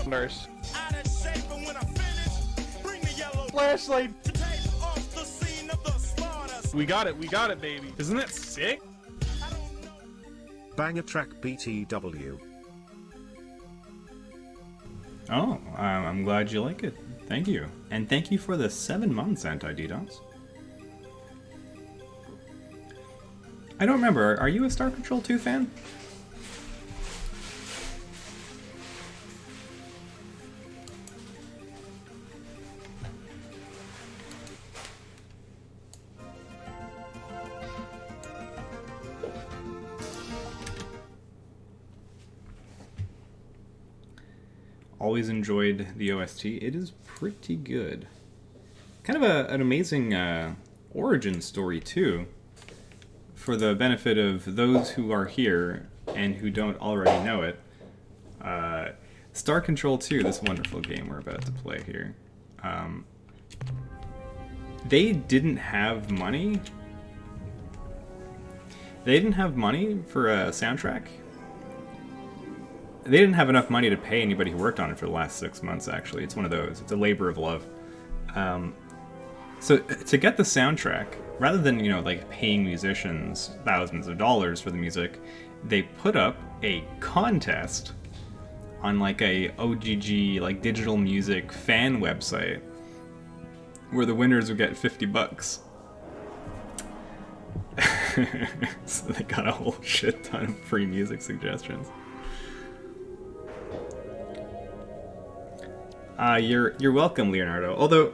nurse. Flashlight. We got it, baby. Isn't that sick? Banger track BTW. Oh, I'm glad you like it. Thank you. And thank you for the 7 months, Anti-DDoS. I don't remember, are you a Star Control 2 fan? Always enjoyed the OST. It is pretty good. Kind of an amazing origin story, too. For the benefit of those who are here and who don't already know it. Star Control 2, this wonderful game we're about to play here. They didn't have money. They didn't have money for a soundtrack. They didn't have enough money to pay anybody who worked on it for the last 6 months, actually. It's one of those. It's a labor of love. So to get the soundtrack, rather than, you know, like paying musicians thousands of dollars for the music, they put up a contest on like a OGG, like digital music fan website, where the winners would get $50. So they got a whole shit ton of free music suggestions. You're welcome, Leonardo. Although,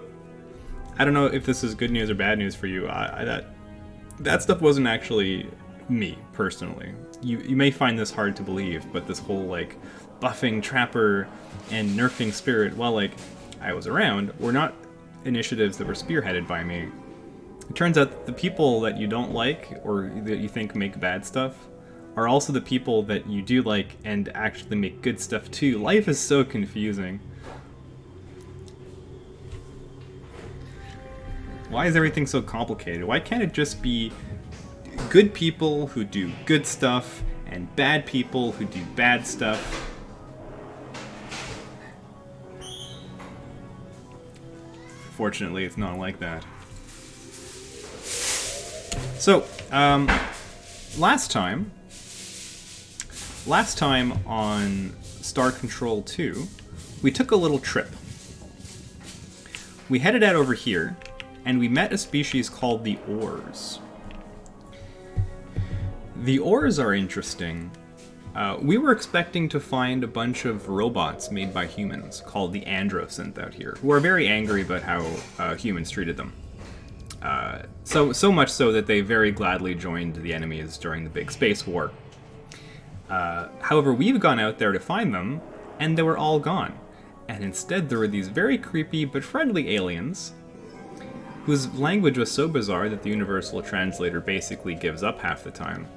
I don't know if this is good news or bad news for you. That stuff wasn't actually me, personally. You may find this hard to believe, but this whole, like, buffing Trapper and nerfing Spirit, while, like, I was around, were not initiatives that were spearheaded by me. It turns out that the people that you don't like, or that you think make bad stuff, are also the people that you do like and actually make good stuff too. Life is so confusing. Why is everything so complicated? Why can't it just be good people who do good stuff and bad people who do bad stuff? Fortunately, it's not like that. So, last time on Star Control 2, we took a little trip. We headed out over here, and we met a species called the Ors. The Ors are interesting. We were expecting to find a bunch of robots made by humans called the Androsynth out here, who are very angry about how humans treated them. So much so that they very gladly joined the enemies during the big space war. However, we've gone out there to find them, and they were all gone. And instead there were these very creepy but friendly aliens, whose language was so bizarre that the universal translator basically gives up half the time,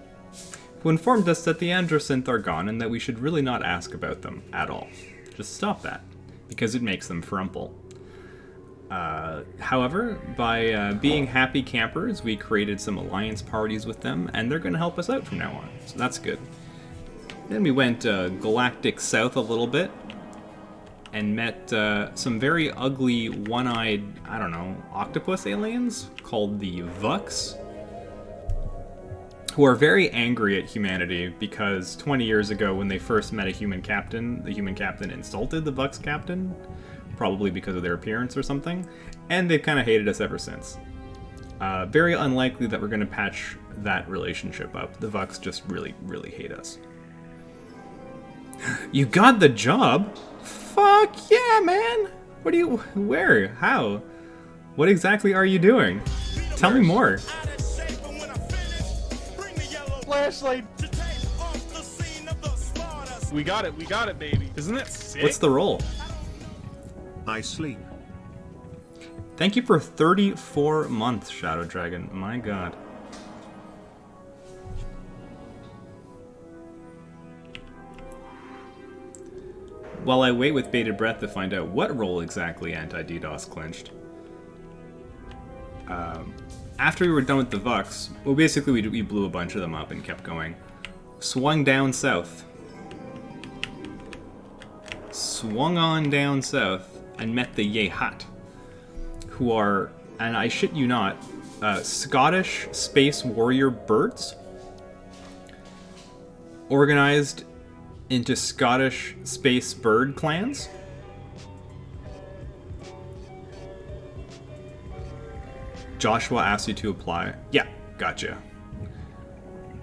who informed us that the Androsynth are gone and that we should really not ask about them at all. Just stop that, because it makes them frumple. However, by being happy campers, we created some alliance parties with them, and they're going to help us out from now on, so that's good. Then we went galactic south a little bit, and met some very ugly, one-eyed, I don't know, octopus aliens called the Vux, who are very angry at humanity because 20 years ago when they first met a human captain, the human captain insulted the Vux captain, probably because of their appearance or something, and they've kind of hated us ever since. Very unlikely that we're going to patch that relationship up. The Vux just really, really hate us. You got the job? Fuck yeah, man! What do you... Where? How? What exactly are you doing? Tell me more. Flashlight. We got it, baby. Isn't that sick? What's the role? I sleep. Thank you for 34 months, Shadow Dragon. My god. While I wait with bated breath to find out what role exactly Anti-DDoS clinched. After we were done with the Vux, well, basically we blew a bunch of them up and kept going. Swung down south. swung on down south and met the Yehat, who are, and I shit you not, Scottish space warrior birds organized into Scottish space bird clans. Joshua asked you to apply. Yeah, gotcha.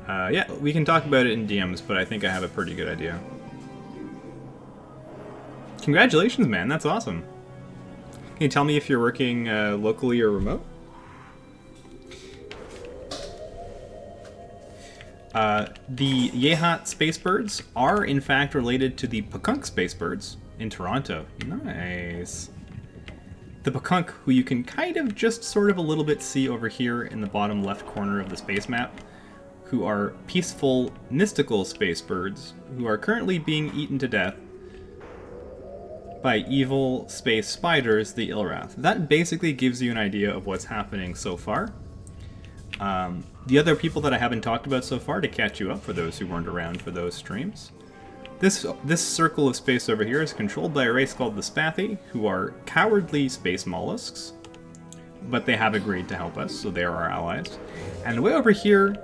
Yeah, we can talk about it in DMs, but I think I have a pretty good idea. Congratulations, man. That's awesome. Can you tell me if you're working locally or remote? The Yehat space birds are, in fact, related to the Pakunk space birds in Toronto. Nice. The Pakunk, who you can kind of just sort of a little bit see over here in the bottom left corner of the space map, who are peaceful, mystical space birds who are currently being eaten to death by evil space spiders, the Ilrath. That basically gives you an idea of what's happening so far. The other people that I haven't talked about so far, to catch you up for those who weren't around for those streams. This circle of space over here is controlled by a race called the Spathi, who are cowardly space mollusks, but they have agreed to help us, so they are our allies. And way over here,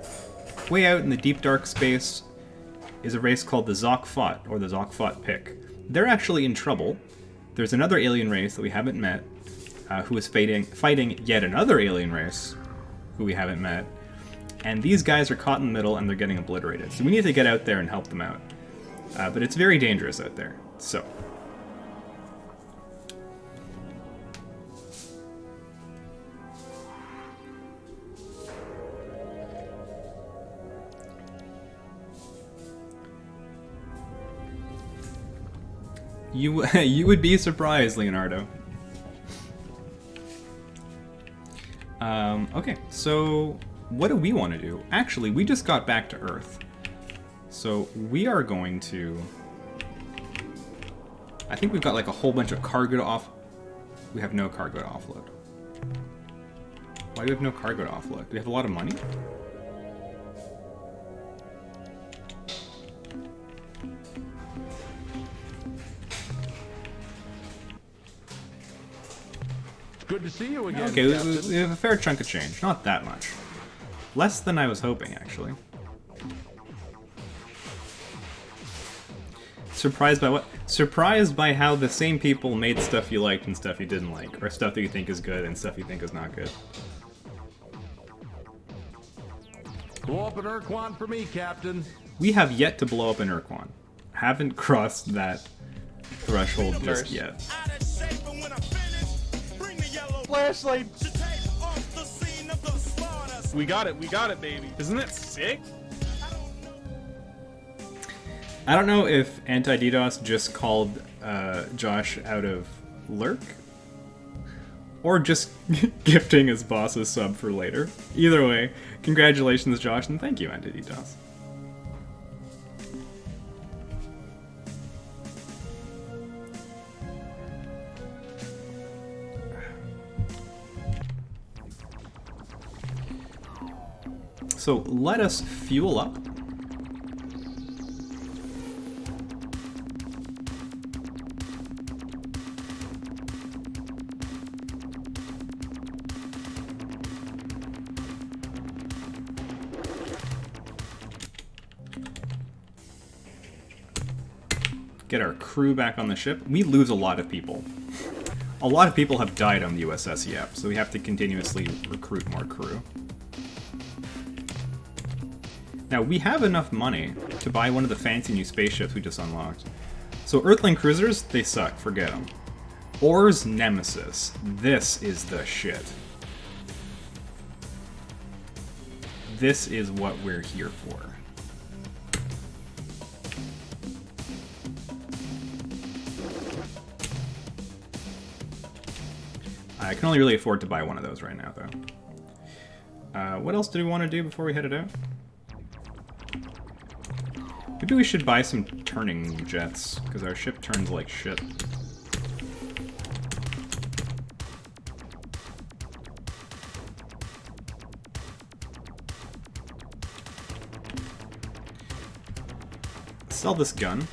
way out in the deep dark space, is a race called the Zokfot, or the Zokfot Pick. They're actually in trouble. There's another alien race that we haven't met, who is fighting yet another alien race, who we haven't met. And these guys are caught in the middle and they're getting obliterated. So we need to get out there and help them out. But it's very dangerous out there. So. You would be surprised, Leonardo. Okay, so what do we want to do? Actually, we just got back to Earth. So we are going to... I think we've got like a whole bunch of cargo to off... We have no cargo to offload. Why do we have no cargo to offload? Do we have a lot of money? Good to see you again. Okay, Captain. we have a fair chunk of change. Not that much. Less than I was hoping, actually. Surprised by what? Surprised by how the same people made stuff you liked and stuff you didn't like, or stuff that you think is good and stuff you think is not good. Blow up an Urquan for me, Captain. We have yet to blow up an Urquan. Haven't crossed that threshold just yet. Flashlight. We got it, baby. Isn't that sick? I don't know if Anti-DDoS just called Josh out of Lurk, or just gifting his boss a sub for later. Either way, congratulations, Josh, and thank you, Anti-DDoS. So let us fuel up. Get our crew back on the ship. We lose a lot of people. A lot of people have died on the USS Yep, so we have to continuously recruit more crew. Now, we have enough money to buy one of the fancy new spaceships we just unlocked. So Earthling cruisers, they suck, forget them. Or's Nemesis, this is the shit. This is what we're here for. I can only really afford to buy one of those right now, though. What else do we want to do before we head it out? Maybe we should buy some turning jets, because our ship turns like shit. Sell this gun.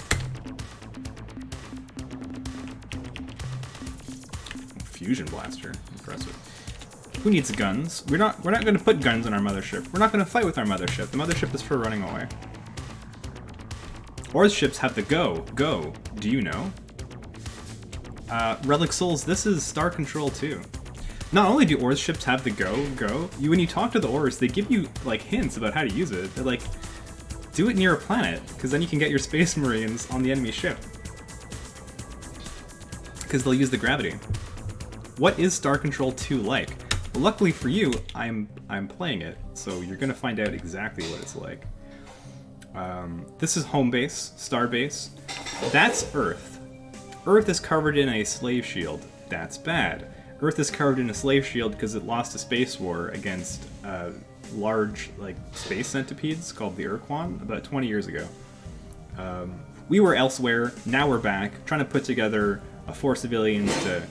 fusion blaster. Impressive. Who needs guns? We're not going to put guns on our mothership. We're not going to fight with our mothership. The mothership is for running away. Oars ships have the go. Go. Do you know? Relic Souls, this is Star Control too. Not only do Oars ships have the go, when you talk to the Oars, they give you, like, hints about how to use it. They're like, do it near a planet, because then you can get your Space Marines on the enemy ship. Because they'll use the gravity. What is Star Control 2 like? Well, luckily for you, I'm playing it, so you're gonna find out exactly what it's like. This is home base, star base. That's Earth. Earth is covered in a slave shield. That's bad. Earth is covered in a slave shield because it lost a space war against large, like, space centipedes called the Urquan about 20 years ago. We were elsewhere, now we're back, trying to put together a force of aliens to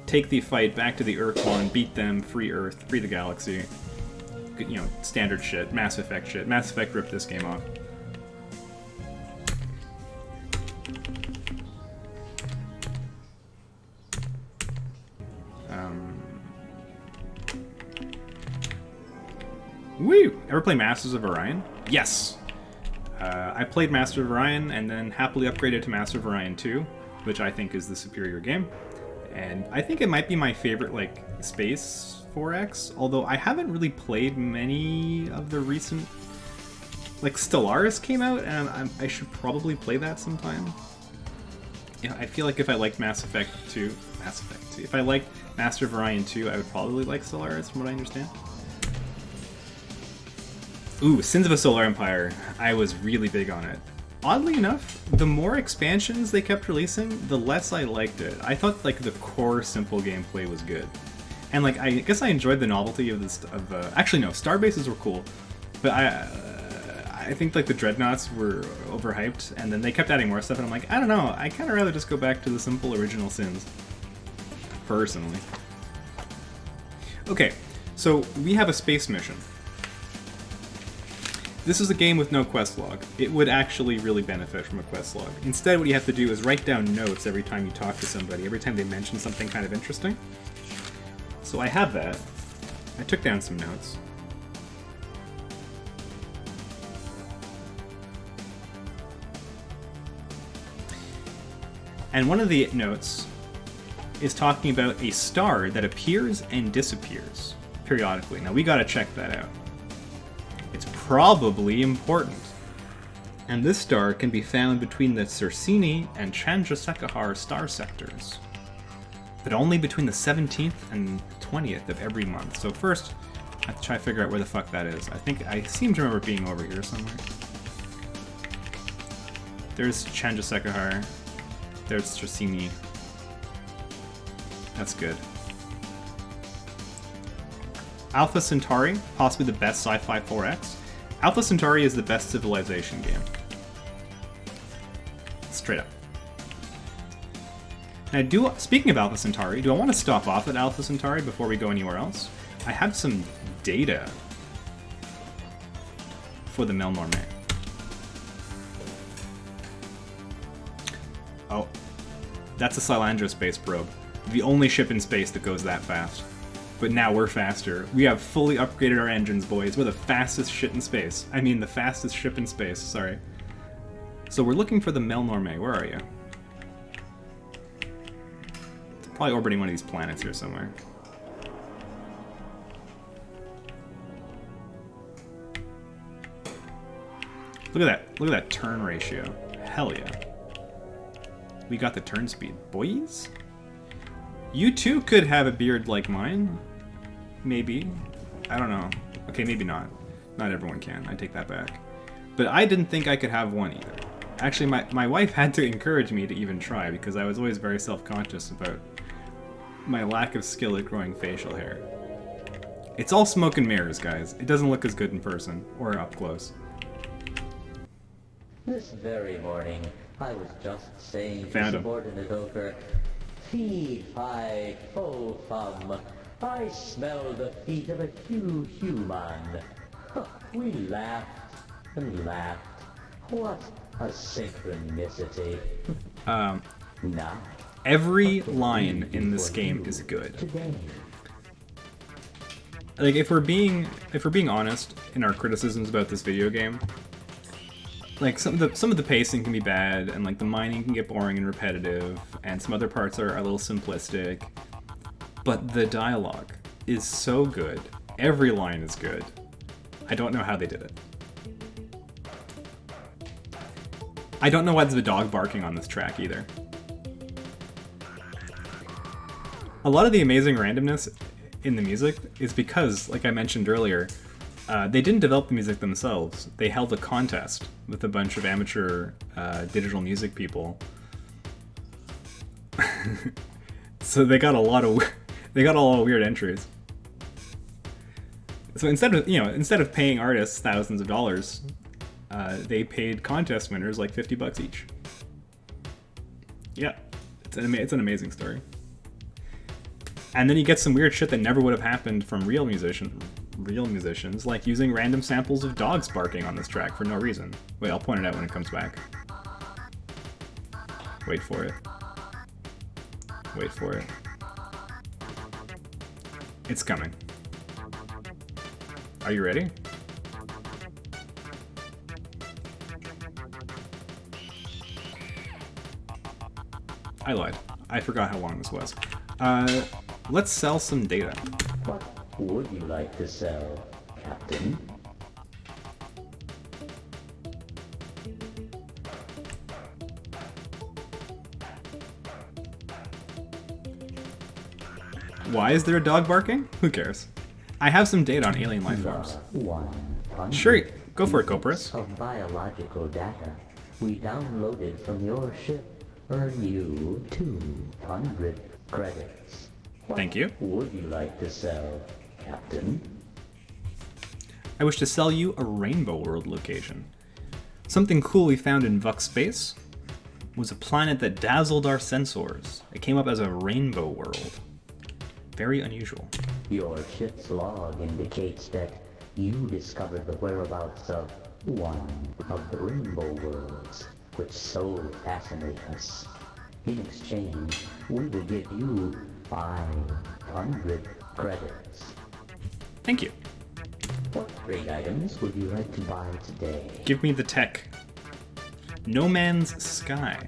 take the fight back to the Urquan, beat them, free Earth, free the galaxy. You know, standard shit, Mass Effect shit. Mass Effect ripped this game off. Woo! Ever play Masters of Orion? Yes! I played Master of Orion and then happily upgraded to Master of Orion 2, which I think is the superior game. And I think it might be my favorite, like, space 4X, although I haven't really played many of the recent... Like, Stellaris came out, and I should probably play that sometime. Yeah, I feel like if I liked Mass Effect 2... If I liked Master of Orion 2, I would probably like Stellaris, from what I understand. Ooh, Sins of a Solar Empire. I was really big on it. Oddly enough, the more expansions they kept releasing, the less I liked it. I thought, like, the core simple gameplay was good. And, like, I guess I enjoyed the novelty of this. Actually, no, Starbases were cool, but I think, like, the Dreadnoughts were overhyped, and then they kept adding more stuff, and I'm like, I don't know, I kind of rather just go back to the simple original Sins. Personally. Okay, so we have a space mission. This is a game with no quest log. It would actually really benefit from a quest log. Instead, what you have to do is write down notes every time you talk to somebody, every time they mention something kind of interesting. So I have that. I took down some notes. And one of the notes is talking about a star that appears and disappears periodically. Now, we gotta check that out. It's probably important. And this star can be found between the Circini and Chandrasekhar star sectors, but only between the 17th and 20th of every month. So first, I have to try to figure out where the fuck that is. I seem to remember being over here somewhere. There's Chandrasekhar. There's Circini. That's good. Alpha Centauri, possibly the best sci-fi 4X. Alpha Centauri is the best civilization game. Straight up. Now, speaking of Alpha Centauri, do I want to stop off at Alpha Centauri before we go anywhere else? I have some data for the Melnorme. Oh, that's a Silandra space probe. The only ship in space that goes that fast. But now we're faster. We have fully upgraded our engines, boys. We're the fastest shit in space. I mean, the fastest ship in space, sorry. So we're looking for the Melnorme. Where are you? It's probably orbiting one of these planets here somewhere. Look at that. Look at that turn ratio. Hell yeah. We got the turn speed. Boys? You too could have a beard like mine. Maybe. I don't know. Okay, maybe not. Not everyone can. I take that back. But I didn't think I could have one either. Actually, my wife had to encourage me to even try because I was always very self-conscious about my lack of skill at growing facial hair. It's all smoke and mirrors, guys. It doesn't look as good in person or up close. This very morning, I was just saying Found to him. subordinate Ochre, "Fee, fi, fo, fum. I smell the feet of a human." We laughed and laughed. What a synchronicity. Now, Every line in this game is good. Today. Like, if we're being honest in our criticisms about this video game, like some of the pacing can be bad, and like the mining can get boring and repetitive, and some other parts are a little simplistic. But the dialogue is so good. Every line is good. I don't know how they did it. I don't know why there's a dog barking on this track either. A lot of the amazing randomness in the music is because, like I mentioned earlier, they didn't develop the music themselves. They held a contest with a bunch of amateur digital music people. So they got a lot of weird entries. So instead of paying artists thousands of dollars, they paid contest winners like $50 each. Yeah, it's an amazing story. And then you get some weird shit that never would have happened from real musicians, like using random samples of dogs barking on this track for no reason. Wait, I'll point it out when it comes back. Wait for it. Wait for it. It's coming. Are you ready? I lied. I forgot how long this was. Let's sell some data. What would you like to sell, Captain? Why is there a dog barking? Who cares? I have some data on alien life forms. Sure, go for it, Copris. Of biological data we downloaded from your ship earn you 200 credits. What Thank you. would you like to sell, Captain? I wish to sell you a Rainbow World location. Something cool we found in Vux Space was a planet that dazzled our sensors. It came up as a Rainbow World. Very unusual. Your ship's log indicates that you discovered the whereabouts of one of the Rainbow Worlds, which so fascinate us. In exchange, we will give you 500 credits. Thank you. What trade items would you like to buy today? Give me the tech. No Man's Sky.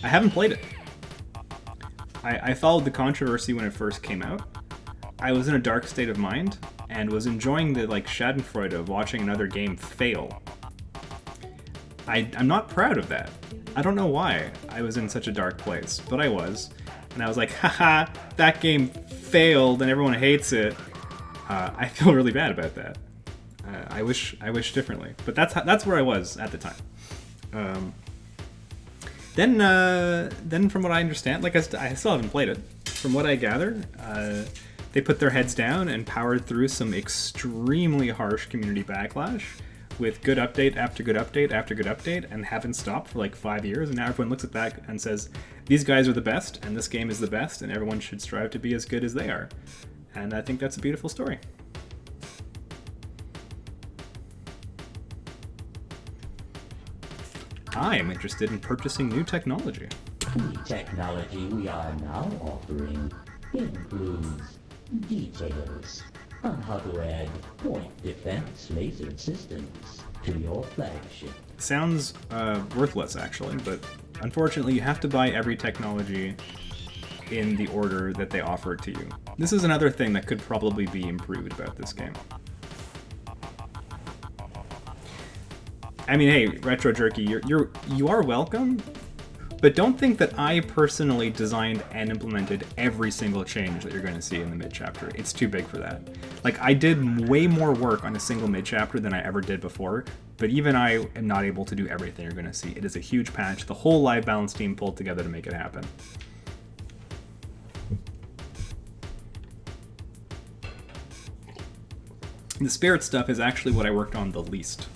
I haven't played it. I followed the controversy when it first came out. I was in a dark state of mind and was enjoying the schadenfreude of watching another game fail. I'm not proud of that. I don't know why I was in such a dark place, but I was. And I was like, haha, that game failed and everyone hates it. I feel really bad about that. I wish differently, but that's where I was at the time. Then from what I understand, I still haven't played it. From what I gather, they put their heads down and powered through some extremely harsh community backlash with good update after good update after good update, and haven't stopped for 5 years. And now everyone looks at that and says, these guys are the best, and this game is the best, and everyone should strive to be as good as they are. And I think that's a beautiful story. I am interested in purchasing new technology. The technology we are now offering includes details on how to add point defense laser systems to your flagship. Sounds worthless, actually, but unfortunately you have to buy every technology in the order that they offer it to you. This is another thing that could probably be improved about this game. I mean, hey, Retro Jerky, you are welcome, but don't think that I personally designed and implemented every single change that you're going to see in the mid-chapter. It's too big for that. I did way more work on a single mid-chapter than I ever did before, but even I am not able to do everything you're going to see. It is a huge patch. The whole live balance team pulled together to make it happen. The spirit stuff is actually what I worked on the least.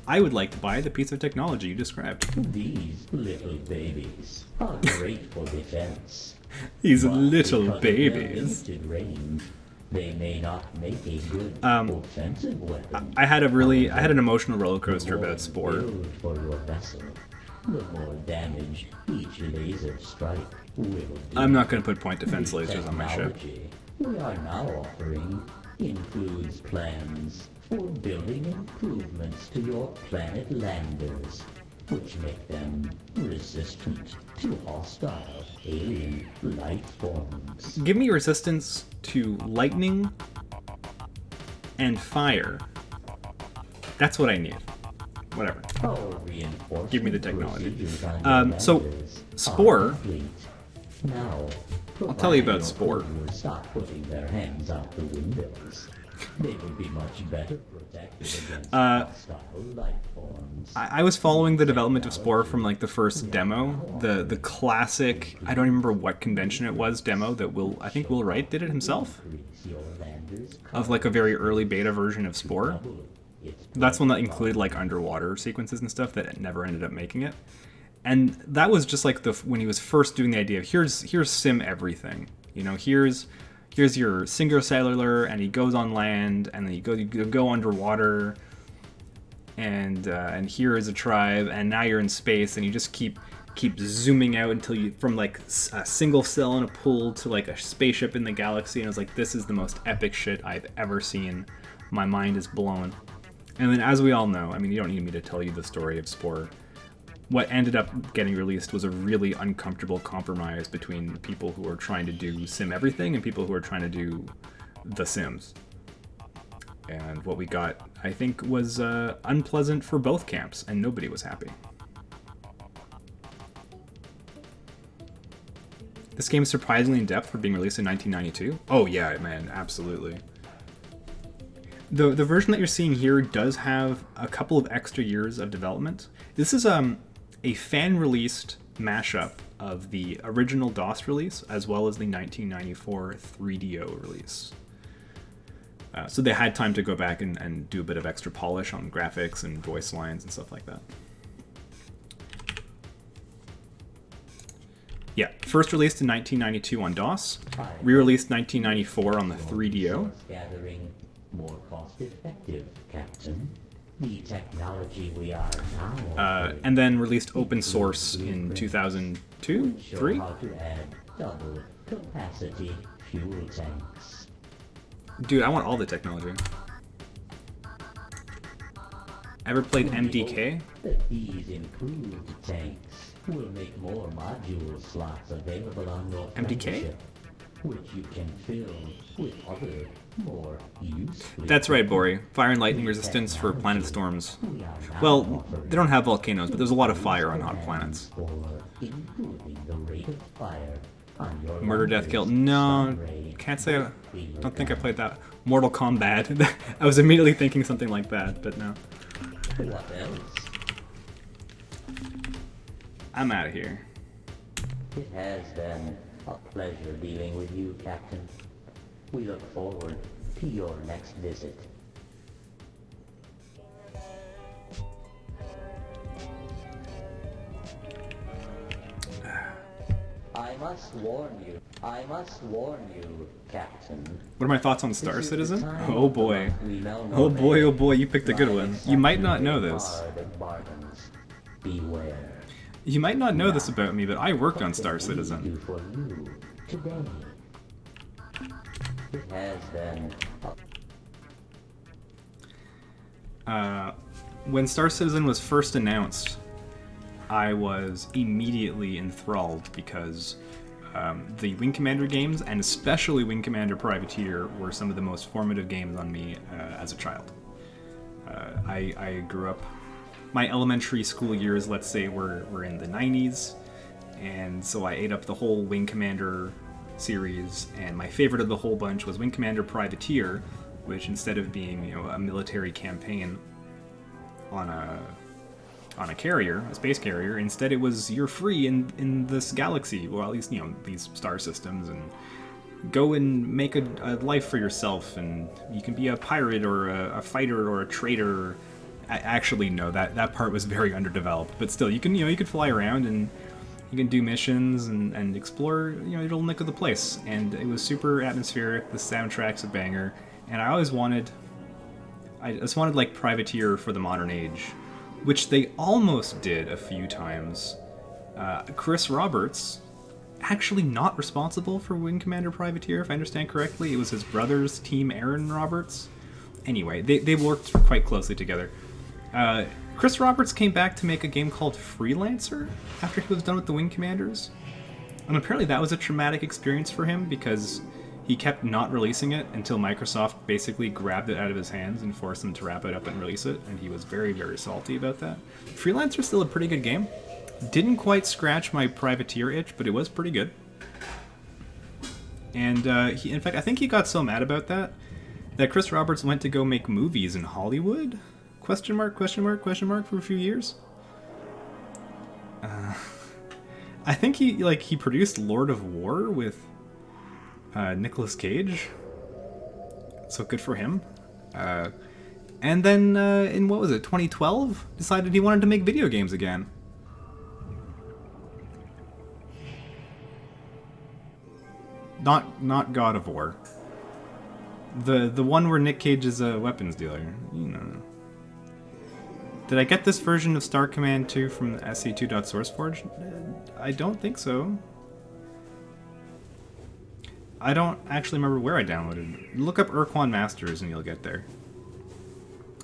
I would like to buy the piece of technology you described. These little babies are great for defense. These But little because of their babies. limited range, they may not make a good offensive weapon. I had an emotional roller coaster about Spore. Build for your vessel. the more damage each laser strike will do. I'm not going to put point defense The lasers on my ship. technology we are now offering includes plans for building improvements to your planet landers, which make them resistant to hostile alien life forms. Give me resistance to lightning and fire. That's what I need. Whatever. Our reinforcement Give me the technology. procedures on your So, landers Spore. are complete. Now, I'll tell you about provided Spore. your crew will stop putting their hands out the windows. They will be much better protected against hostile life forms. I was following the development of Spore from like the first demo, the classic, I don't remember what convention it was, demo that I think Will Wright did it himself, Increase your landers' of like a very early beta version of Spore. double its That's one that included like underwater sequences and stuff that never ended up making it. And that was just like when he was first doing the idea of here's sim everything. You know, here's your single cellular, and he goes on land, and then you go underwater, and here is a tribe, and now you're in space, and you just keep zooming out until you from like a single cell in a pool to like a spaceship in the galaxy, and I was like, this is the most epic shit I've ever seen. My mind is blown. And then, as we all know, I mean, you don't need me to tell you the story of Spore. What ended up getting released was a really uncomfortable compromise between people who are trying to do sim everything and people who are trying to do the Sims. And what we got, I think, was unpleasant for both camps, and nobody was happy. This game is surprisingly in depth for being released in 1992. Oh yeah, man, absolutely. The version that you're seeing here does have a couple of extra years of development. This is a fan-released mashup of the original DOS release as well as the 1994 3DO release. So they had time to go back and do a bit of extra polish on graphics and voice lines and stuff like that. Yeah, first released in 1992 on DOS, re-released 1994 on the 3DO. Gathering more cost-effective, Captain. The technology we are now And then released open source in 2002, show 3. how to add double capacity fuel tanks. Dude, I want all the technology. Ever played MDK? That these improved tanks will make more module slots available on your MDK? flagship, which you can fill with other more useful. That's right, Bori. Fire and lightning resistance for planet storms. We are now Well, offering they don't have volcanoes, but there's a lot of fire on hot planets. for improving the rate of fire on your Murder, death, landers. kill. No, Sunray can't say. I don't think I played that. Mortal Kombat. I was immediately thinking something like that, but no. What else? I'm out of here. It has been a pleasure dealing with you, Captain. We look forward to your next visit. I must warn you, Captain. What are my thoughts on Star This is the Citizen? time Oh of the boy. month we know Oh no boy, oh better. boy, you picked a good By one. You might not accepting know a this. card of bargains. Beware. You might not know this about me, but I worked on Star What can we Citizen. do for you today? It has been a When Star Citizen was first announced, I was immediately enthralled because the Wing Commander games, and especially Wing Commander Privateer, were some of the most formative games on me as a child. I grew up, my elementary school years, let's say, were in the 90s, and so I ate up the whole Wing Commander series, and my favorite of the whole bunch was Wing Commander Privateer, which instead of being, a military campaign on a carrier, a space carrier, instead it was you're free in this galaxy, or at least, these star systems, and go and make a life for yourself, and you can be a pirate or a fighter or a trader. Actually, no, that part was very underdeveloped, but still, you could fly around and you can do missions and explore, your little nick of the place, and it was super atmospheric. The soundtrack's a banger, and I just wanted like Privateer for the modern age, which they almost did a few times. Chris Roberts, actually not responsible for Wing Commander Privateer, if I understand correctly. It was his brother's team, Aaron Roberts. Anyway, they worked quite closely together. Chris Roberts came back to make a game called Freelancer after he was done with the Wing Commanders. And apparently that was a traumatic experience for him because he kept not releasing it until Microsoft basically grabbed it out of his hands and forced him to wrap it up and release it, and he was very, very salty about that. Freelancer's still a pretty good game. Didn't quite scratch my Privateer itch, but it was pretty good. And in fact, I think he got so mad about that Chris Roberts went to go make movies in Hollywood? Question mark, question mark, question mark for a few years? I think he produced Lord of War with Nicolas Cage. So good for him. And then in, what was it, 2012? Decided he wanted to make video games again. Not God of War. The one where Nick Cage is a weapons dealer. You know. Did I get this version of Star Command 2 from SC2.SourceForge? I don't think so. I don't actually remember where I downloaded it. Look up Urquan Masters and you'll get there.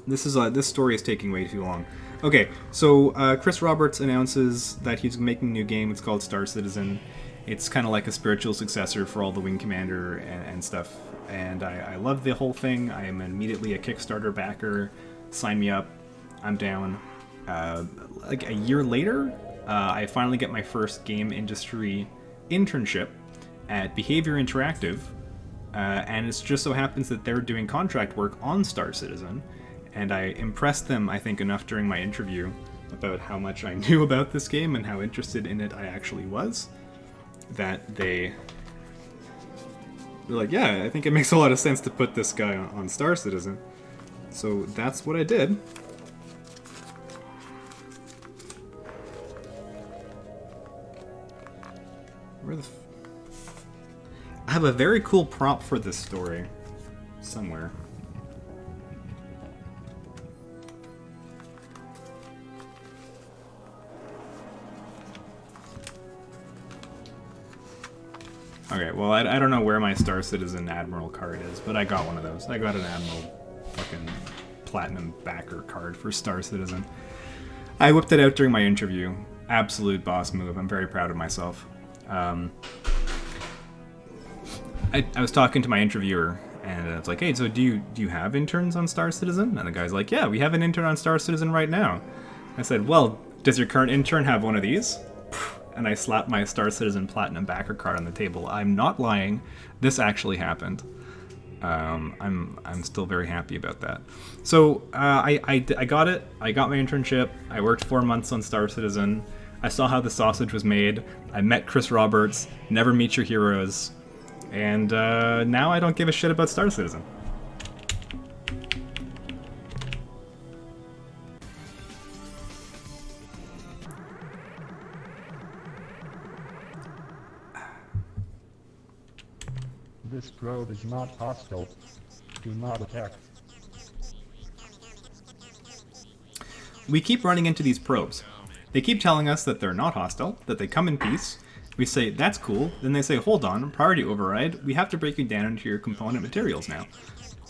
This story is taking way too long. Okay, so Chris Roberts announces that he's making a new game. It's called Star Citizen. It's kind of like a spiritual successor for all the Wing Commander and stuff. And I love the whole thing. I am immediately a Kickstarter backer. Sign me up. I'm down. Like a year later, I finally get my first game industry internship at Behavior Interactive. And it just so happens that they're doing contract work on Star Citizen. And I impressed them, I think, enough during my interview about how much I knew about this game and how interested in it I actually was, that they're like, yeah, I think it makes a lot of sense to put this guy on Star Citizen. So that's what I did. Where the I have a very cool prop for this story somewhere. Okay, well, I don't know where my Star Citizen Admiral card is, but I got one of those. I got an Admiral fucking Platinum backer card for Star Citizen. I whipped it out during my interview. Absolute boss move. I'm very proud of myself. I was talking to my interviewer, and it's like, hey, so do you have interns on Star Citizen? And the guy's like, yeah, we have an intern on Star Citizen right now. I said, well, does your current intern have one of these? And I slapped my Star Citizen Platinum backer card on the table. I'm not lying. This actually happened. I'm still very happy about that. So I got it. I got my internship. I worked 4 months on Star Citizen. I saw how the sausage was made. I met Chris Roberts. Never meet your heroes. And now I don't give a shit about Star Citizen. This probe is not hostile. Do not attack. We keep running into these probes. They keep telling us that they're not hostile, that they come in peace. We say, that's cool. Then they say, hold on, priority override. We have to break you down into your component materials now.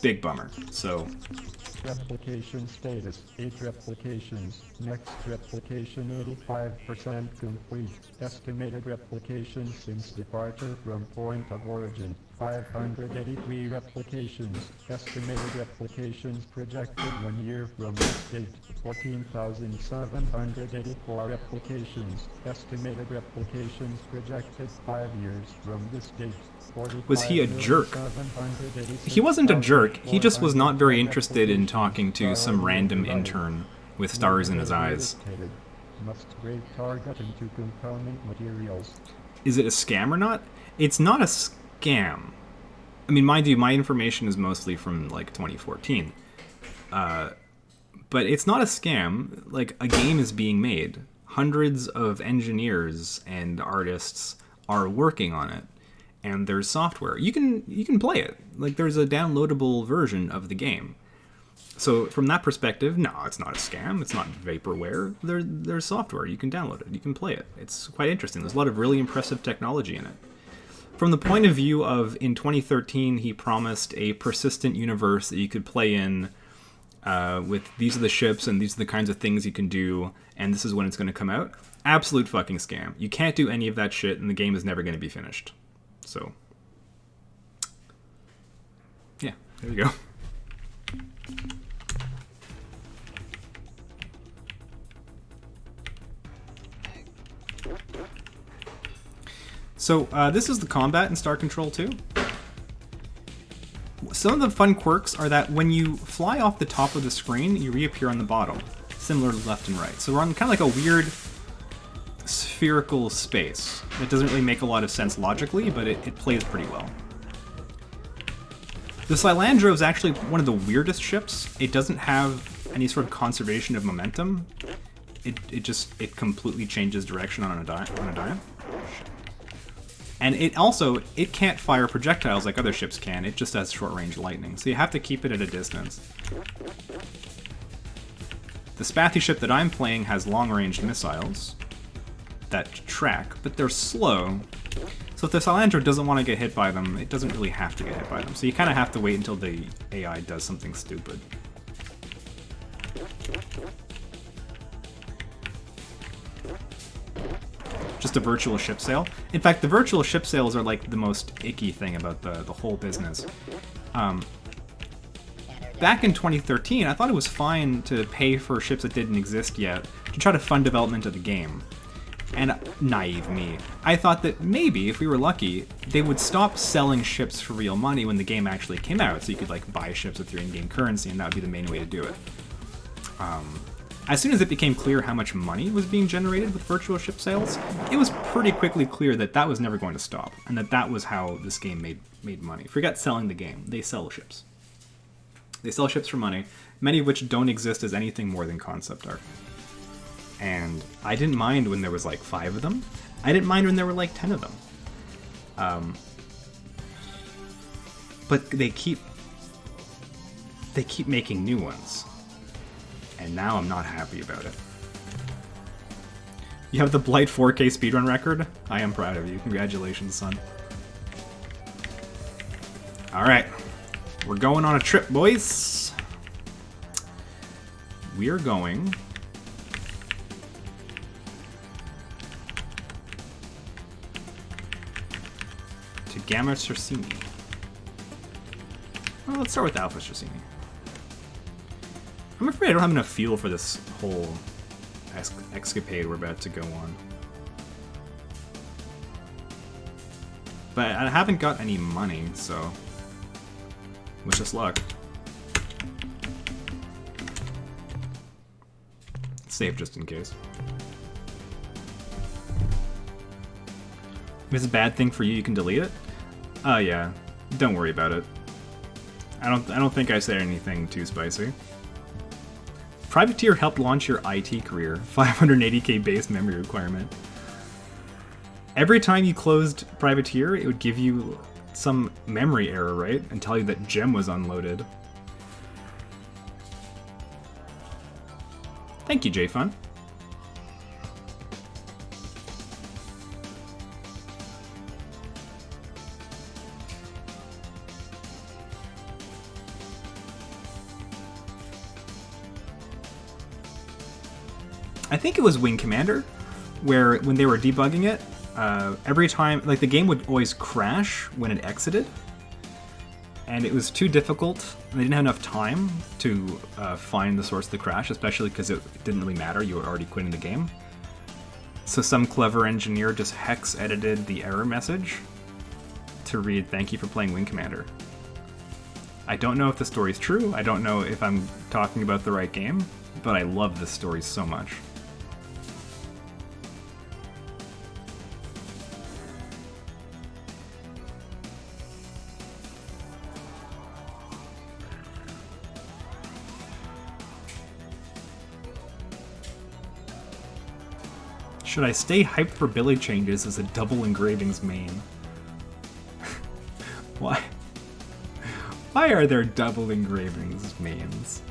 Big bummer. So... Replication status, 8 replications. Next replication 85% complete. Estimated replication since departure from point of origin, 583 replications. Estimated replications projected 1 year from this date, 14,784 replications. Estimated replications projected 5 years from this date. Was he a jerk? He wasn't a jerk. He just was not very interested in talking to some random intern with stars in his eyes. Must break target into component materials. Is it a scam or not? It's not a scam. I mean, mind you, my information is mostly from, like, 2014. But it's not a scam. Like, a game is being made. Hundreds of engineers and artists are working on it. And there's software. You can play it. Like, there's a downloadable version of the game. So from that perspective, no, it's not a scam. It's not vaporware. There's software. You can download it. You can play it. It's quite interesting. There's a lot of really impressive technology in it. From the point of view of, in 2013, he promised a persistent universe that you could play in with these are the ships and these are the kinds of things you can do, and this is when it's going to come out. Absolute fucking scam. You can't do any of that shit, and the game is never going to be finished. So, yeah, there you go. So, this is the combat in Star Control 2. Some of the fun quirks are that when you fly off the top of the screen, you reappear on the bottom, similar to left and right. So we're on kind of like a weird spherical space. It doesn't really make a lot of sense logically, but it plays pretty well. The Silandro is actually one of the weirdest ships. It doesn't have any sort of conservation of momentum. It completely changes direction on a dime. And it can't fire projectiles like other ships can. It just has short-range lightning, so you have to keep it at a distance. The Spathy ship that I'm playing has long-range missiles that track, but they're slow. So if the Silandro doesn't want to get hit by them, it doesn't really have to get hit by them. So you kind of have to wait until the AI does something stupid. Just a virtual ship sail. In fact, the virtual ship sails are like the most icky thing about the whole business. Back in 2013, I thought it was fine to pay for ships that didn't exist yet to try to fund development of the game. And naive me, I thought that maybe, if we were lucky, they would stop selling ships for real money when the game actually came out, so you could like buy ships with your in-game currency, and that would be the main way to do it. As soon as it became clear how much money was being generated with virtual ship sales, it was pretty quickly clear that that was never going to stop, and that was how this game made money. Forget selling the game, they sell ships. They sell ships for money, many of which don't exist as anything more than concept art. And I didn't mind when there was like 5 of them. I didn't mind when there were like 10 of them. But they keep making new ones. And now I'm not happy about it. You have the Blight 4K speedrun record? I am proud of you. Congratulations, son. Alright. We're going on a trip, boys. We are going to Gamma Circini. Well, let's start with Alpha Circini. I'm afraid I don't have enough fuel for this whole escapade we're about to go on. But I haven't got any money, so wish us luck. Save just in case. If it's a bad thing for you, you can delete it? Oh yeah, don't worry about it. I don't think I said anything too spicy. Privateer helped launch your IT career. 580k base memory requirement. Every time you closed Privateer, it would give you some memory error, right? And tell you that gem was unloaded. Thank you, JFun. I think it was Wing Commander, where when they were debugging it, every time, like the game would always crash when it exited, and it was too difficult, and they didn't have enough time to find the source of the crash, especially because it didn't really matter, you were already quitting the game. So some clever engineer just hex edited the error message to read, "Thank you for playing Wing Commander." I don't know if the story's true, I don't know if I'm talking about the right game, but I love this story so much. Should I stay hyped for Billy changes as a double engravings main? Why? Why are there double engravings mains?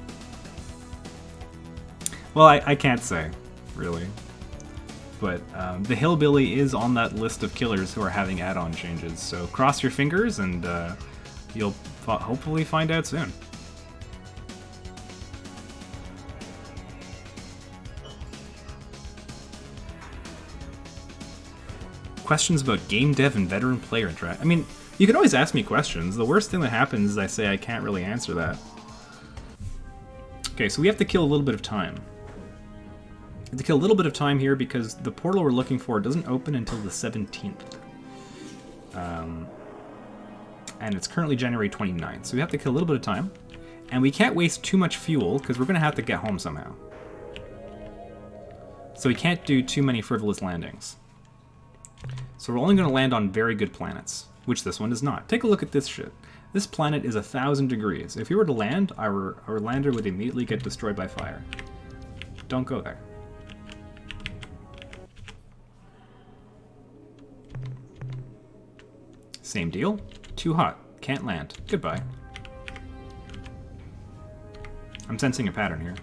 Well, I can't say, really. But the Hillbilly is on that list of killers who are having add-on changes, so cross your fingers and you'll hopefully find out soon. Questions about game dev and veteran player interaction. I mean, you can always ask me questions. The worst thing that happens is I say I can't really answer that. Okay, so we have to kill a little bit of time. We have to kill a little bit of time here because the portal we're looking for doesn't open until the 17th. And it's currently January 29th, so we have to kill a little bit of time. And we can't waste too much fuel because we're going to have to get home somehow. So we can't do too many frivolous landings. So we're only going to land on very good planets, which this one does not. Take a look at this shit. This planet is 1,000 degrees. If we were to land, our lander would immediately get destroyed by fire. Don't go there. Same deal. Too hot. Can't land. Goodbye. I'm sensing a pattern here.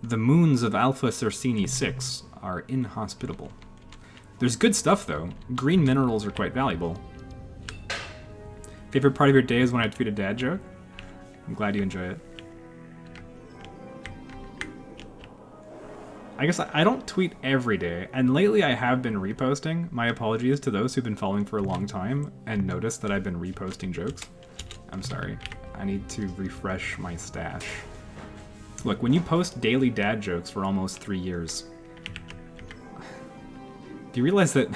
The moons of Alpha Circini 6 are inhospitable. There's good stuff, though. Green minerals are quite valuable. Favorite part of your day is when I tweet a dad joke? I'm glad you enjoy it. I guess I don't tweet every day, and lately I have been reposting. My apologies to those who've been following for a long time and noticed that I've been reposting jokes. I'm sorry. I need to refresh my stash. Look, when you post daily dad jokes for almost 3 years, do you realize that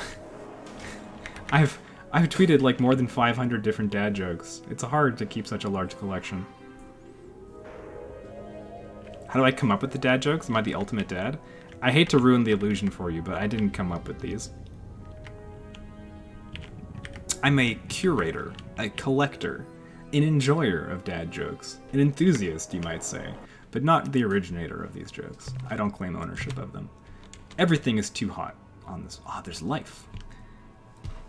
I've tweeted like more than 500 different dad jokes? It's hard to keep such a large collection. How do I come up with the dad jokes? Am I the ultimate dad? I hate to ruin the illusion for you, but I didn't come up with these. I'm a curator, a collector, an enjoyer of dad jokes, an enthusiast, you might say, but not the originator of these jokes. I don't claim ownership of them. Everything is too hot on this. Ah, there's life.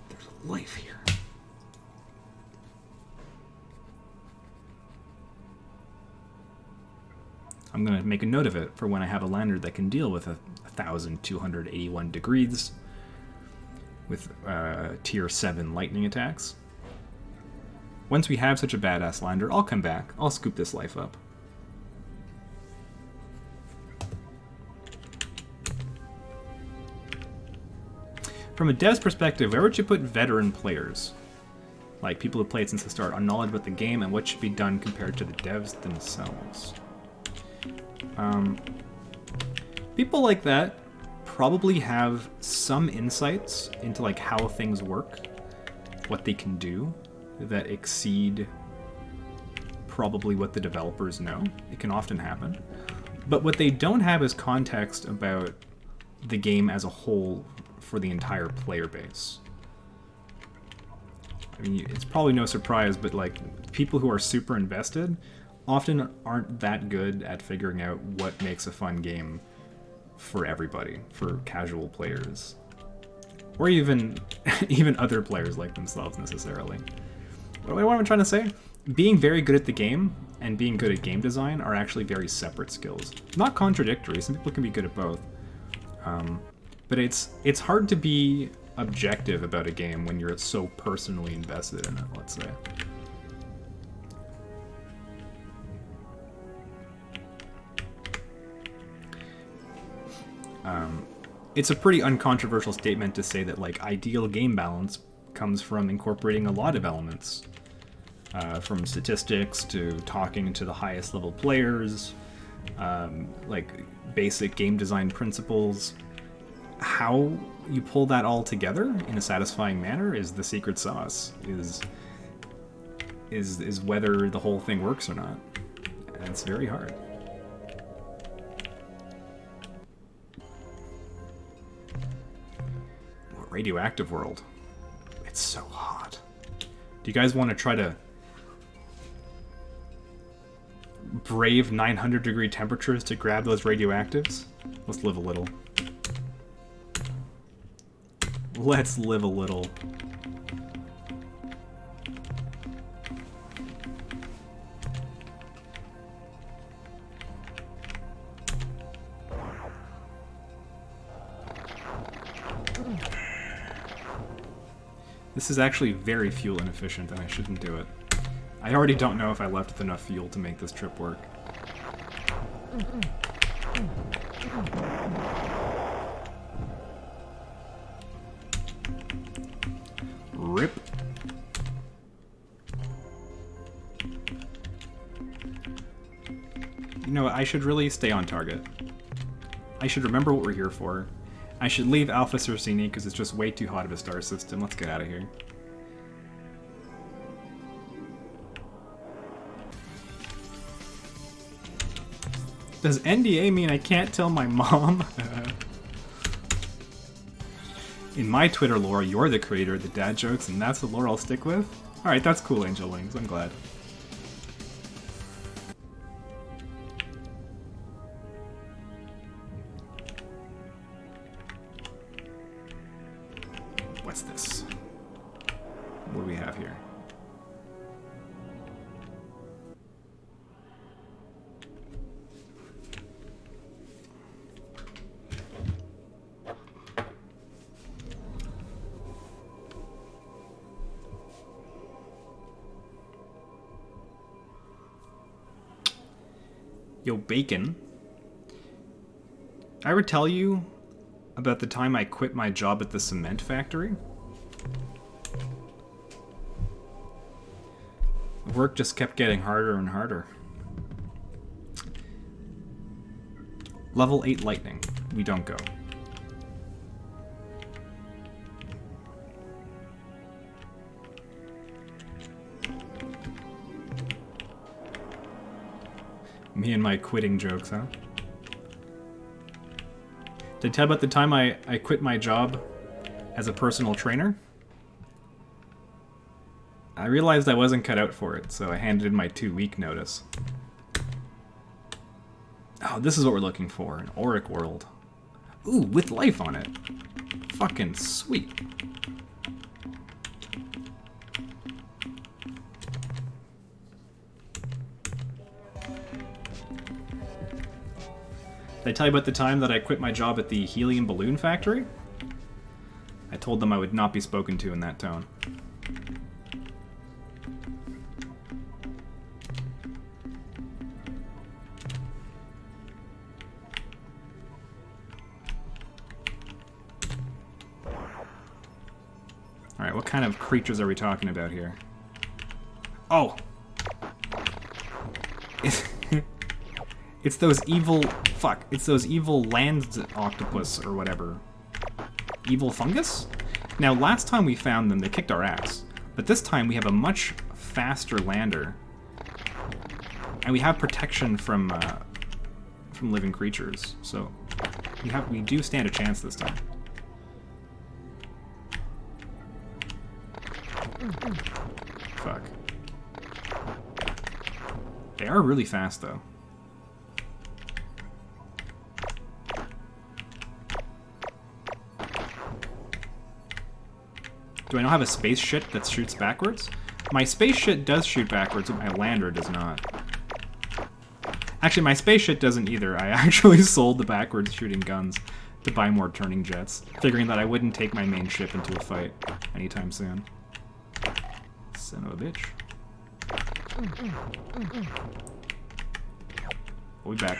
There's life here. I'm going to make a note of it for when I have a lander that can deal with 1,281 degrees with tier 7 lightning attacks. Once we have such a badass lander, I'll come back. I'll scoop this life up. From a dev's perspective, where would you put veteran players? Like people who played since the start, on knowledge about the game and what should be done compared to the devs themselves. People like that probably have some insights into like how things work, what they can do, that exceed probably what the developers know. It can often happen. But what they don't have is context about the game as a whole for the entire player base. I mean, it's probably no surprise, but like people who are super invested often aren't that good at figuring out what makes a fun game for everybody, for casual players, or even other players like themselves necessarily. What am I trying to say? Being very good at the game and being good at game design are actually very separate skills. Not contradictory. Some people can be good at both. But it's hard to be objective about a game when you're so personally invested in it, let's say. It's a pretty uncontroversial statement to say that like ideal game balance comes from incorporating a lot of elements, from statistics to talking to the highest level players, like basic game design principles. How you pull that all together in a satisfying manner is the secret sauce, is whether the whole thing works or not. And it's very hard. Radioactive world. It's so hot. Do you guys want to try to brave 900 degree temperatures to grab those radioactives? Let's live a little. Let's live a little. This is actually very fuel inefficient, and I shouldn't do it. I already don't know if I left with enough fuel to make this trip work. Rip. You know what, I should really stay on target. I should remember what we're here for. I should leave Alpha Circini because it's just way too hot of a star system. Let's get out of here. Does NDA mean I can't tell my mom? In my Twitter lore, you're the creator of the dad jokes, and that's the lore I'll stick with? Alright, that's cool, Angel Wings. I'm glad. What's this? What do we have here? Yo, Bacon. I ever tell you about the time I quit my job at the cement factory? Work just kept getting harder and harder. Level 8 lightning. We don't go. Me and my quitting jokes, huh? Did I tell you about the time I quit my job as a personal trainer? I realized I wasn't cut out for it, so I handed in my 2-week notice. Oh, this is what we're looking for, an auric world. Ooh, with life on it. Fucking sweet. Did I tell you about the time that I quit my job at the helium balloon factory? I told them I would not be spoken to in that tone. Alright, what kind of creatures are we talking about here? Oh! It's those evil... Fuck, it's those evil land octopus or whatever. Evil fungus? Now, last time we found them, they kicked our ass. But this time we have a much faster lander. And we have protection from living creatures. So, we do stand a chance this time. Fuck. They are really fast, though. Do I not have a space shit that shoots backwards? My space shit does shoot backwards, but my lander does not. Actually, my space shit doesn't either. I actually sold the backwards shooting guns to buy more turning jets, figuring that I wouldn't take my main ship into a fight anytime soon. Son of a bitch. We'll be back.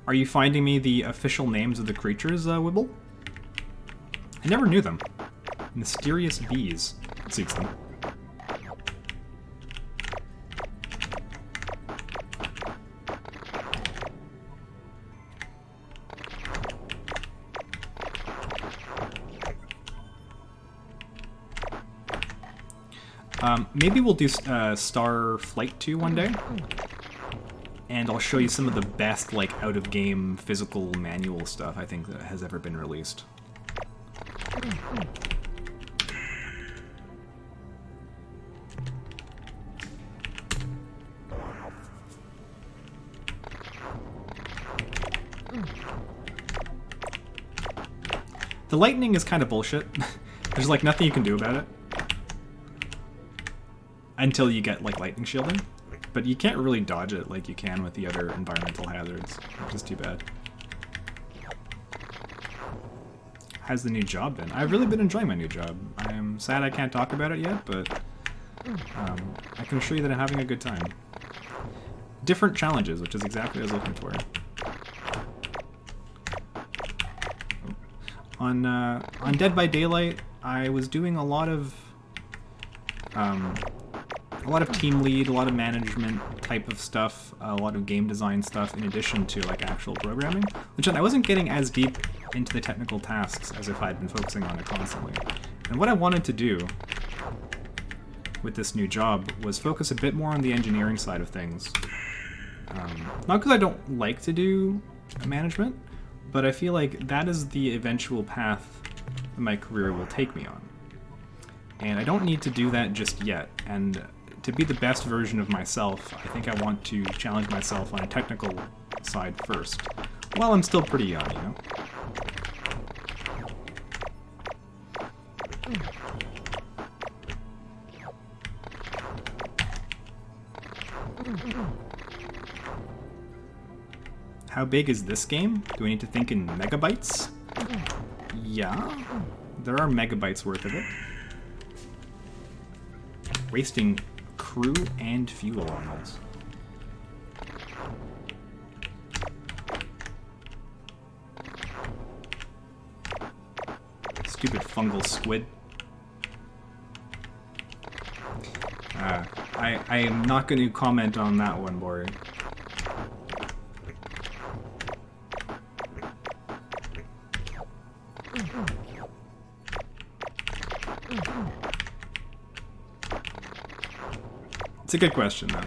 Are you finding me the official names of the creatures, Wibble? I never knew them. Mysterious bees. It suits them. Maybe we'll do Star Flight 2 one day. And I'll show you some of the best, like, out-of-game physical manual stuff I think that has ever been released. The lightning is kind of bullshit. There's, like, nothing you can do about it. Until you get, like, lightning shielding. but you can't really dodge it like you can with the other environmental hazards, which is too bad. How's the new job been? I've really been enjoying my new job. I am sad I can't talk about it yet, but I can assure you that I'm having a good time. Different challenges, which is exactly what I was looking for. On Dead by Daylight, I was doing a lot of team lead, a lot of management type of stuff, a lot of game design stuff, in addition to like actual programming, which I wasn't getting as deep into the technical tasks as if I'd been focusing on it constantly. And what I wanted to do with this new job was focus a bit more on the engineering side of things. Not because I don't like to do management, but I feel like that is the eventual path that my career will take me on. And I don't need to do that just yet. And to be the best version of myself, I think I want to challenge myself on a technical side first, while I'm still pretty young, you know? How big is this game? Do we need to think in megabytes? Yeah, there are megabytes worth of it. Wasting crew and fuel on this. Stupid fungal squid. I am not going to comment on that one, Bori. It's a good question, though.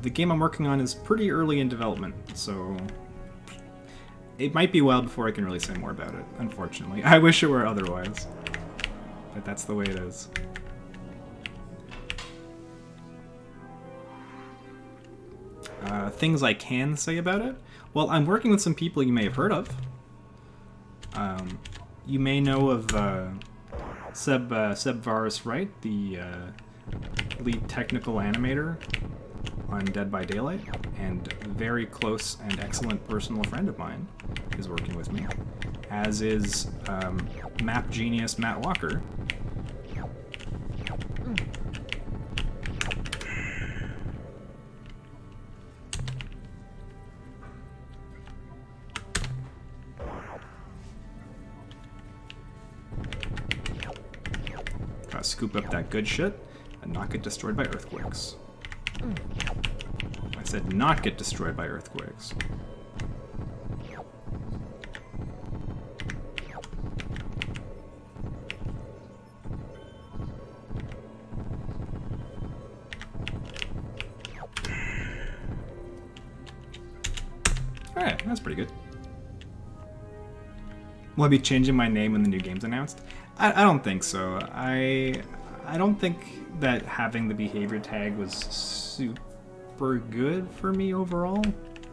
The game I'm working on is pretty early in development, so it might be a while before I can really say more about it, unfortunately. I wish it were otherwise, but that's the way it is. Things I can say about it? Well, I'm working with some people you may have heard of. You may know of Seb Varus, right? The lead technical animator on Dead by Daylight, and a very close and excellent personal friend of mine is working with me, as is map genius Matt Walker. Gotta scoop up that good shit and not get destroyed by earthquakes. I said not get destroyed by earthquakes. Alright, that's pretty good. Will I be changing my name when the new game's announced? I don't think so. I don't think that having the behavior tag was super good for me overall.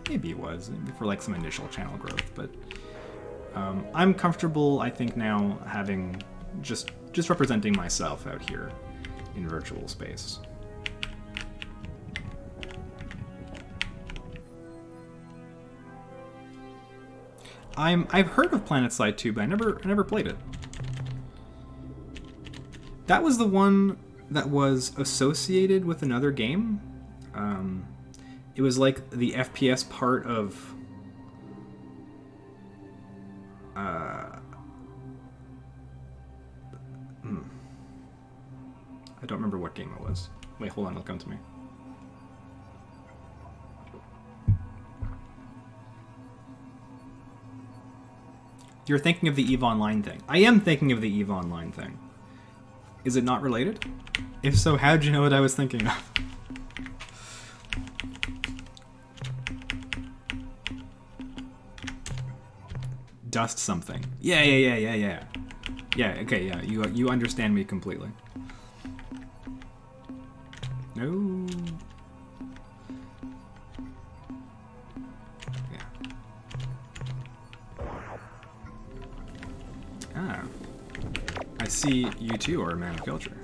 Maybe it was, maybe for like some initial channel growth, but I'm comfortable, I think, now having just representing myself out here in virtual space. I've heard of PlanetSide 2, but I never played it. That was the one that was associated with another game. It was like the FPS part of I don't remember what game it was. Wait, hold on, it'll come to me. You're thinking of the EVE Online thing. I am thinking of the EVE Online thing. Is it not related? If so, how'd you know what I was thinking of? Dust something. Yeah. Yeah, okay, yeah, you understand me completely. No. I see you too are a man of culture.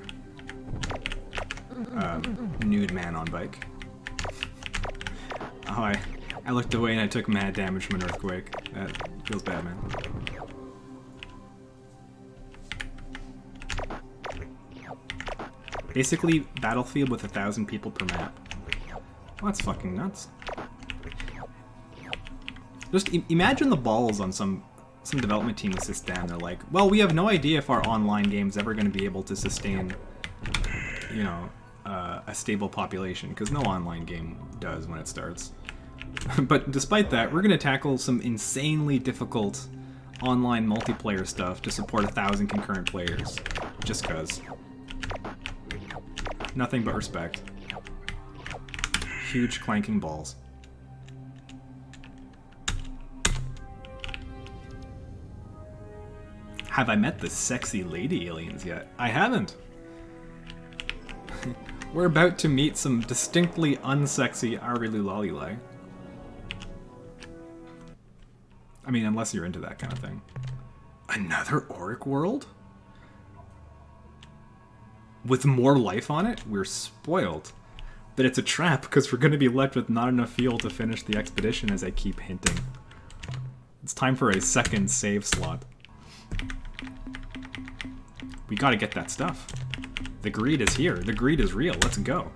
Nude man on bike. Oh, I looked away and I took mad damage from an earthquake. That feels bad, man. Basically, Battlefield with 1,000 people per map. Well, that's fucking nuts. Just imagine the balls on some development team that sits down. They're like, well, we have no idea if our online game's ever going to be able to sustain, you know, a stable population, because no online game does when it starts. But despite that, we're going to tackle some insanely difficult online multiplayer stuff to support 1,000 concurrent players. Just cause. Nothing but respect. Huge clanking balls. Have I met the sexy lady aliens yet? I haven't. We're about to meet some distinctly unsexy Arilulali. I mean, unless you're into that kind of thing. Another Auric world? With more life on it? We're spoiled. But it's a trap, because we're going to be left with not enough fuel to finish the expedition, as I keep hinting. It's time for a second save slot. We gotta get that stuff. The greed is here. The greed is real. Let's go.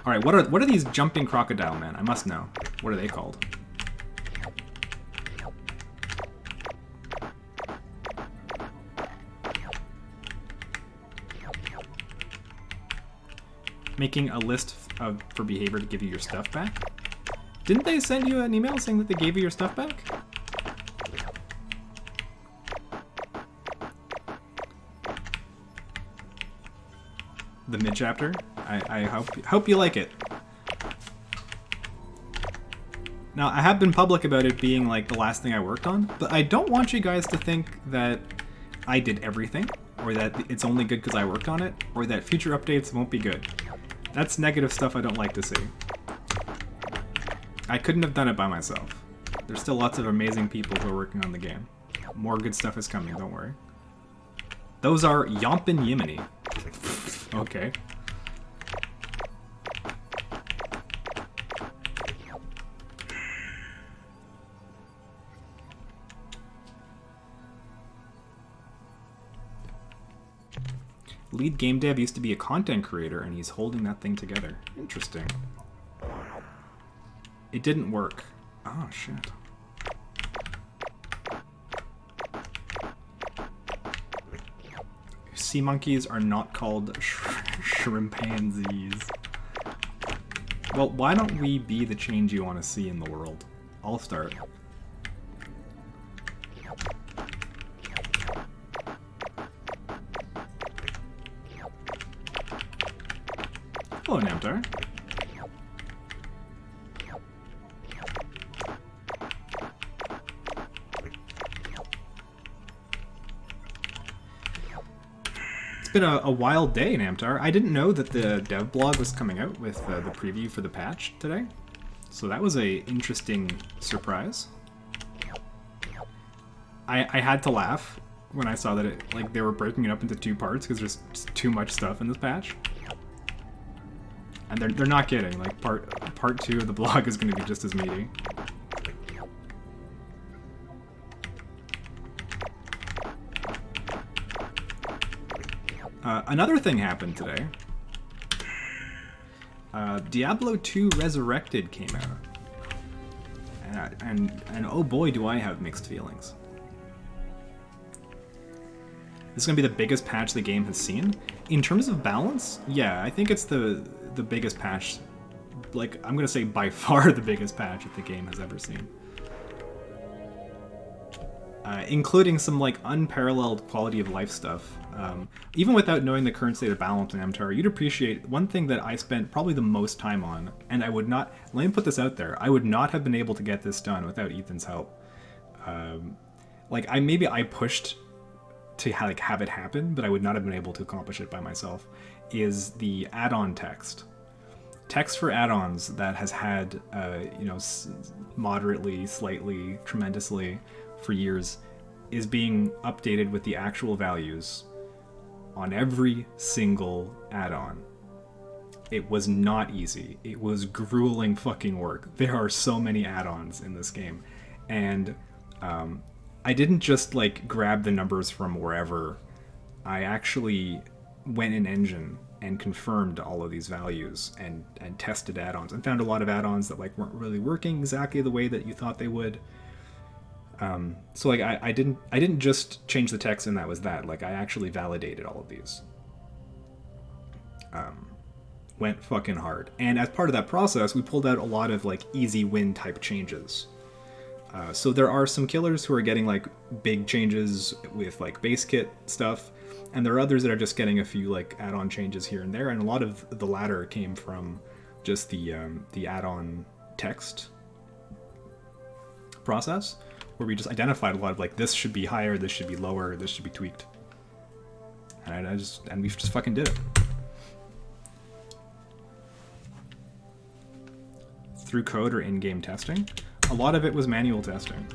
Alright, what are these jumping crocodile men? I must know. What are they called? Making a list for behavior to give you your stuff back? Didn't they send you an email saying that they gave you your stuff back? The mid-chapter? I hope you like it. Now, I have been public about it being like the last thing I worked on, but I don't want you guys to think that I did everything, or that it's only good because I worked on it, or that future updates won't be good. That's negative stuff I don't like to see. I couldn't have done it by myself. There's still lots of amazing people who are working on the game. More good stuff is coming, don't worry. Those are Yompin Yimini. Okay. Lead game dev used to be a content creator, and he's holding that thing together. Interesting. It didn't work. Oh, shit. Sea monkeys are not called shrimpanzees. Well, why don't we be the change you want to see in the world? I'll start. Hello, Namtar. It's been a wild day, Namtar. I didn't know that the dev blog was coming out with the preview for the patch today. So that was a interesting surprise. I had to laugh when I saw that they were breaking it up into 2 parts because there's just too much stuff in this patch. And they're not kidding. Like part 2 of the blog is going to be just as meaty. Another thing happened today. Diablo 2 Resurrected came out. And oh boy, do I have mixed feelings. This is going to be the biggest patch the game has seen. In terms of balance, yeah, I think it's the biggest patch. Like, I'm going to say by far the biggest patch that the game has ever seen. Including some like unparalleled quality of life stuff. Even without knowing the current state of balance in MTAR, you'd appreciate one thing that I spent probably the most time on, and I would not, let me put this out there, I would not have been able to get this done without Ethan's help. Maybe I pushed to have it happen, but I would not have been able to accomplish it by myself, is the add-on text. Text for add-ons that has had, moderately, slightly, tremendously, for years is being updated with the actual values on every single add-on. It was not easy. It was grueling fucking work. There are so many add-ons in this game. And I didn't just like grab the numbers from wherever. I actually went in Engine and confirmed all of these values and tested add-ons and found a lot of add-ons that like weren't really working exactly the way that you thought they would. So like I didn't just change the text and that was that. Like I actually validated all of these. Went fucking hard. And as part of that process, we pulled out a lot of like easy win type changes. So there are some killers who are getting like big changes with like base kit stuff, and there are others that are just getting a few like add-on changes here and there, and a lot of the latter came from just the add-on text process, where we just identified a lot of like this should be higher, this should be lower, this should be tweaked, and we just fucking did it. Through code or in-game testing. A lot of it was manual testing.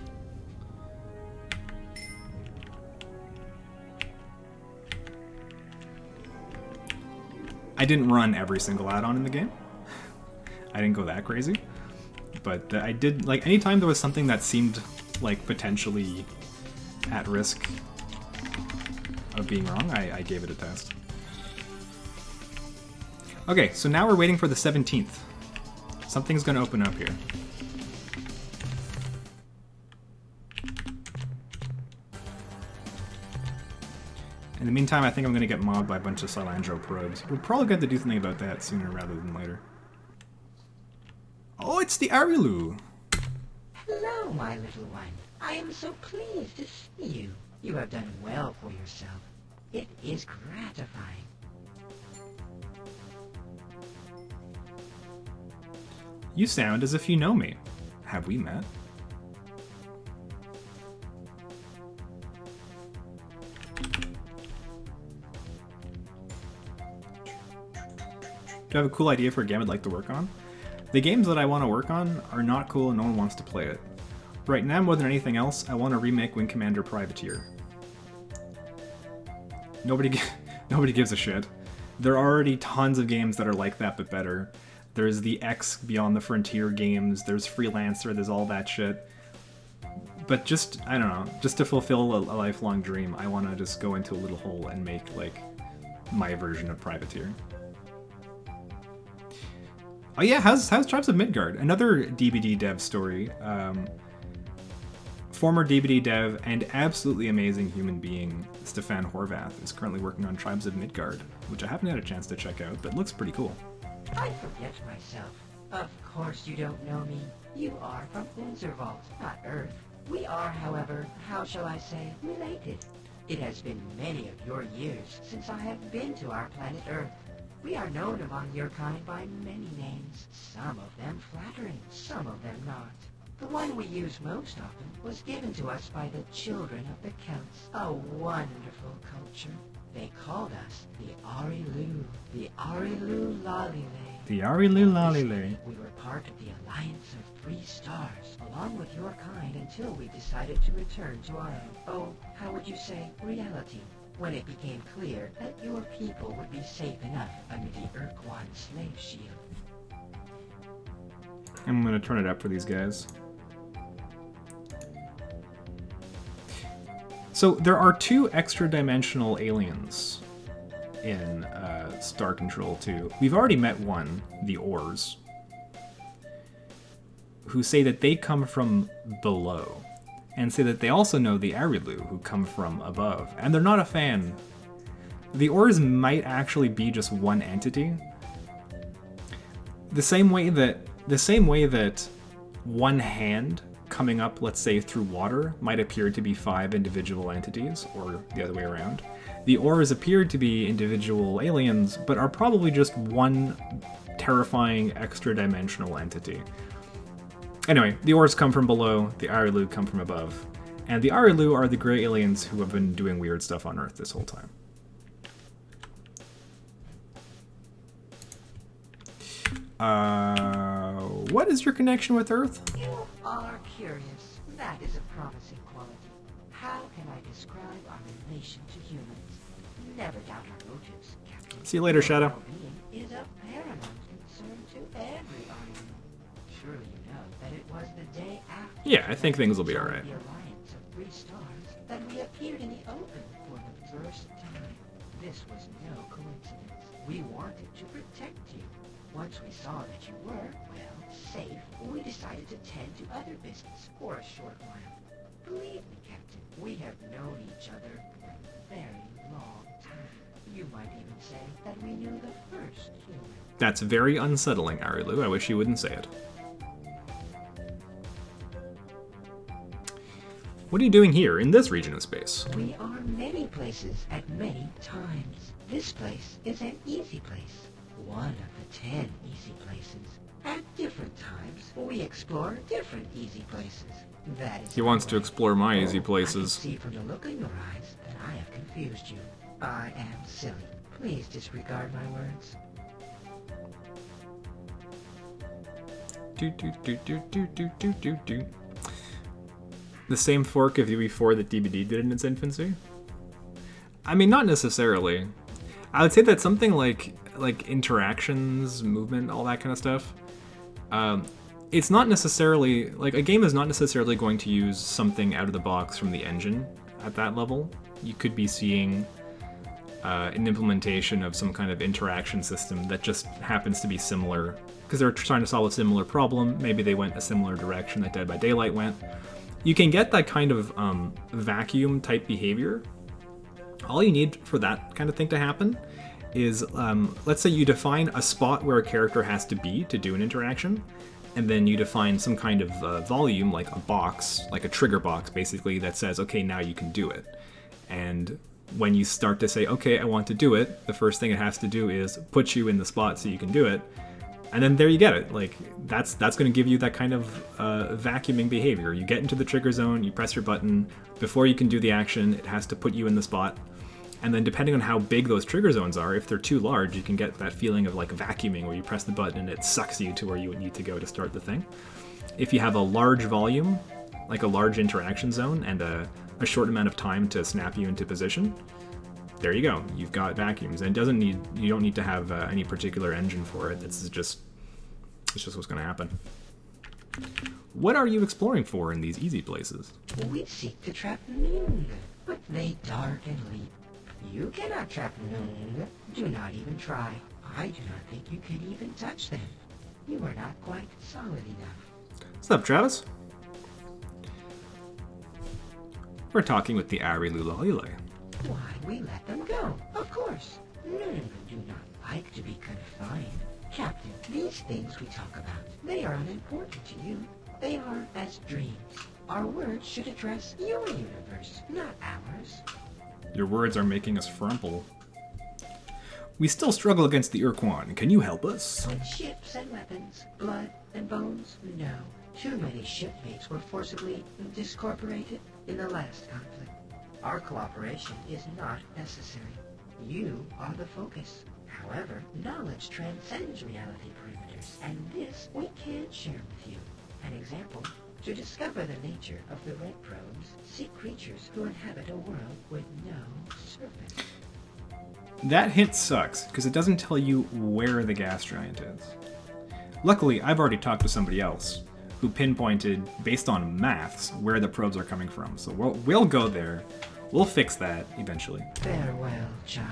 I didn't run every single add-on in the game. I didn't go that crazy. But I did, like, anytime there was something that seemed like potentially at risk of being wrong, I gave it a test. Okay, so now we're waiting for the 17th. Something's gonna open up here. In the meantime, I think I'm gonna get mobbed by a bunch of Silandro probes. We're probably going to do something about that sooner rather than later. Oh, it's the Arilu! Hello, my little one. I am so pleased to see you. You have done well for yourself. It is gratifying. You sound as if you know me. Have we met? Do you have a cool idea for a game I'd like to work on? The games that I want to work on are not cool and no one wants to play it. Right now, more than anything else, I want to remake Wing Commander Privateer. Nobody gives a shit. There are already tons of games that are like that but better. There's the X Beyond the Frontier games, there's Freelancer, there's all that shit. But just, I don't know, just to fulfill a lifelong dream, I want to just go into a little hole and make, like, my version of Privateer. Oh yeah, how's Tribes of Midgard? Another DBD dev story. Former DBD dev and absolutely amazing human being, Stefan Horvath, is currently working on Tribes of Midgard, which I haven't had a chance to check out, but looks pretty cool. I forget myself. Of course you don't know me. You are from Unzervault, not Earth. We are, however, how shall I say, related. It has been many of your years since I have been to our planet Earth. We are known among your kind by many names, some of them flattering, some of them not. The one we use most often was given to us by the children of the Celts, a wonderful culture. They called us the Arilu, the Arilu Lalile. The Arilu Lalile. We were part of the Alliance of Three Stars, along with your kind, until we decided to return to our how would you say, reality, when it became clear that your people would be safe enough under the Urquan slave shield. I'm gonna turn it up for these guys. So there are 2 extra-dimensional aliens in Star Control 2. We've already met one, the Ors, who say that they come from below, and say that they also know the Arilu, who come from above, and they're not a fan. The Ors might actually be just one entity. The same way that one hand coming up, let's say, through water might appear to be 5 individual entities, or the other way around. The Ors appear to be individual aliens, but are probably just one terrifying extra-dimensional entity. Anyway, the Ors come from below, the Arilu come from above, and the Arilu are the gray aliens who have been doing weird stuff on Earth this whole time. What is your connection with Earth? You are curious. That is a promising quality. I describe our relation to humans. Never doubt our motives, Captain. See you later, Shadow. Well-being is of paramount concern to every Aryan. Surely you know that it was the day after Yeah, I think things will be alright. the alliance of 3 stars that we appeared in the open for the first time. This was no coincidence. We wanted to protect you. Once we saw that you were, well, safe, we decided to tend to other business for a short while. Believe me, Captain, we have known each other for a very long time. You might even say that we knew the first human. That's very unsettling, Arilu. I wish you wouldn't say it. What are you doing here, in this region of space? We are many places at many times. This place is an easy place. One of the 10 easy places. At different times, we explore different easy places. That is He wants to explore my easy I can places. see from the look in your eyes that I have confused you. I am silly. Please disregard my words. Do, do, do, do, do, do, do, do, do. The same fork of UE4 that DBD did in its infancy? I mean, not necessarily. I would say that something like interactions, movement, all that kind of stuff, it's not necessarily, like, a game is not necessarily going to use something out of the box from the engine at that level. You could be seeing an implementation of some kind of interaction system that just happens to be similar, because they're trying to solve a similar problem. Maybe they went a similar direction that Dead by Daylight went. You can get that kind of vacuum type behavior. All you need for that kind of thing to happen is, let's say you define a spot where a character has to be to do an interaction, and then you define some kind of volume, like a box, like a trigger box basically, that says, okay, now you can do it. And when you start to say, okay, I want to do it, the first thing it has to do is put you in the spot so you can do it. And then there you get it. Like, that's going to give you that kind of vacuuming behavior. You get into the trigger zone, you press your button. Before you can do the action, it has to put you in the spot. And then depending on how big those trigger zones are, if they're too large, you can get that feeling of like vacuuming where you press the button and it sucks you to where you would need to go to start the thing. If you have a large volume, like a large interaction zone, and a short amount of time to snap you into position, there you go. You've got vacuums, and you don't need to have any particular engine for it. It's just what's going to happen. What are you exploring for in these easy places? We seek to trap Noon, but they dart and leap. You cannot trap Noon. Do not even try. I do not think you can even touch them. You are not quite solid enough. What's up, Travis? We're talking with the Arilu Lalile. Why, we let them go, of course. Noon do not like to be confined. Captain, these things we talk about, they are unimportant to you. They are as dreams. Our words should address your universe, not ours. Your words are making us frumple. We still struggle against the Urquan. Can you help us? With ships and weapons, blood and bones, no. Too many shipmates were forcibly discorporated in the last conflict. Our cooperation is not necessary. You are the focus. However, knowledge transcends reality perimeters, and this we can share with you. An example, to discover the nature of the red probes, seek creatures who inhabit a world with no surface. That hint sucks, because it doesn't tell you where the gas giant is. Luckily, I've already talked to somebody else, who pinpointed, based on maths, where the probes are coming from. So we'll go there. We'll fix that eventually. Farewell, child.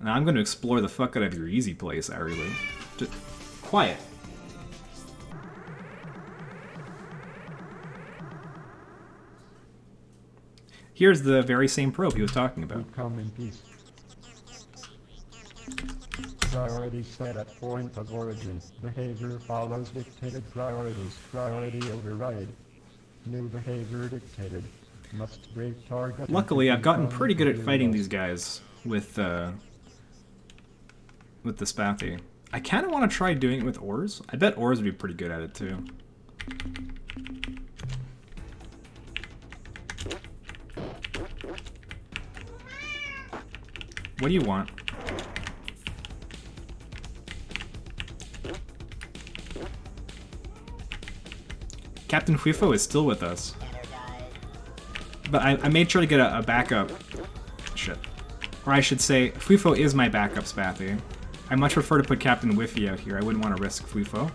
Now I'm going to explore the fuck out of your easy place, Arilu. Just quiet. Here's the very same probe he was talking about. We come in peace. Priority set at point of origin. Behavior follows dictated priorities. Priority override. New behavior dictated. Must break target. Luckily, I've gotten pretty good at fighting these guys with the Spathy. I kind of want to try doing it with ores. I bet ores would be pretty good at it too. What do you want? Captain Huifo is still with us. But I made sure to get a backup. Shit. Or I should say, Fufo is my backup Spathy. I much prefer to put Captain Whiffy out here. I wouldn't want to risk Fufo.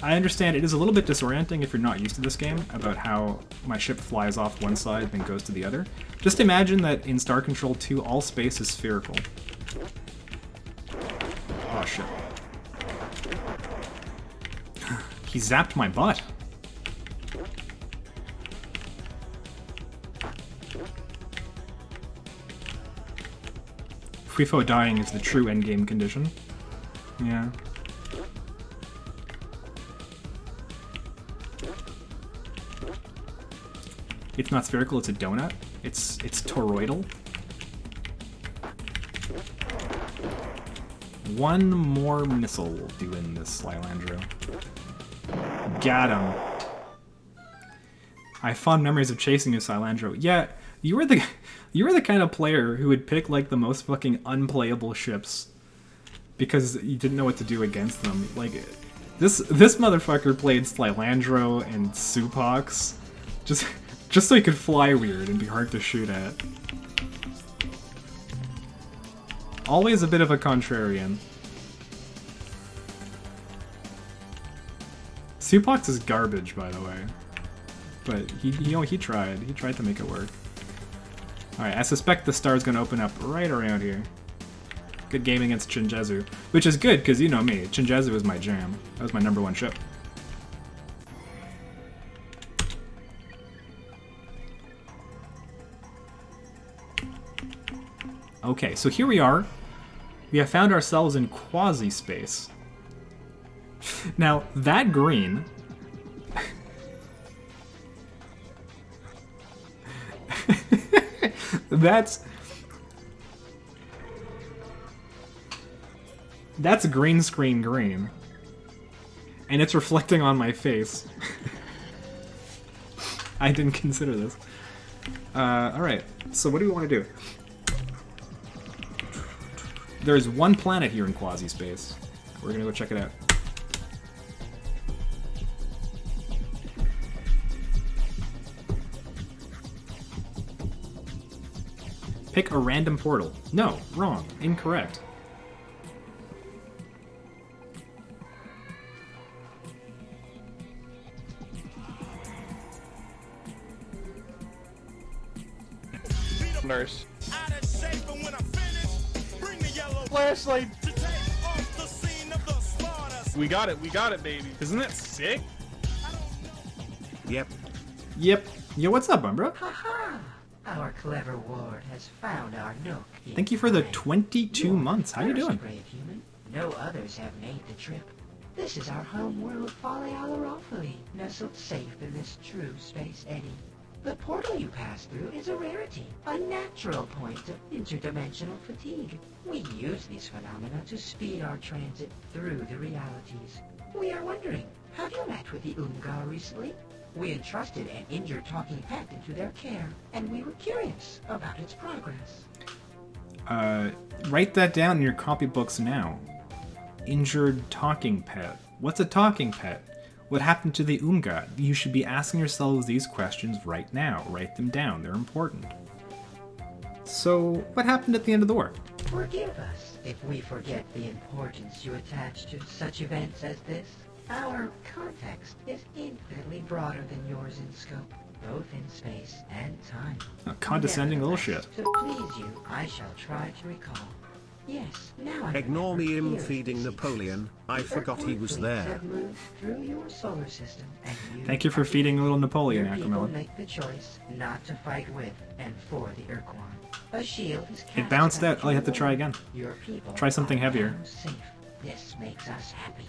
I understand it is a little bit disorienting if you're not used to this game, about how my ship flies off one side and then goes to the other. Just imagine that in Star Control 2, all space is spherical. Oh shit. He zapped my butt. Fufo dying is the true endgame condition. Yeah. It's not spherical, it's a donut. It's toroidal. One more missile will do in this Slylandro. Got him. I have fond memories of chasing you, Slylandro. Yeah, you were the kind of player who would pick like the most fucking unplayable ships because you didn't know what to do against them. Like this motherfucker played Slylandro and Supox just so he could fly weird and be hard to shoot at. Always a bit of a contrarian. Supox is garbage, by the way. But he tried. He tried to make it work. Alright, I suspect the star's gonna open up right around here. Good game against Chinjezu. Which is good, because you know me. Chinjezu is my jam. That was my #1 ship. Okay, so here we are. We have found ourselves in quasi-space. Now, that green... That's green screen green. And it's reflecting on my face. I didn't consider this. Alright, so what do we want to do? There's one planet here in quasi-space. We're gonna go check it out. Pick a random portal. No, wrong. Incorrect. Nurse. Flashlight. We got it, baby. Isn't that sick? Yep. Yep. Yo, what's up, Umbra? Haha! Our clever ward has found our nook. Thank you for the 22 months. How you doing? Brave human. No others have made the trip. This is our home world, Polyalorofoli, nestled safe in this true space eddy. The portal you pass through is a rarity, a natural point of interdimensional fatigue. We use these phenomena to speed our transit through the realities. We are wondering, have you met with the Ungar recently? We entrusted an injured talking pet into their care, and we were curious about its progress. Write that down in your copybooks now. Injured talking pet. What's a talking pet? What happened to the Unga? You should be asking yourselves these questions right now. Write them down. They're important. So, what happened at the end of the war? Forgive us if we forget the importance you attach to such events as this. Our context is infinitely broader than yours in scope, both in space and time. A condescending little shit. To please you, I shall try to recall. Yes, now I Ignore me him remember feeding clearly. Napoleon. I forgot he was Fleets there. have moved through your solar system, and Thank you for feeding a little Napoleon, your people Acromelon. make the choice not to fight with and for the Urquan. A shield is cast It bounced out. about Oh, you have to try again. Your people Try something are heavier. now safe. This makes us happy.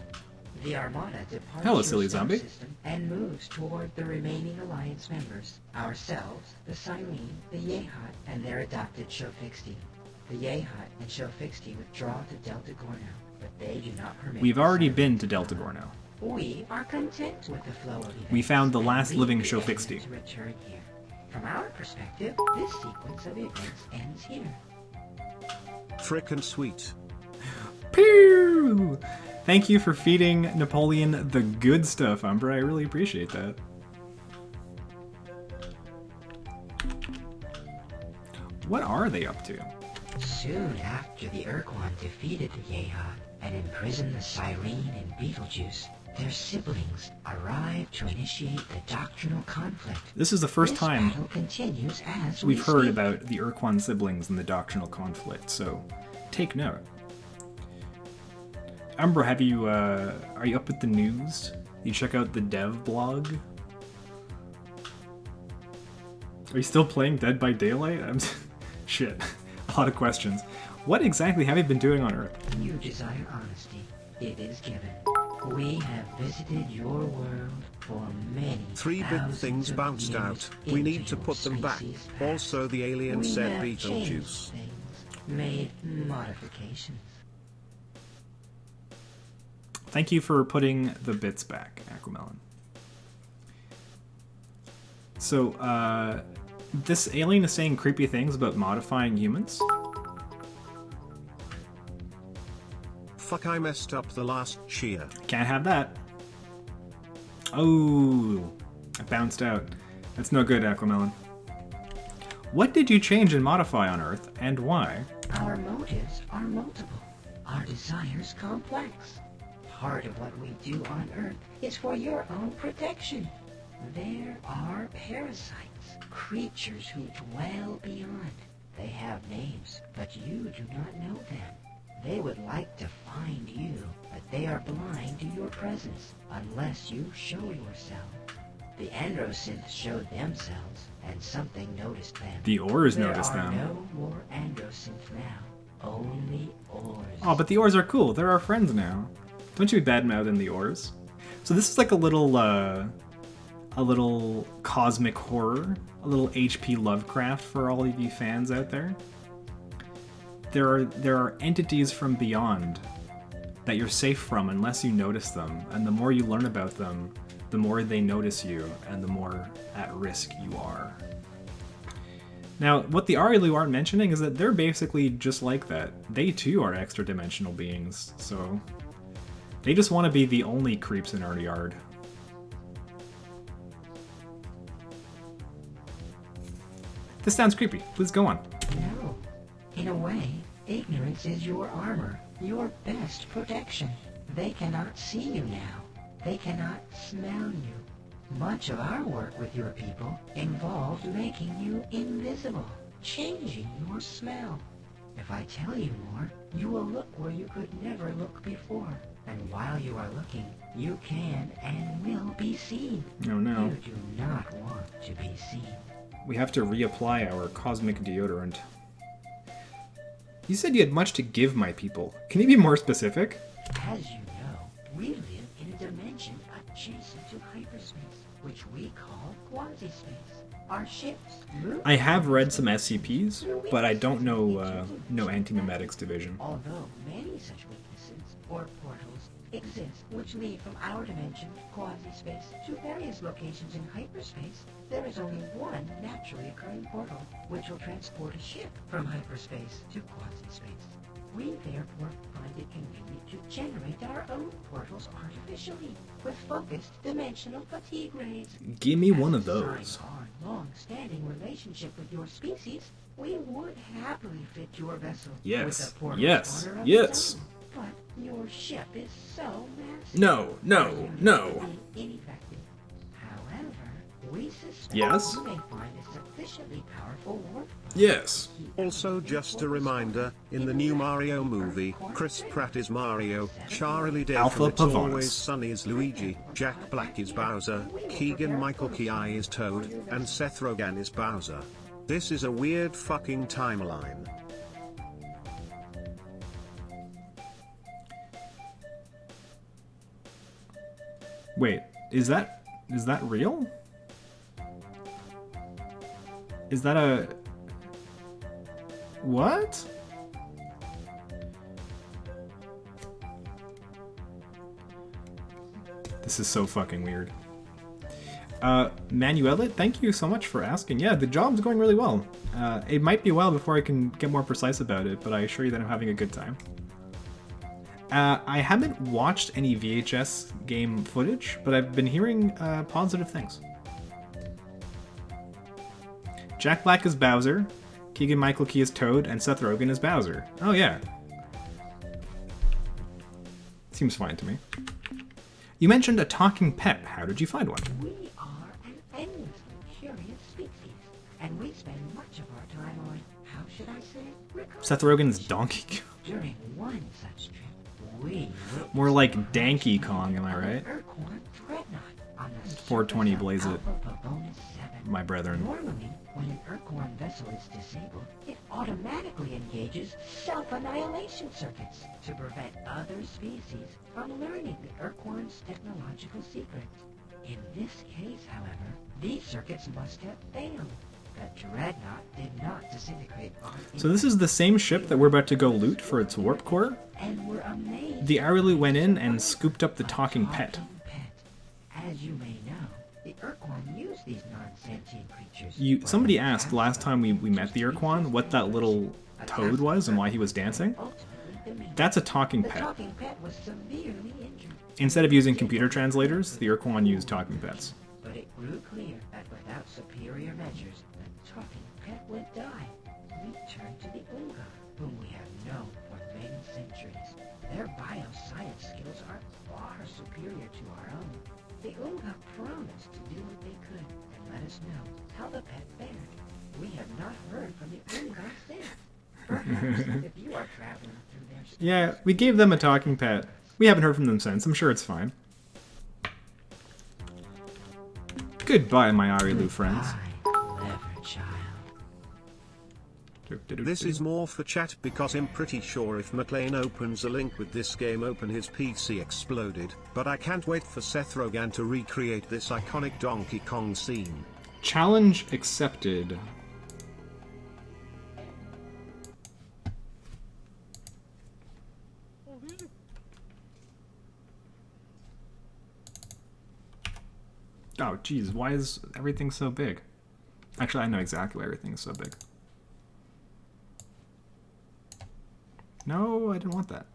The Armada departs Hello, your silly star zombie. system and moves toward the remaining Alliance members. Ourselves, the Cyrene, the Yehat, and their adopted Shofixti. The Yehat and Shofixti withdraw to Delta Gorno. but they do not permit. We've already the been to Deltagor now. We are content with the flow of events. We found the and last leave living the show end fixie. to return here. From our perspective, this sequence of events ends here. Frickin' sweet. Pew! Thank you for feeding Napoleon the good stuff, Umbra. I really appreciate that. What are they up to? Soon after the Urquan defeated the Yeha and imprisoned the Cyrene and Beetlejuice, their siblings arrived to initiate the doctrinal conflict. This is the first This time battle continues as we've heard speak. about the Urquan siblings and the doctrinal conflict, so take note. Umbra, have you, are you up with the news? You check out the dev blog? Are you still playing Dead by Daylight? Shit. A lot of questions. What exactly have you been doing on Earth? You desire honesty. It is given. We have visited your world for many 3 big thousands things of bounced years out. We into need to your put them back. species' past. Also, the alien We said have changed Beetlejuice. things, made modifications. Thank you for putting the bits back, Aquamelon. So, this alien is saying creepy things about modifying humans? Fuck, I messed up the last cheer. Can't have that. Oh, I bounced out. That's no good, Aquamelon. What did you change and modify on Earth, and why? Our motives are multiple. Our desires complex. Part of what we do on Earth is for your own protection. There are parasites, creatures who dwell beyond. They have names, but you do not know them. They would like to find you, but they are blind to your presence unless you show yourself. The Androsynths showed themselves, and something noticed them. The Ors noticed them. There are no more Androsynths now, only Ors. Oh, but the Ors are cool. They're our friends now. Don't you be bad-mouthing the Ors. So this is like a little cosmic horror, a little H.P. Lovecraft for all of you fans out there. There are entities from beyond that you're safe from unless you notice them, and the more you learn about them, the more they notice you, and the more at risk you are. Now, what the Arielu aren't mentioning is that they're basically just like that. They too are extra-dimensional beings, so they just want to be the only creeps in our yard. This sounds creepy. Please go on. No. In a way, ignorance is your armor, your best protection. They cannot see you now. They cannot smell you. Much of our work with your people involved making you invisible, changing your smell. If I tell you more, you will look where you could never look before. And while you are looking, you can and will be seen. Oh no. You do not want to be seen. We have to reapply our cosmic deodorant. You said you had much to give my people. Can you be more specific? As you know, we live in a dimension adjacent to hyperspace, which we call quasi-space. Our ships move. I have read some SCPs, but I don't know no Anti-Memetics Division. Although many such weaknesses or portals exist which lead from our dimension, quasi-space, to various locations in hyperspace, there is only one naturally occurring portal which will transport a ship from hyperspace to quasi-space. We therefore find it convenient to generate our own portals artificially, with focused dimensional fatigue rays. Give me one of As a those. sign of our long-standing relationship with your species, we would happily fit your vessel Yes. with a portal Yes. spawner of Yes. its own. But your ship is so massive. No, no, no. Ineffective. However, we suspect Yes? you may find a sufficiently powerful warp. Yes. Also, just a reminder, in the new Mario movie, Chris Pratt is Mario, Charlie Day Alpha from It's Pavonis. Always Sunny is Luigi, Jack Black is Bowser, Keegan-Michael Key is Toad, and Seth Rogen is Bowser. This is a weird fucking timeline. Wait, is that real? Is that a... What? This is so fucking weird. Manuela, thank you so much for asking. Yeah, the job's going really well. It might be a while before I can get more precise about it, but I assure you that I'm having a good time. I haven't watched any VHS game footage, but I've been hearing positive things. Jack Black is Bowser, Keegan-Michael Key is Toad, and Seth Rogen is Bowser. Oh yeah. Seems fine to me. You mentioned a talking pet. How did you find one? We are an endlessly curious species, and we spend much of our time on, how should I say, Seth Rogen's Donkey Kong. During one such trip, we More like Danky Kong, am I right? 420 blaze it, my brethren. Normally, when an Urquhart vessel is disabled, it automatically engages self-annihilation circuits to prevent other species from learning the Urquhart's technological secrets. In this case, however, these circuits must have failed. The Dreadnought did not disintegrate on So this is the same ship that we're about to go loot for its warp core? and were amazed. The Arulu went in and scooped up the talking pet. As you may know, the Urquhart use these non-sentient creatures. Somebody asked last time we met the Urquhart what that little toad was and why he was dancing. That's a talking The pet. talking pet was severely injured, Instead of using computer translators, the Urquhart used talking pets. but it grew clear that without superior measures, the talking pet would die. We turn to the Unga, whom we have known for many centuries. Their bioscience skills are far superior to our own. The Unga promised to do what they could and let us know how the pet fared. We have not heard from the Unga since. Perhaps if you are traveling through their Yeah, we gave them a talking pet. We haven't heard from them since. I'm sure it's fine. Goodbye, my Arilu friends. clever child. This is more for chat because I'm pretty sure if McLean opens a link with this game open his PC exploded, but I can't wait for Seth Rogen to recreate this iconic Donkey Kong scene. Challenge accepted. Oh, geez, why is everything so big? Actually, I know exactly why everything is so big. No, I didn't want that.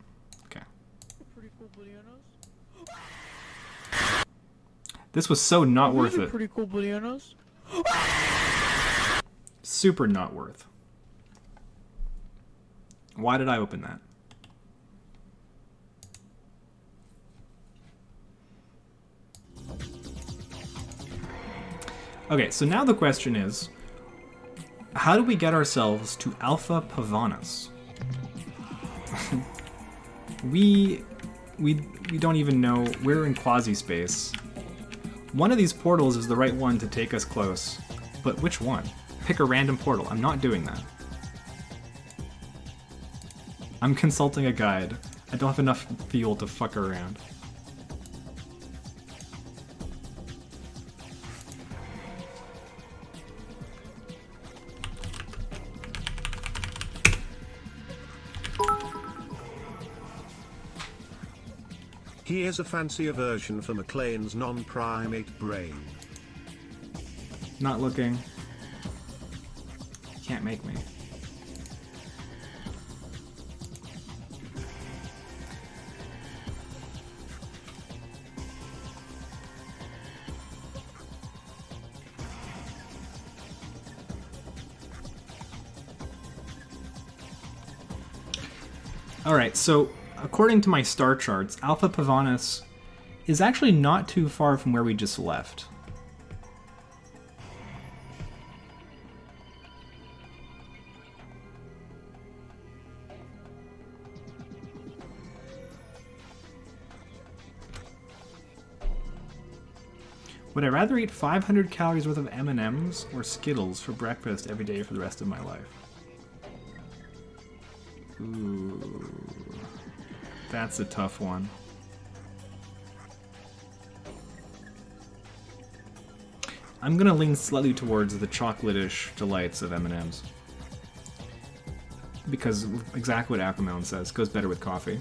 Okay. This was so not worth it. Pretty cool bananas. Super not worth. Why did I open that? Okay, so now the question is, how do we get ourselves to Alpha Pavanus? we don't even know. We're in quasi-space. One of these portals is the right one to take us close, but which one? Pick a random portal. I'm not doing that. I'm consulting a guide. I don't have enough fuel to fuck around. Here's a fancier version for McLean's non-primate brain. Not looking. Can't make me. Alright, so according to my star charts, Alpha Pavanus is actually not too far from where we just left. Would I rather eat 500 calories worth of M&Ms or Skittles for breakfast every day for the rest of my life? Ooh, that's a tough one. I'm gonna lean slightly towards the chocolate-ish delights of M&Ms. Because exactly what Aquamelon says, goes better with coffee.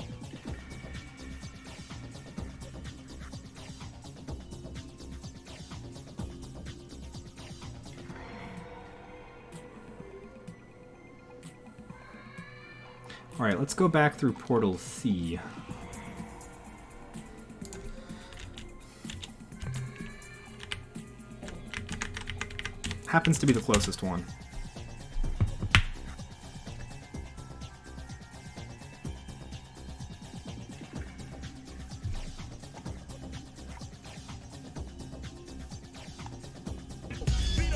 Alright, let's go back through Portal C. Happens to be the closest one.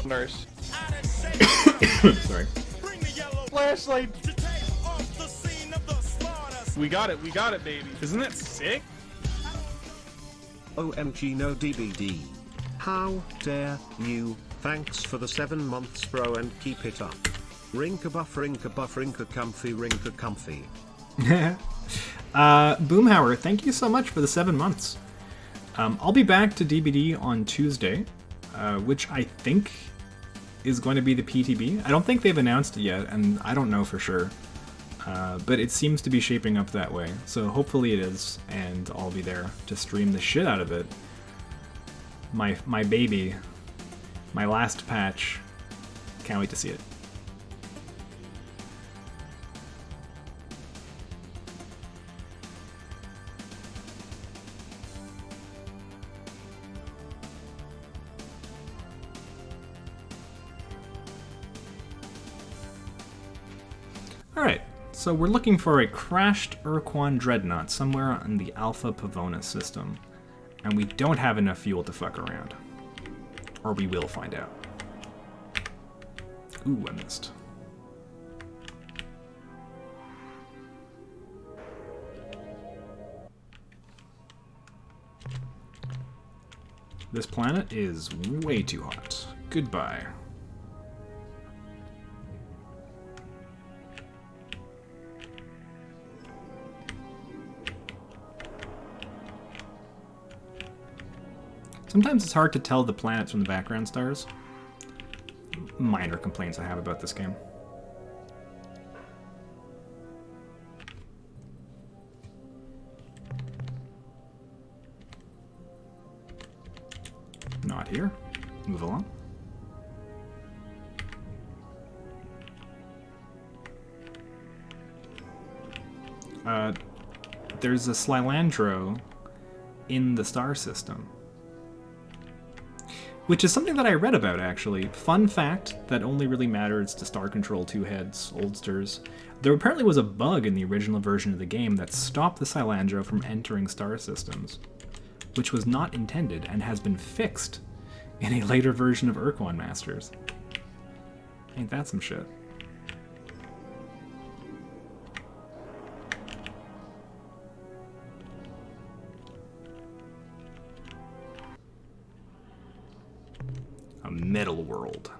Nurse. Sorry. Flashlight. We got it, baby. Isn't that sick? OMG no DBD. How dare you? Thanks for the 7 months bro and keep it up. Rinka buff, rinka comfy, rinka comfy. Boomhauer, thank you so much for the 7 months. I'll be back to DBD on Tuesday, which I think is going to be the PTB. I don't think they've announced it yet, and I don't know for sure. But it seems to be shaping up that way, so hopefully it is, and I'll be there to stream the shit out of it. My baby, my last patch. Can't wait to see it. Alright, so we're looking for a crashed Urquan Dreadnought somewhere on the Alpha Pavonis system, and we don't have enough fuel to fuck around. Or we will find out. Ooh, I missed. This planet is way too hot. Goodbye. Sometimes it's hard to tell the planets from the background stars. Minor complaints I have about this game. Not here. Move along. There's a Slilandro in the star system. Which is something that I read about, actually. Fun fact that only really matters to Star Control 2 heads, oldsters. There apparently was a bug in the original version of the game that stopped the Slilandro from entering star systems, which was not intended and has been fixed in a later version of Urquan Masters. Ain't that some shit? A metal world.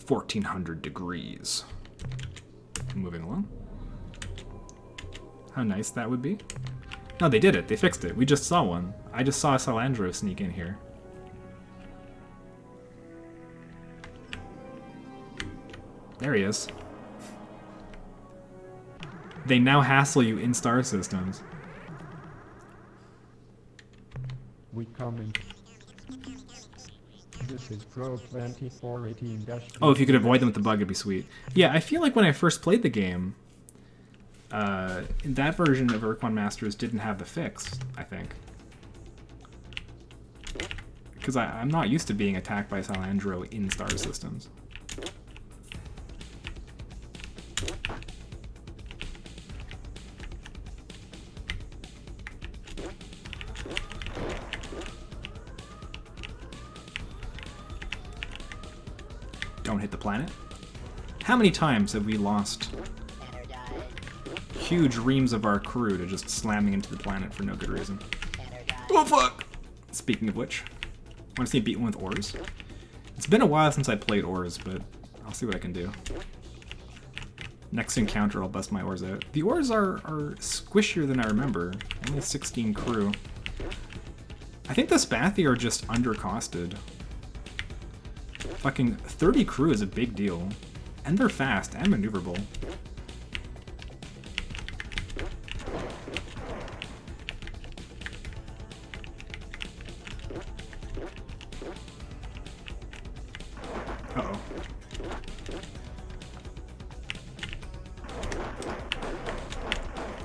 1400 degrees. Moving along. How nice that would be. No, they did it. They fixed it. We just saw one. I just saw a Slilandro sneak in here. There he is. They now hassle you in star systems. We coming. This is Pro 2418-. Oh, if you could avoid them with the bug, it'd be sweet. Yeah, I feel like when I first played the game, that version of Urquan Masters didn't have the fix, I think. Because I'm not used to being attacked by Slilandro in star systems. Don't hit the planet. How many times have we lost huge reams of our crew to just slamming into the planet for no good reason? Oh fuck! Speaking of which, want to see it beaten with ores? It's been a while since I played ores, but I'll see what I can do. Next encounter, I'll bust my ores out. The ores are squishier than I remember. Only 16 crew. I think the Spathi are just undercosted. Fucking 30 crew is a big deal. And they're fast and maneuverable. Uh-oh.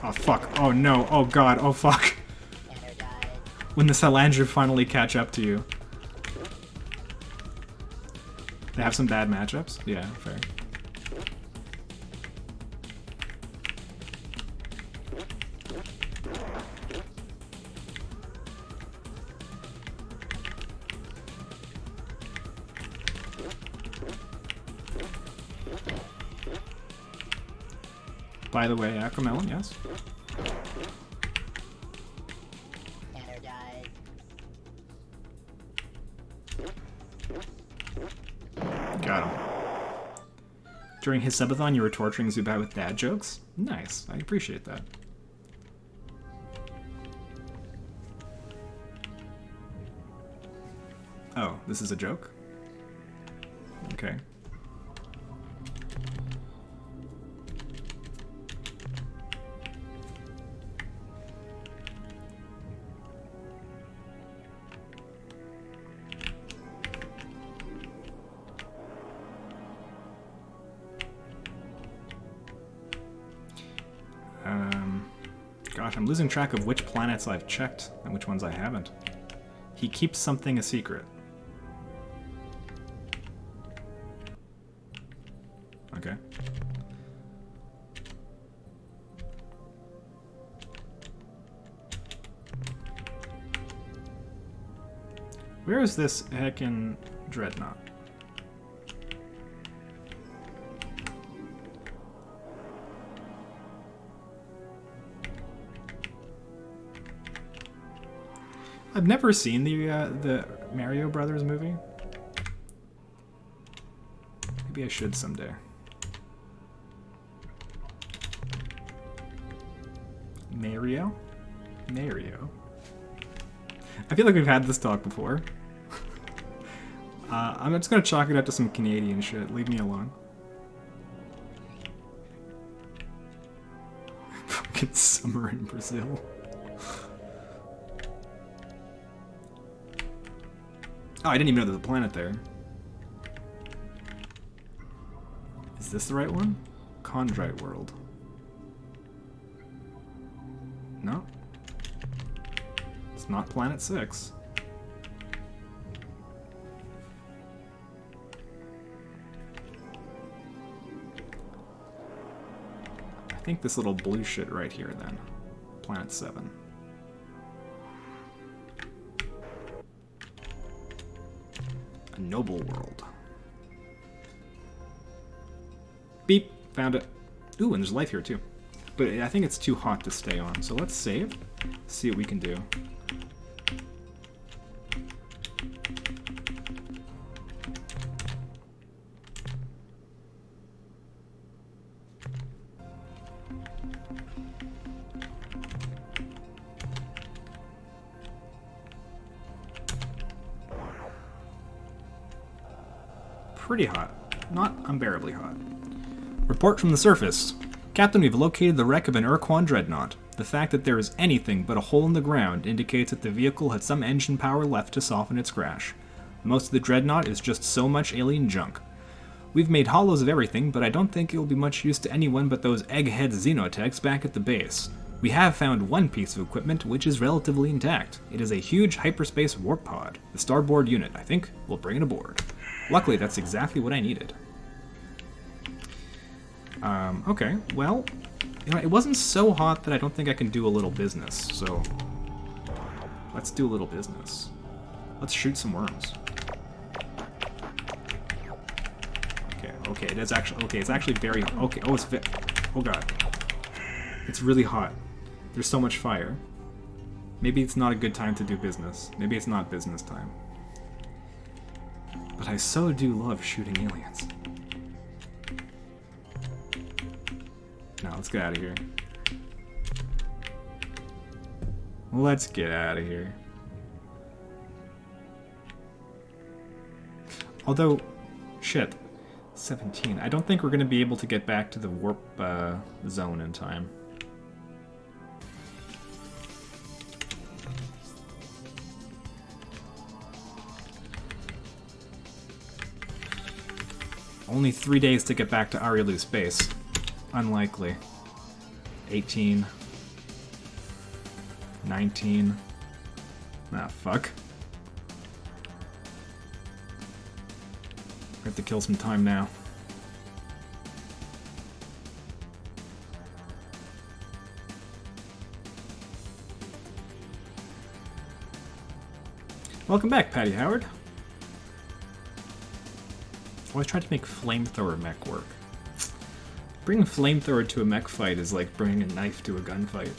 Oh, fuck. Oh, no. Oh, God. Oh, fuck. When the Salandra finally catch up to you. They have some bad matchups? Yeah, fair. By the way, Acromelon, yes? Got him. During his subathon, you were torturing Zubat with dad jokes? Nice. I appreciate that. Oh, this is a joke? Okay. Gosh, I'm losing track of which planets I've checked and which ones I haven't. He keeps something a secret. Okay. Where is this heckin' dreadnought? I've never seen the Mario Brothers movie. Maybe I should someday. Mario? Mario? I feel like we've had this talk before. I'm just gonna chalk it up to some Canadian shit. Leave me alone. Fucking summer in Brazil. Oh, I didn't even know there was a planet there. Is this the right one? Chondrite World. No. It's not Planet 6. I think this little blue shit right here then. Planet 7. A noble world. Beep! Found it. Ooh, and there's life here too. But I think it's too hot to stay on, so let's save. See what we can do. Pretty hot. Not unbearably hot. Report from the surface. Captain, we've located the wreck of an Urquan dreadnought. The fact that there is anything but a hole in the ground indicates that the vehicle had some engine power left to soften its crash. Most of the dreadnought is just so much alien junk. We've made hollows of everything, but I don't think it will be much use to anyone but those egghead xenotechs back at the base. We have found one piece of equipment which is relatively intact. It is a huge hyperspace warp pod. The starboard unit, I think, will bring it aboard. Luckily, that's exactly what I needed. Okay, well, you know, it wasn't so hot that I don't think I can do a little business, so let's do a little business. Let's shoot some worms. Okay, it is actually, okay, it's actually very, okay, oh, oh god. It's really hot. There's so much fire. Maybe it's not a good time to do business. Maybe it's not business time. But I so do love shooting aliens. Now, let's get out of here. Let's get out of here. Although, shit, 17. I don't think we're going to be able to get back to the warp zone in time. Only 3 days to get back to Arielu space. Unlikely. 18. 19. Ah, fuck. We have to kill some time now. Welcome back, Patty Howard. Always tried to make flamethrower mech work. Bringing flamethrower to a mech fight is like bringing a knife to a gunfight.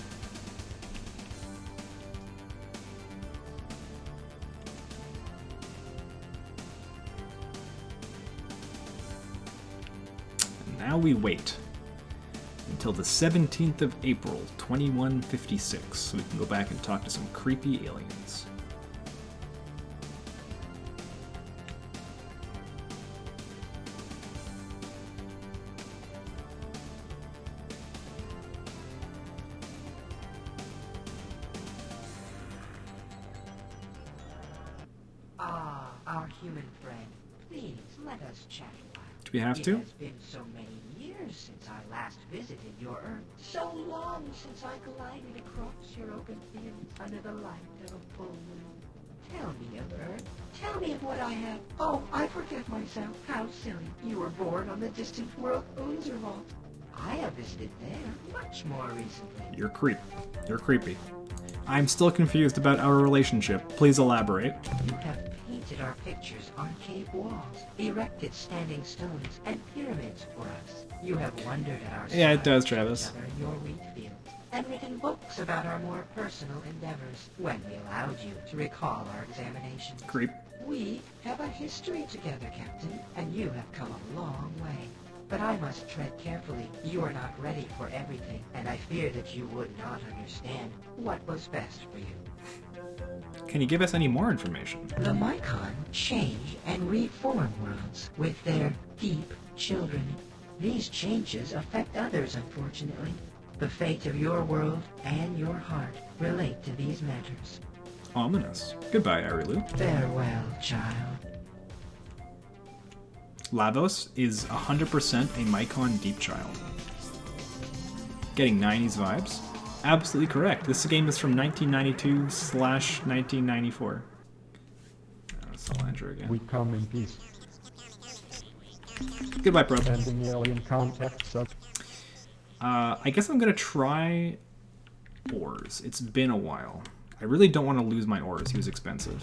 And now we wait until the 17th of April, 2156, so we can go back and talk to some creepy aliens. Our human friend, please let us chat a while. Do we have to? It has been so many years since I last visited your Earth. So long since I glided across your open fields under the light of a full moon. Tell me of Earth. Tell me of what I have. Oh, I forget myself. How silly. You were born on the distant world Unzerwald. I have visited there much more recently. You're creepy. I'm still confused about our relationship. Please elaborate. You have painted our pictures on cave walls, erected standing stones and pyramids for us. You have wondered at our Yeah, it does, size, Travis. each other in your wheat fields, and written books about our more personal endeavors when we allowed you to recall our examinations. Creep. We have a history together, Captain, and you have come a long way. But I must tread carefully. You are not ready for everything, and I fear that you would not understand what was best for you. Can you give us any more information? The Mycon change and reform worlds with their deep children. These changes affect others, unfortunately. The fate of your world and your heart relate to these matters. Ominous. Goodbye, Arilu. Farewell, child. Lavos is 100% a Mycon Deep Child. Getting 90s vibes? Absolutely correct. This game is from 1992/1994. Salandra again. We come in peace. Goodbye, probe. Sending alien contacts up. I guess I'm gonna try ores. It's been a while. I really don't want to lose my ores. He was expensive.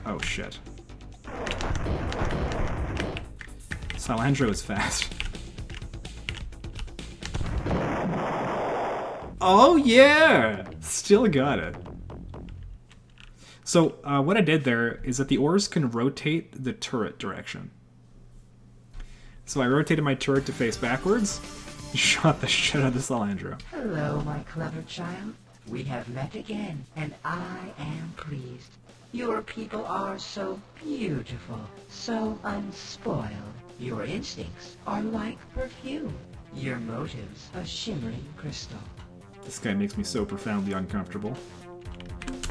Oh shit. Salandro is fast. Oh yeah! Still got it. So what I did there is that the ores can rotate the turret direction. So I rotated my turret to face backwards, shot the shit out of the Salandro. Hello, my clever child. We have met again, and I am pleased. Your people are so beautiful, so unspoiled. Your instincts are like perfume. Your motives a shimmering crystal. This guy makes me so profoundly uncomfortable.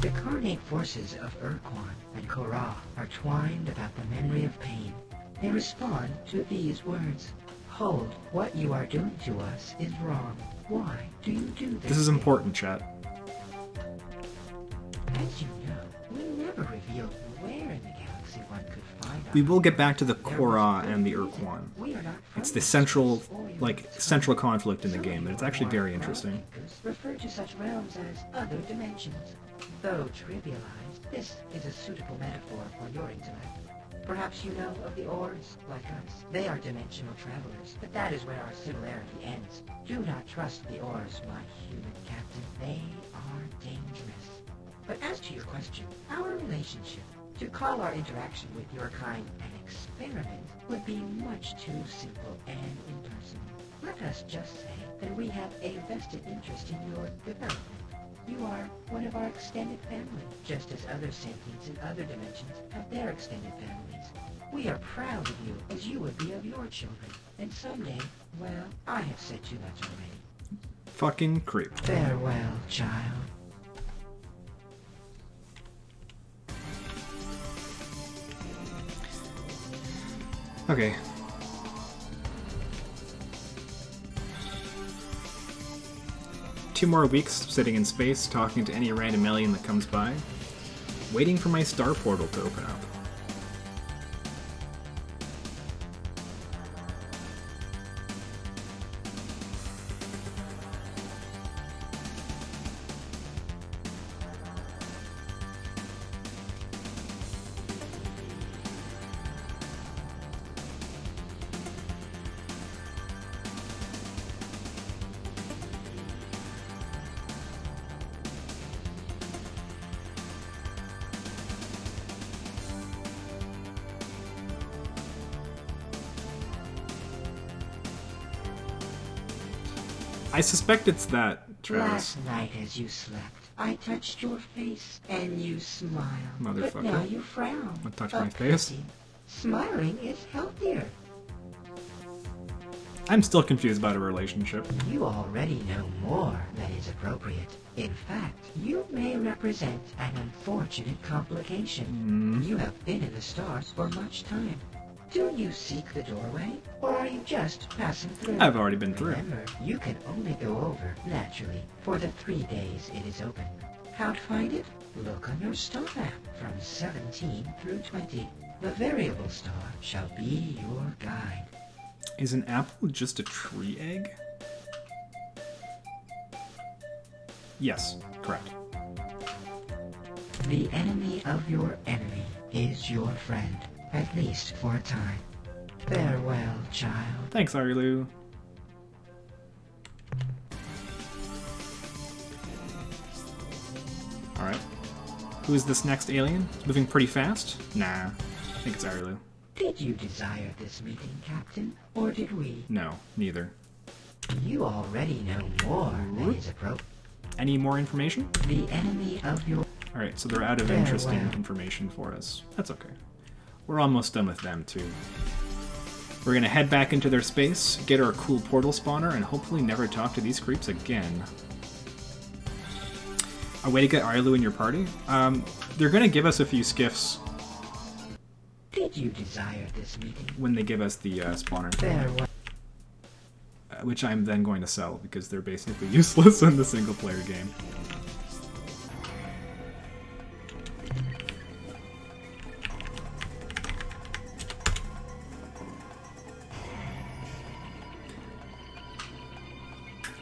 The carnate forces of Urquan and Korra are twined about the memory of pain. They respond to these words. Hold, what you are doing to us is wrong. Why do you do this? This is important, chat. As you know, we never revealed where in the galaxy one could find We our will get back to the Korra and the Urquan. We are not It's the from central, this or your like, time. central conflict in the game, and it's actually very Some interesting. thinkers refer to such realms as other dimensions. Though trivialized, this is a suitable metaphor for your intellect. Perhaps you know of the ores, like us. They are dimensional travelers, but that is where our similarity ends. Do not trust the ores, my human captain. They are dangerous. But as to your question, our relationship, to call our interaction with your kind an experiment, would be much too simple and impersonal. Let us just say that we have a vested interest in your development. You are one of our extended family, just as other sentients in other dimensions have their extended families. We are proud of you as you would be of your children. And someday, well, I have said too much already. Fucking creep. Farewell, child. Okay. 2 more weeks sitting in space, talking to any random alien that comes by, waiting for my star portal to open up. I suspect it's that, Travis. Last night as you slept, I touched your face and you smiled. Motherfucker. But now you frown. Wanna touch A my face? pity. Smiling is healthier. I'm still confused about a relationship. You already know more than is appropriate. In fact, you may represent an unfortunate complication. You have been in the stars for much time. Do you seek the doorway, or are you just passing through? I've already been through. Remember, you can only go over, naturally, for the 3 days it is open. How to find it? Look on your star map from 17 through 20. The variable star shall be your guide. Is an apple just a tree egg? Yes, correct. The enemy of your enemy is your friend, at least for a time. Farewell, child. Thanks, Arilu. Alright. Who is this next alien? Moving pretty fast? Nah, I think it's Arilu. Did you desire this meeting, Captain, or did we? No, neither. You already know more than is appropriate. Any more information? The enemy of your... Alright, so they're out of interesting information for us. That's okay. We're almost done with them, too. We're gonna head back into their space, get our cool portal spawner, and hopefully never talk to these creeps again. A way to get Arilu in your party? They're gonna give us a few skiffs Did you desire this meeting? when they give us the spawner. Farewell. Which I'm then going to sell, because they're basically useless in the single-player game.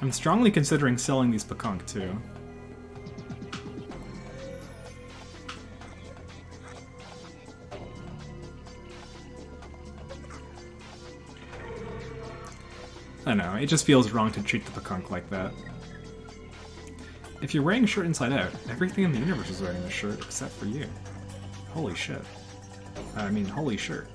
I'm strongly considering selling these Pekunk, too. I know, it just feels wrong to treat the Pekunk like that. If you're wearing a shirt inside out, everything in the universe is wearing the shirt except for you. Holy shit. I mean, holy shirt.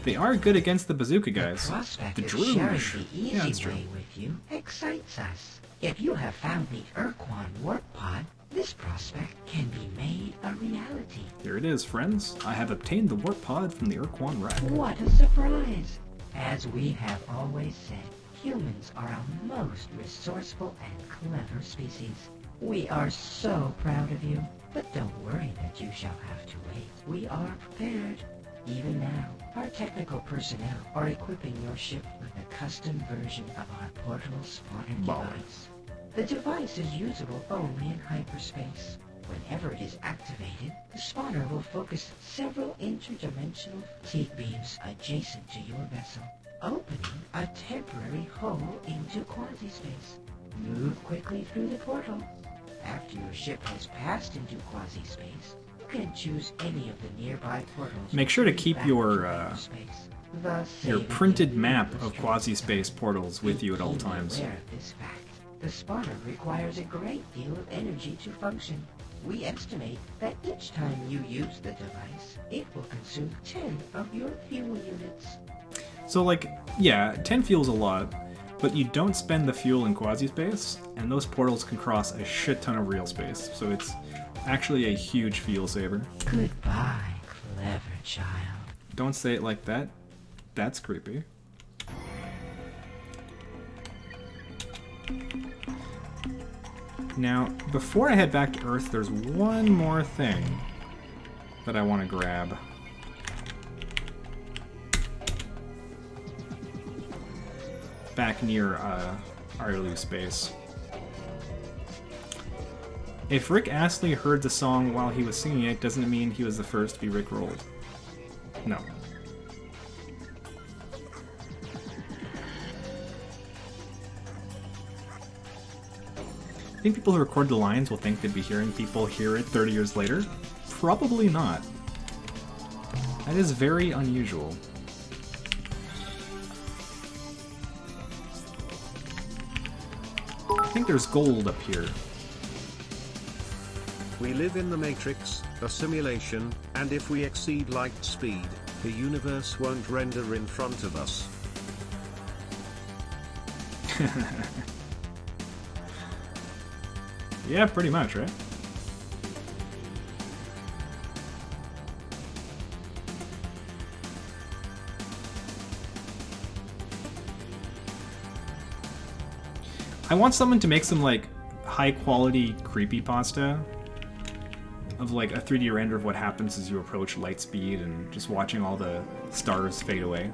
They are good against the bazooka guys. Prospect The of sharing Druge. the easy Yeah, that's true. way with you excites us. If you have found the Urquan warp pod, this prospect can be made a reality. Here it is, friends. I have obtained the warp pod from the Urquan wreck. What a surprise! As we have always said, humans are a most resourceful and clever species. We are so proud of you, but don't worry that you shall have to wait. We are prepared. Even now, our technical personnel are equipping your ship with a custom version of our portal spawner device. The device is usable only in hyperspace. Whenever it is activated, the spawner will focus several interdimensional fatigue beams adjacent to your vessel, opening a temporary hole into quasi-space. Move quickly through the portal. After your ship has passed into quasi-space, you can choose any of the nearby portals. Make sure to keep back your, to hyperspace. Thus Your saving printed you map the of stress quasi-space time. portals with you at all Be times. aware of this fact. The spawner requires a great deal of energy to function. We estimate that each time you use the device, it will consume 10 of your fuel units. So, like, yeah, 10 fuel's a lot, but you don't spend the fuel in quasi-space, and those portals can cross a shit ton of real space, so it's actually a huge fuel saver. Goodbye, clever child. Don't say it like that. That's creepy. Now, before I head back to Earth, there's one more thing that I want to grab. back near Arlu space. If Rick Astley heard the song while he was singing it, doesn't it mean he was the first to be Rickrolled? No. I think people who record the lines will think they'd be hearing people hear it 30 years later. Probably not. That is very unusual. I think there's gold up here. We live in the Matrix, a simulation, and if we exceed light speed, the universe won't render in front of us. Yeah, pretty much, right? I want someone to make some, like, high-quality creepypasta of, like, a 3D render of what happens as you approach light speed and just watching all the stars fade away.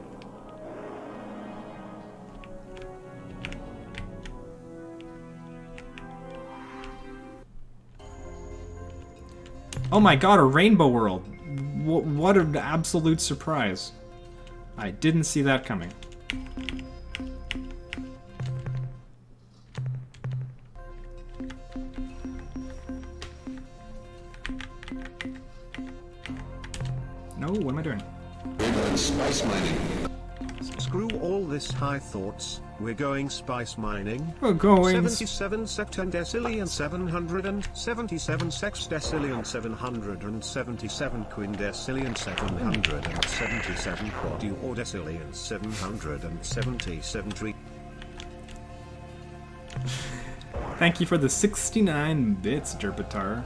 Oh my god, a rainbow world! What an absolute surprise. I didn't see that coming. No, what am I doing? Spice mining. Screw all this high thoughts, we're going spice mining. We're going... 77 septendecillion 777 sexdecillion 777 quindecillion 777 quadruordecillion 777 tri... Thank you for the 69 bits, Derpitar.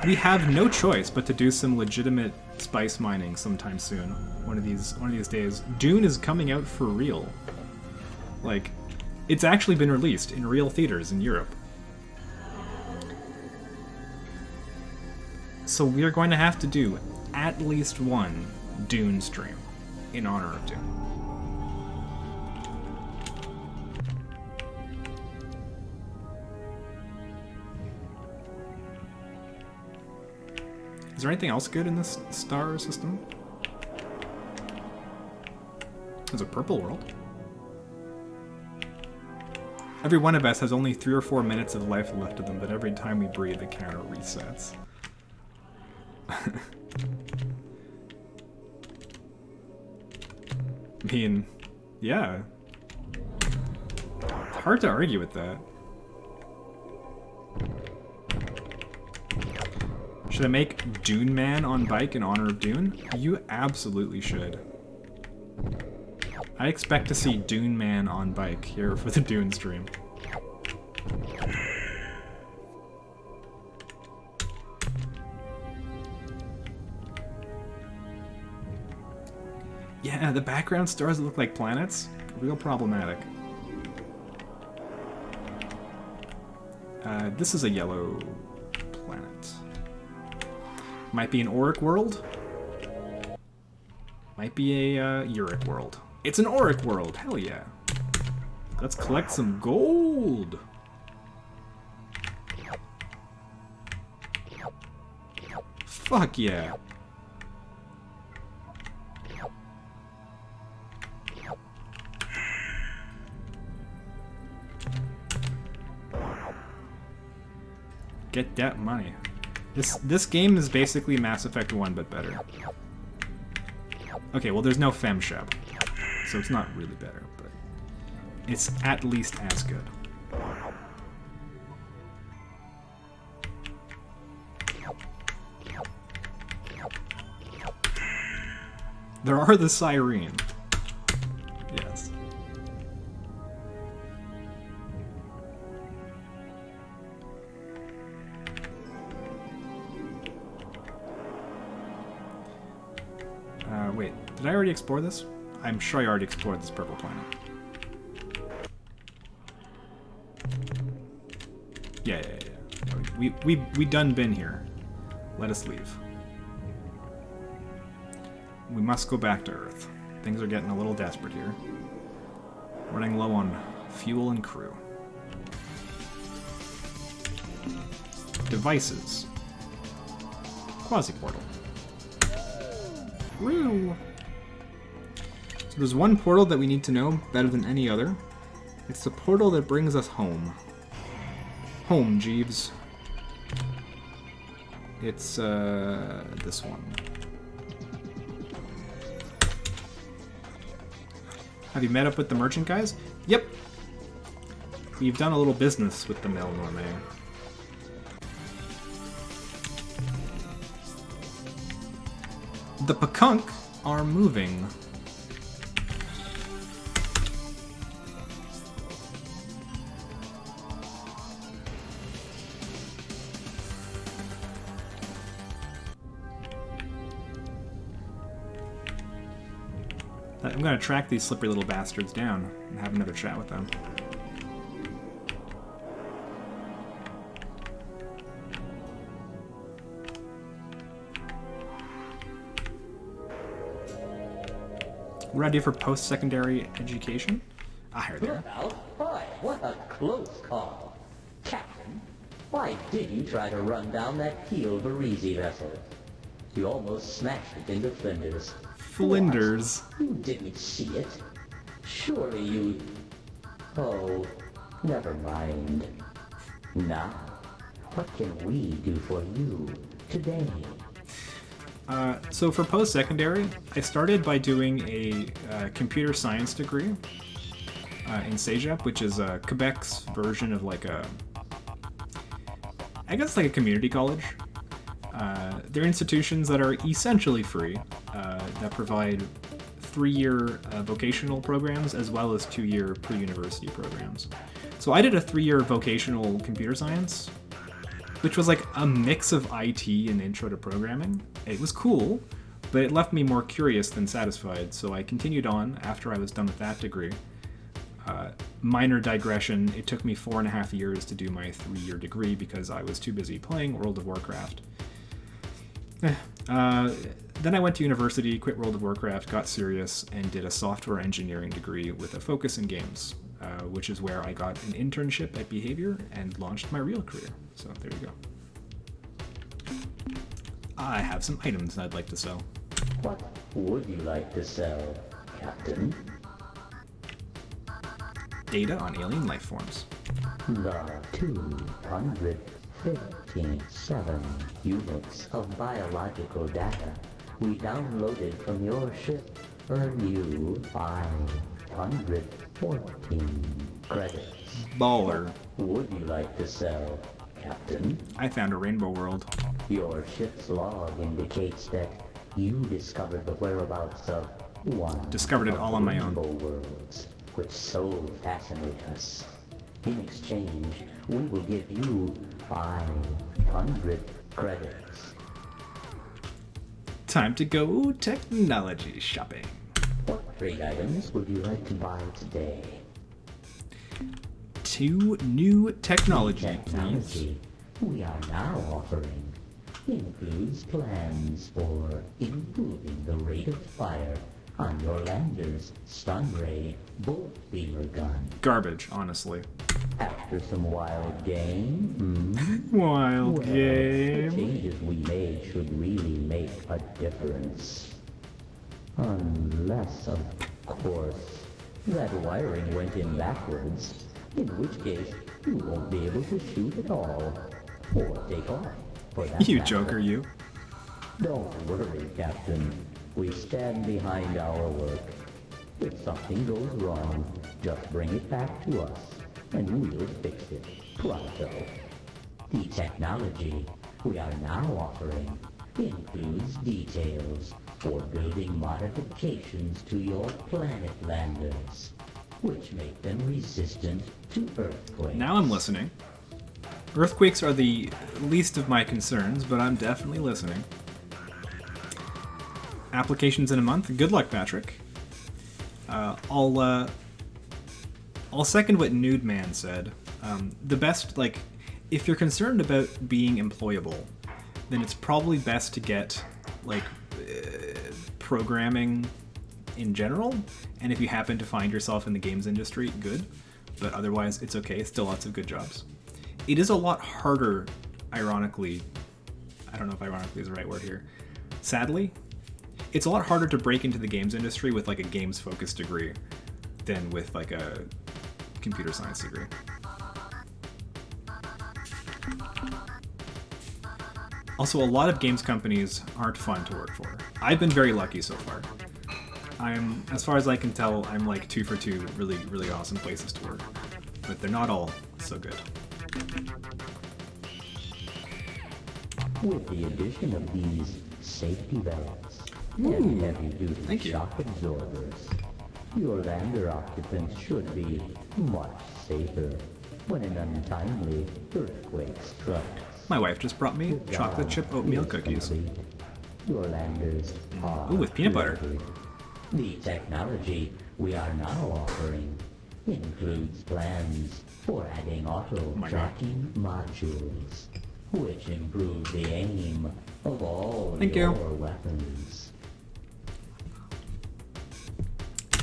We have no choice but to do some legitimate spice mining sometime soon. One of these days. Dune is coming out for real. Like, it's actually been released in real theaters in Europe. So we are going to have to do at least one Dune stream in honor of Dune. Is there anything else good in this star system? There's a purple world. Every one of us has only 3 or 4 minutes of life left of them, but every time we breathe, the counter resets. I mean, yeah. It's hard to argue with that. Should I make Dune Man on bike in honor of Dune? You absolutely should. I expect to see Dune Man on bike here for the Dune stream. Yeah, the background stars that look like planets, real problematic. This is a yellow planet. Might be an Auric world. Might be a Uric world. It's an Auric world, hell yeah. Let's collect some gold. Fuck yeah. Get that money. This game is basically Mass Effect 1, but better. Okay, well there's no FemShep, so it's not really better, but it's at least as good. There are the Cyrene. Yes. Wait, did I already explore this? I'm sure I already explored this purple planet. Yeah. We done been here. Let us leave. We must go back to Earth. Things are getting a little desperate here. Running low on fuel and crew. Devices. Quasi-portal. Woo! So there's one portal that we need to know better than any other. It's the portal that brings us home. Home, Jeeves. It's, this one. Have you met up with the merchant guys? Yep. We've done a little business with the Mel Normay. The Pakunk are moving. I'm gonna track these slippery little bastards down and have another chat with them. Ready for post-secondary education? Ah, here they are. Boy, what a close call. Captain, why did you try to run down that Keel Varese vessel? You almost smashed it into flinders. Flinders? What? You didn't see it. Surely you... Oh, never mind. Now, what can we do for you today? So for post-secondary, I started by doing a computer science degree in CEGEP, which is Quebec's version of like a... I guess like a community college. They're institutions that are essentially free, that provide 3-year vocational programs as well as 2-year pre-university programs. So I did a 3-year vocational computer science, which was like a mix of IT and intro to programming. It was cool, but it left me more curious than satisfied, so I continued on after I was done with that degree. Minor digression, it took me 4.5 years to do my 3-year degree because I was too busy playing World of Warcraft. Then I went to university, quit World of Warcraft, got serious, and did a software engineering degree with a focus in games, which is where I got an internship at Behavior and launched my real career. So there you go. I have some items I'd like to sell. What would you like to sell, Captain? Data on alien life forms. The 257 units of biological data we downloaded from your ship earn you 514 credits. Baller. Would you like to sell, Captain? I found a rainbow world. Your ship's log indicates that you discovered the whereabouts of one Discovered it of all the on my own. rainbow worlds, which so fascinate us. In exchange, we will give you 500 credits. Time to go technology shopping. What trade items would you like to buy today? 2 new technology, please. Technology we are now offering includes plans for improving the rate of fire on your lander's stun ray bolt beamer gun. Garbage, honestly. After some wild game, Wild well, game. the changes we made should really make a difference. Unless, of course, that wiring went in backwards, in which case you won't be able to shoot at all, or take off, for that You matter. joker, you. Don't worry, Captain. We stand behind our work. If something goes wrong, just bring it back to us, and we'll fix it pronto. The technology we are now offering includes details for building modifications to your planet landers, which make them resistant to earthquakes. Now I'm listening. Earthquakes are the least of my concerns, but I'm definitely listening. Applications in a month. Good luck, Patrick. I'll second what Nude Man said. The best, like, if you're concerned about being employable, then it's probably best to get, like, programming in general, and if you happen to find yourself in the games industry, good. But otherwise, it's okay. Still lots of good jobs. It is a lot harder, ironically. I don't know if ironically is the right word here. Sadly, it's a lot harder to break into the games industry with like a games-focused degree than with like a computer science degree. Also, a lot of games companies aren't fun to work for. I've been very lucky so far. As far as I can tell, I'm like 2 for 2 really, really awesome places to work. But they're not all so good. With the addition of these safety valves and heavy-duty shock absorbers, your lander occupants should be much safer when an untimely earthquake strikes. My wife just brought me chocolate chip oatmeal cookies. Your landers are Ooh, with peanut butter. ready. The technology we are now offering includes plans for adding auto-tracking modules, which improve the aim of all your weapons.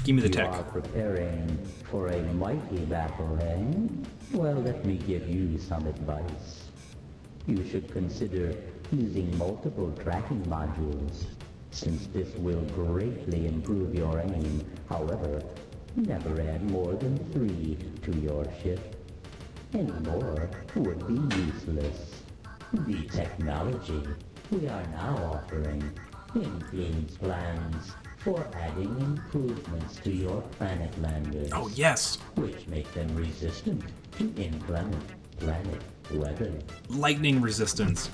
Give me the You tech. are preparing for a mighty battle, eh? Well, let me give you some advice. You should consider using multiple tracking modules, since this will greatly improve your aim. However, never add more than 3 to your ship. Any more would be useless. The technology we are now offering includes plans for adding improvements to your planet landers. Oh, yes! Which make them resistant to inclement planet weather. Lightning resistance.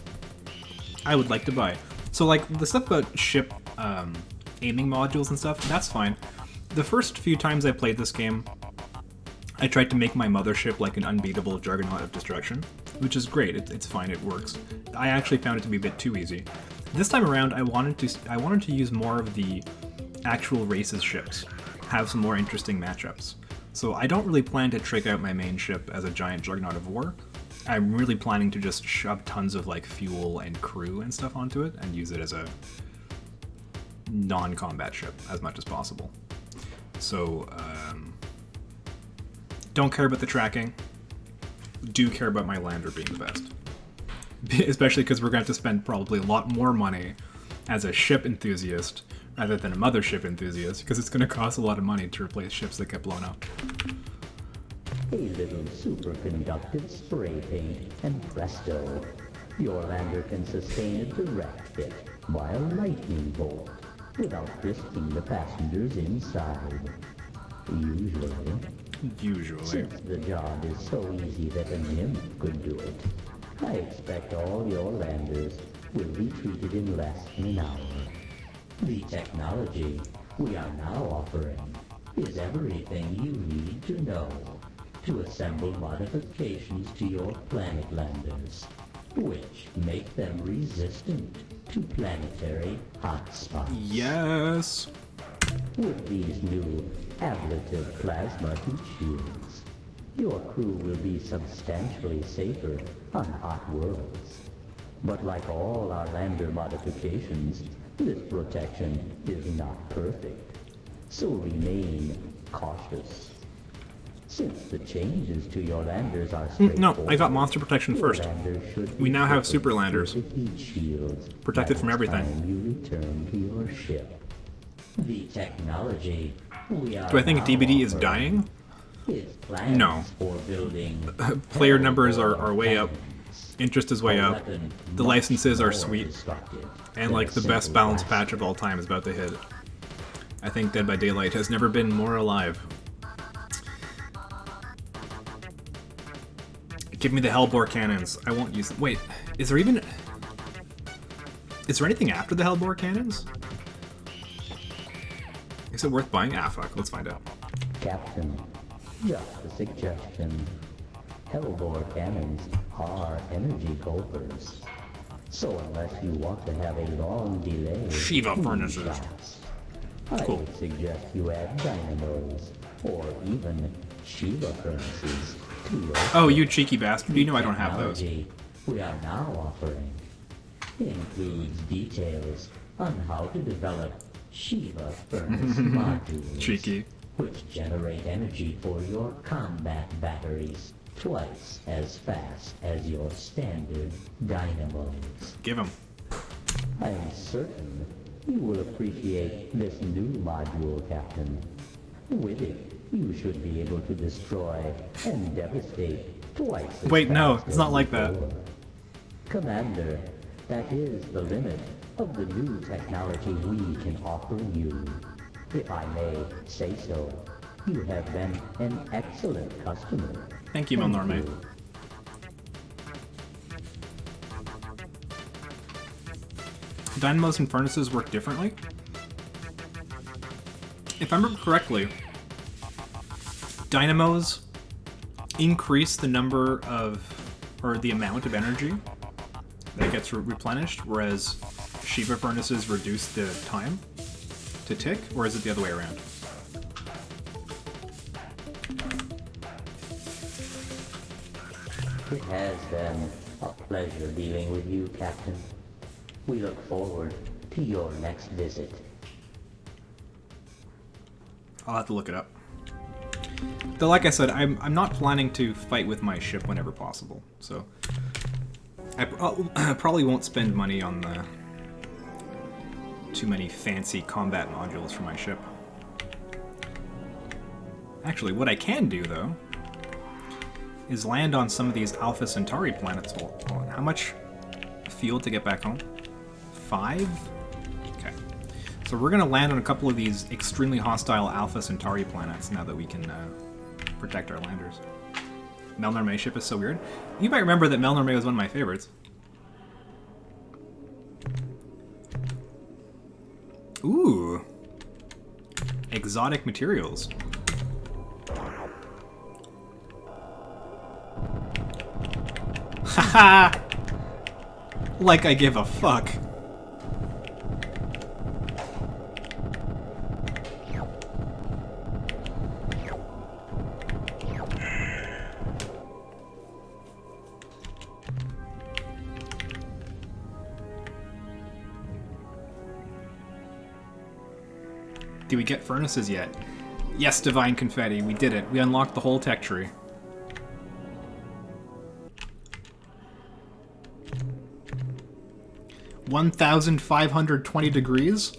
I would like to buy. So, like, the stuff about ship aiming modules and stuff, that's fine. The first few times I played this game, I tried to make my mothership like an unbeatable juggernaut of destruction, which is great. It's fine. It works. I actually found it to be a bit too easy. This time around, I wanted to use more of the actual race's ships, have some more interesting matchups. So I don't really plan to trick out my main ship as a giant juggernaut of war. I'm really planning to just shove tons of like fuel and crew and stuff onto it and use it as a non-combat ship as much as possible. So don't care about the tracking. Do care about my lander being the best. Especially because we're going to have to spend probably a lot more money as a ship enthusiast rather than a mothership enthusiast, because it's going to cost a lot of money to replace ships that get blown up. A little superconductive spray paint, and presto, your lander can sustain a direct hit by a lightning bolt without risking the passengers inside. Usually. Since the job is so easy that a nymph could do it, I expect all your landers will be treated in less than an hour. The technology we are now offering is everything you need to know to assemble modifications to your planet landers, which make them resistant to planetary hotspots. Yes! With these new ablative plasma heat shields, your crew will be substantially safer on hot worlds. But like all our lander modifications, this protection is not perfect, so remain cautious. Since the changes to your landers are No, I got monster protection first. We now have super landers. Protected from everything. You return to your ship. The technology we are Do I think DBD is dying? No. Player numbers are way up. Interest is way up. The licenses are sweet. And like the best balanced patch of all time is about to hit. I think Dead by Daylight has never been more alive. Give me the Hellbore cannons. I won't use them. Wait, is there anything after the Hellbore cannons? Is it worth buying? Ah, fuck, let's find out. Captain, just a suggestion. Hellbore cannons are energy gulpers. So unless you want to have a long delay... Shiva furnaces. I would suggest you add dynamos, or even Shiva furnaces to your... Oh, you cheeky bastard. You know I don't have those. We are now offering includes details on how to develop Shiva furnace modules. Cheeky. Which generate energy for your combat batteries twice as fast as your standard dynamos. Give him. I am certain you will appreciate this new module, Captain. With it, you should be able to destroy and devastate twice as Wait, no, fast it's not as like that. before. Commander, that is the limit of the new technology we can offer you. If I may say so, you have been an excellent customer. Thank you, Melnorme. Dynamos and furnaces work differently? If I remember correctly, dynamos increase the number of, or the amount of energy that gets replenished, whereas Shiva furnaces reduce the time to tick, or is it the other way around? It has been a pleasure dealing with you, Captain. We look forward to your next visit. I'll have to look it up. Though, like I said, I'm not planning to fight with my ship whenever possible, so I probably won't spend money on the too many fancy combat modules for my ship. Actually, what I can do, though, is land on some of these Alpha Centauri planets. Hold on, how much fuel to get back home? 5? Okay. So we're going to land on a couple of these extremely hostile Alpha Centauri planets now that we can protect our landers. Melnorme ship is so weird. You might remember that Melnorme was one of my favorites. Ooh. Exotic materials. Haha! Like I give a fuck. Did we get furnaces yet? Yes, Divine Confetti, we did it. We unlocked the whole tech tree. $1,520 degrees?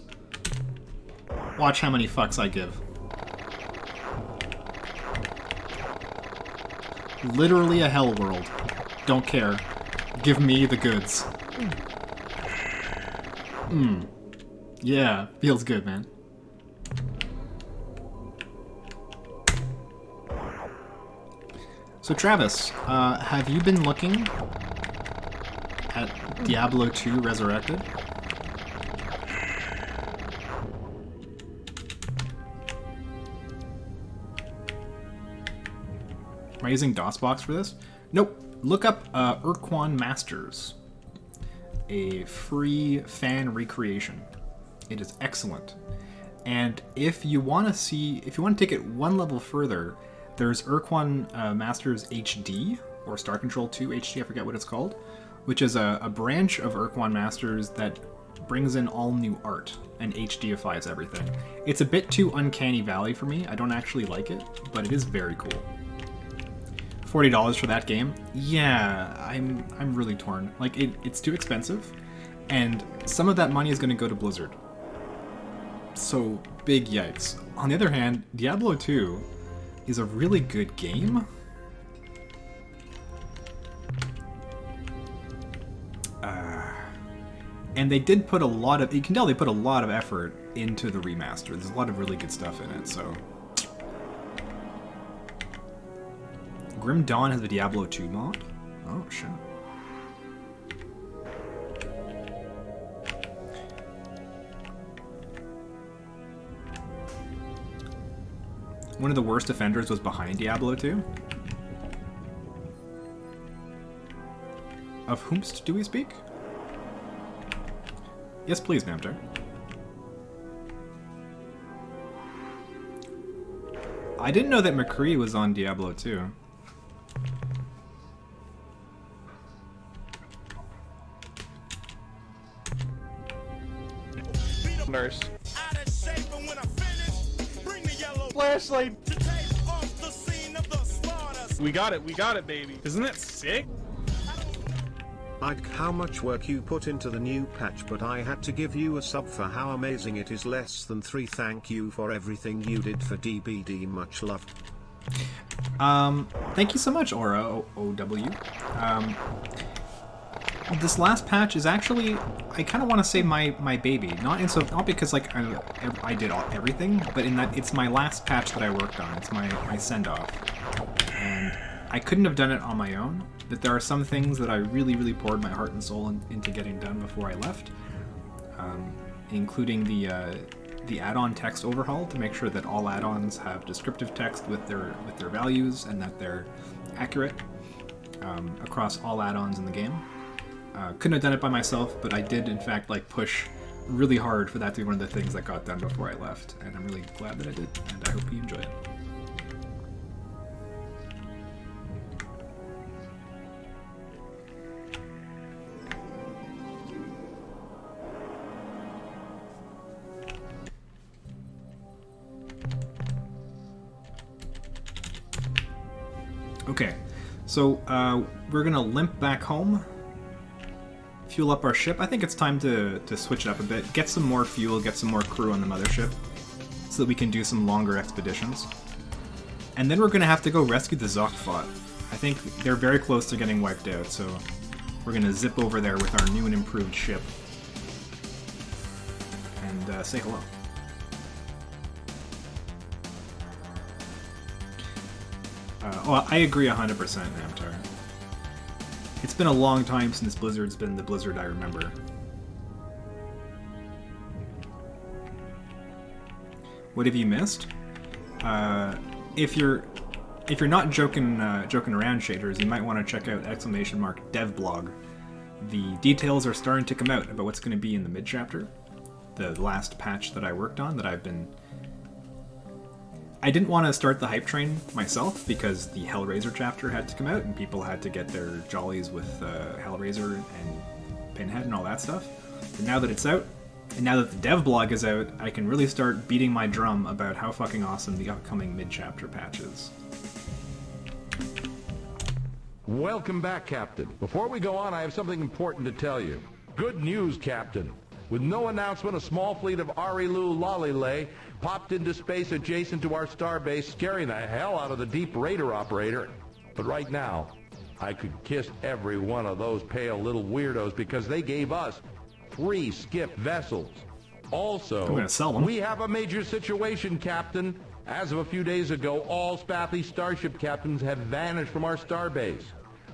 Watch how many fucks I give. Literally a hell world. Don't care. Give me the goods. Yeah, feels good, man. So Travis, have you been looking at Diablo 2 Resurrected? Am I using DOSBox for this? Nope. Look up Urquan Masters, a free fan recreation. It is excellent. And if you want to take it one level further, there's Urquan Masters HD, or Star Control 2 HD, I forget what it's called, which is a branch of Urquan Masters that brings in all new art and HDifies everything. It's a bit too Uncanny Valley for me. I don't actually like it, but it is very cool. $40 for that game? Yeah, I'm really torn. Like, it's too expensive, and some of that money is going to go to Blizzard. So, big yikes. On the other hand, Diablo 2 is a really good game. And they did put a lot of, you can tell they put a lot of effort into the remaster. There's a lot of really good stuff in it, so. Grim Dawn has a Diablo 2 mod? Oh, shit. One of the worst offenders was behind Diablo 2? Of whomst do we speak? Yes, please, Namtar. I didn't know that McCree was on Diablo 2. Nurse. flashlight. We got it, baby. Isn't that sick? Like how much work you put into the new patch, but I had to give you a sub for how amazing it is. Less than 3. Thank you for everything you did for DBD. Much love. Thank you so much, Aura OW. This last patch is actually, I kind of want to say my baby, not because like I did everything, but in that it's my last patch that I worked on. It's my send off, and I couldn't have done it on my own. But there are some things that I really poured my heart and soul into getting done before I left, including the add-on text overhaul to make sure that all add-ons have descriptive text with their values and that they're accurate across all add-ons in the game. Couldn't have done it by myself, but I did in fact like push really hard for that to be one of the things that got done before I left, and I'm really glad that I did, and I hope you enjoy it. Okay, so we're gonna limp back home, fuel up our ship. I think it's time to switch it up a bit, get some more fuel, get some more crew on the mothership, so that we can do some longer expeditions. And then we're gonna have to go rescue the Zokfot. I think they're very close to getting wiped out, so we're gonna zip over there with our new and improved ship and say hello. Oh, I agree 100%, Namtar. It's been a long time since Blizzard's been the Blizzard I remember. What have you missed? If you're not joking around, shaders, you might want to check out !devblog. The details are starting to come out about what's going to be in the mid-chapter, the last patch that I worked on that I didn't want to start the hype train myself because the Hellraiser chapter had to come out and people had to get their jollies with Hellraiser and Pinhead and all that stuff. But now that it's out, and now that the dev blog is out, I can really start beating my drum about how fucking awesome the upcoming mid-chapter patch is. Welcome back, Captain. Before we go on, I have something important to tell you. Good news, Captain. With no announcement, a small fleet of Arilu Lalile popped into space adjacent to our starbase, scaring the hell out of the Deep Raider operator. But right now, I could kiss every one of those pale little weirdos because they gave us 3 skip vessels. Also, I'm gonna sell them. We have a major situation, Captain. As of a few days ago, all Spathy starship captains have vanished from our starbase.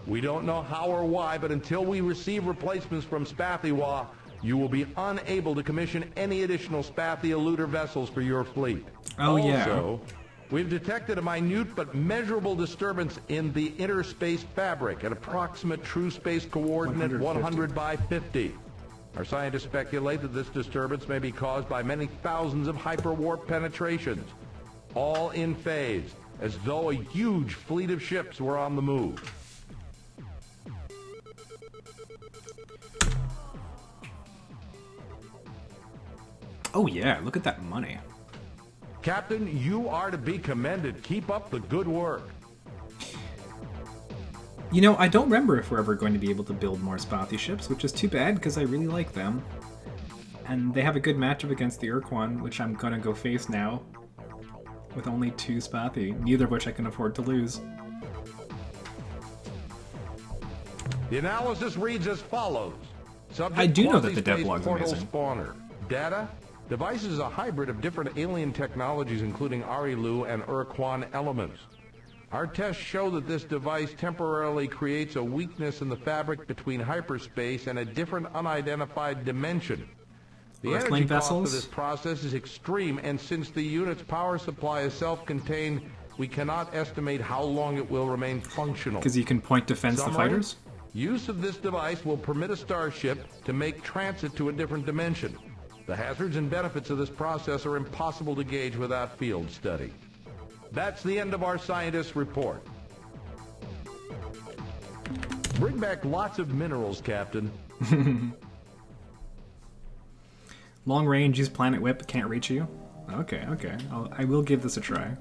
We don't know how or why, but until we receive replacements from Spathywa, you will be unable to commission any additional Spathia looter vessels for your fleet. Oh, also, we've detected a minute but measurable disturbance in the inner space fabric at approximate true space coordinate 100 by 50. Our scientists speculate that this disturbance may be caused by many thousands of hyperwarp penetrations, all in phase, as though a huge fleet of ships were on the move. Oh yeah, look at that money. Captain, you are to be commended. Keep up the good work. You know, I don't remember if we're ever going to be able to build more Spathy ships, which is too bad because I really like them. And they have a good matchup against the Urquan, which I'm gonna go face now, with only 2 Spathy, neither of which I can afford to lose. The analysis reads as follows. Subject I do know that the quasi-space devlog's portal amazing. Spawner. Data. Device is a hybrid of different alien technologies, including Arilu and Urquan elements. Our tests show that this device temporarily creates a weakness in the fabric between hyperspace and a different unidentified dimension. The Earthling energy cost vessels? of this process is extreme, and since the unit's power supply is self-contained, we cannot estimate how long it will remain functional. Because you can point defense the Summary? fighters? Use of this device will permit a starship to make transit to a different dimension. The hazards and benefits of this process are impossible to gauge without field study. That's the end of our scientist's report. Bring back lots of minerals, Captain. Long range, use Planet Whip, can't reach you. Okay, okay. I will give this a try.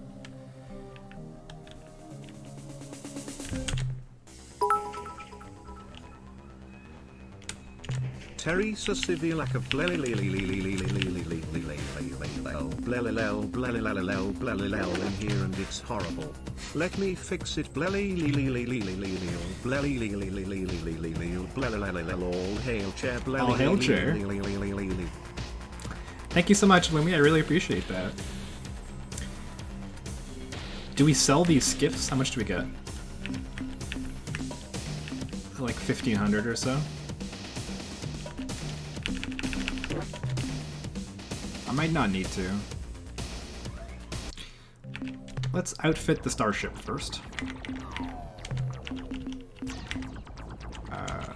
Teresa Civilak of in here and it's horrible. Let me fix it. All hail chair. All hail chair. Thank you so much, Lumi. I really appreciate that. Do we sell these skiffs? How much do we get? Like 1,500 or so. I might not need to. Let's outfit the starship first.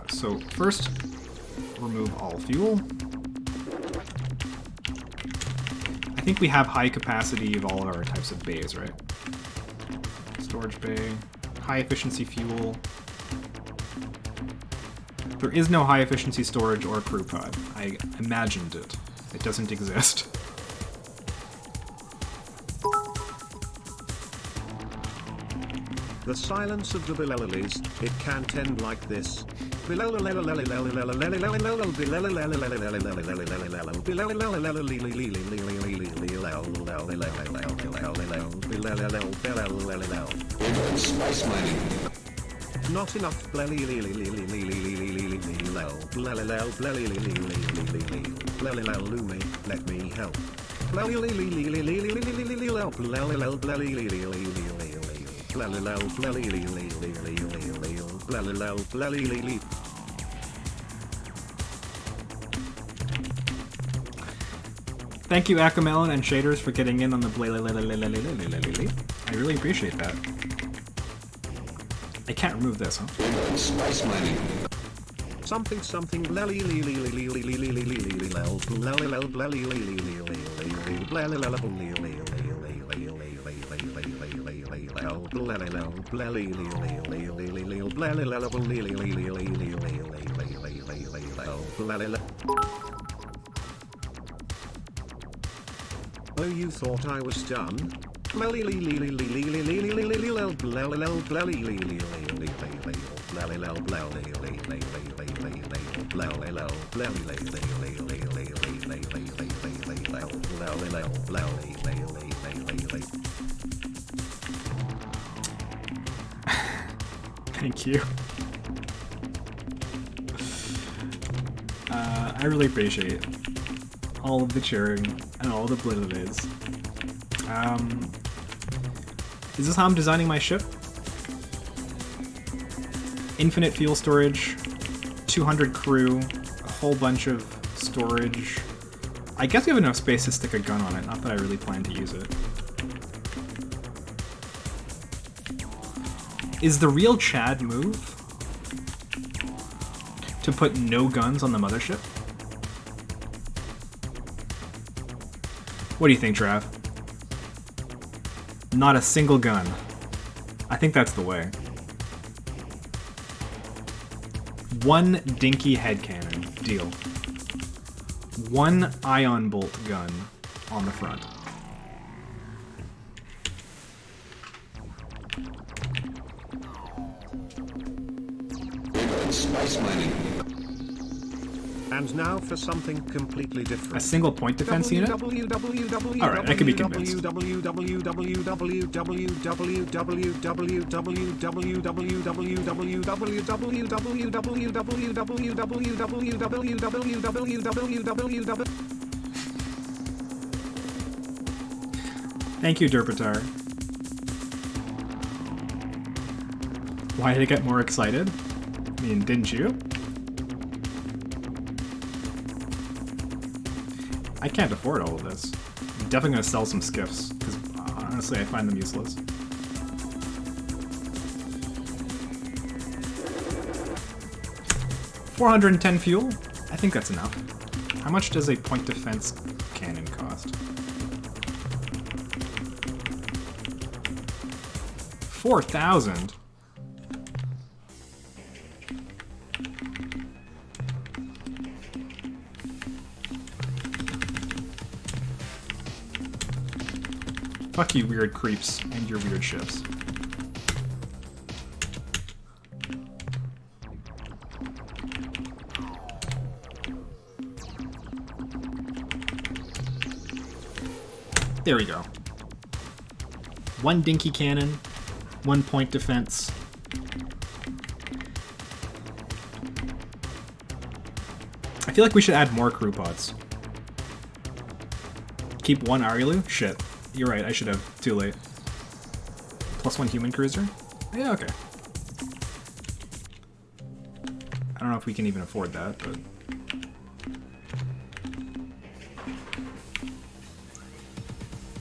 So first, remove all fuel. I think we have high capacity of all of our types of bays, right? Storage bay, high efficiency fuel. There is no high efficiency storage or crew pod. I imagined it. It doesn't exist. The silence of the Bilalilis, it can't end like this. Spice mining. Not enough. Lumi, let me help. Thank you, Akamelon and Shaders, for getting in on the I really appreciate that. I can't remove this, huh? Spice mining. Something something Oh, you thought I was done? Thank you. I really appreciate all of the cheering and all the blizzards. Is this how I'm designing my ship? Infinite fuel storage, 200 crew, a whole bunch of storage. I guess we have enough space to stick a gun on it, not that I really plan to use it. Is the real Chad move to put no guns on the mothership? What do you think, Trav? Not a single gun. I think that's the way. One dinky headcannon. Deal. One ion bolt gun on the front. Spice mining. And now for something completely different. A single point defense unit? Alright, I can be convinced. Thank you, Derpitar. Why did I get more excited? I mean, didn't you? I can't afford all of this. I'm definitely gonna sell some skiffs, because honestly I find them useless. $410 fuel? I think that's enough. How much does a point defense cannon cost? 4,000? Fuck you, weird creeps, and your weird ships. There we go. One dinky cannon, 1 point defense. I feel like we should add more crew pods. Keep one Arielu? Shit. You're right, I should have. Too late. Plus 1 human cruiser? Yeah, okay. I don't know if we can even afford that, but...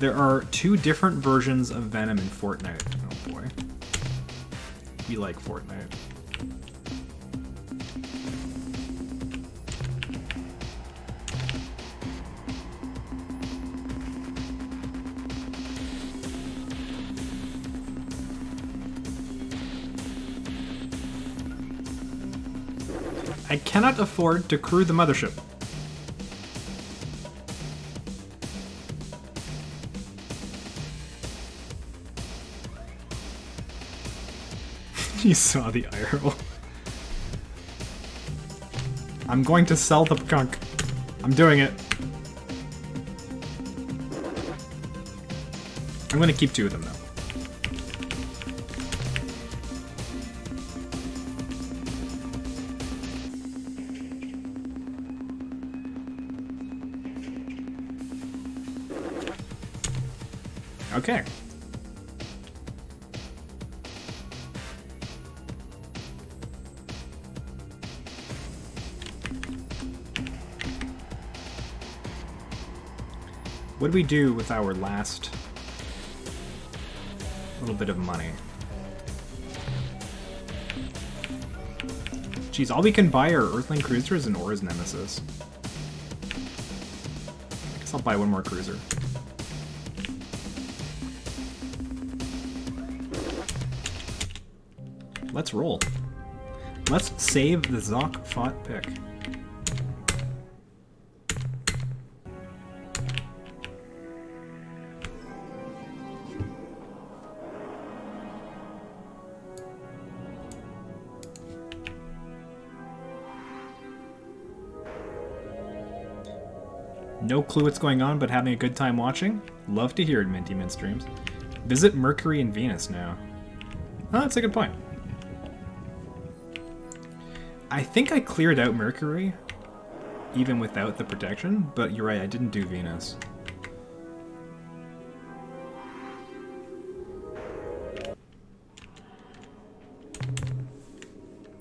There are 2 different versions of Venom in Fortnite. Oh boy. We like Fortnite. I cannot afford to crew the mothership. You saw the eye roll. I'm going to sell the gunk. I'm doing it. I'm going to keep 2 of them, though. Okay. What do we do with our last little bit of money? Geez, all we can buy are Earthling cruisers and Aura's Nemesis. I guess I'll buy 1 more cruiser. Let's roll. Let's save the Zoc Fought pick. No clue what's going on, but having a good time watching? Love to hear it, Minty Mint streams. Visit Mercury and Venus now. Oh, that's a good point. I think I cleared out Mercury, even without the protection, but you're right, I didn't do Venus.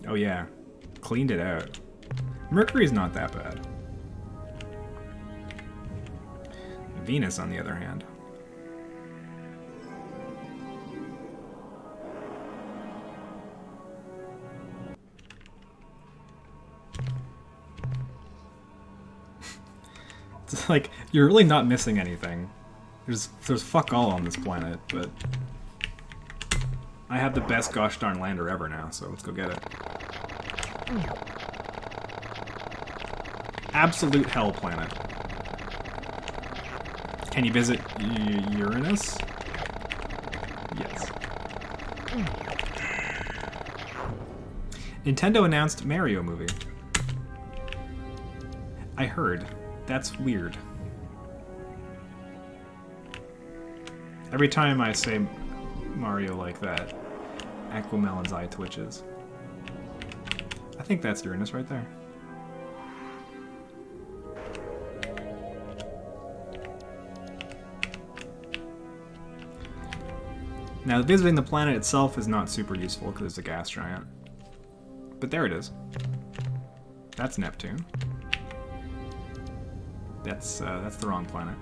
Oh yeah, cleaned it out. Mercury's not that bad. Venus, on the other hand. It's like, you're really not missing anything. There's fuck all on this planet, but I have the best gosh darn lander ever now, so let's go get it. Absolute hell planet. Can you visit Uranus? Yes. Nintendo announced Mario movie. I heard. That's weird. Every time I say Mario like that, Aquamelon's eye twitches. I think that's Uranus right there. Now, visiting the planet itself is not super useful because it's a gas giant. But there it is. That's Neptune. That's the wrong planet.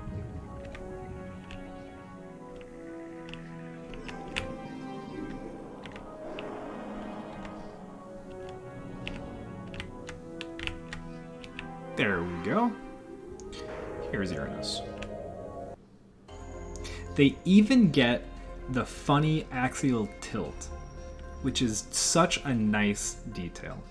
There we go. Here's Uranus. They even get the funny axial tilt, which is such a nice detail.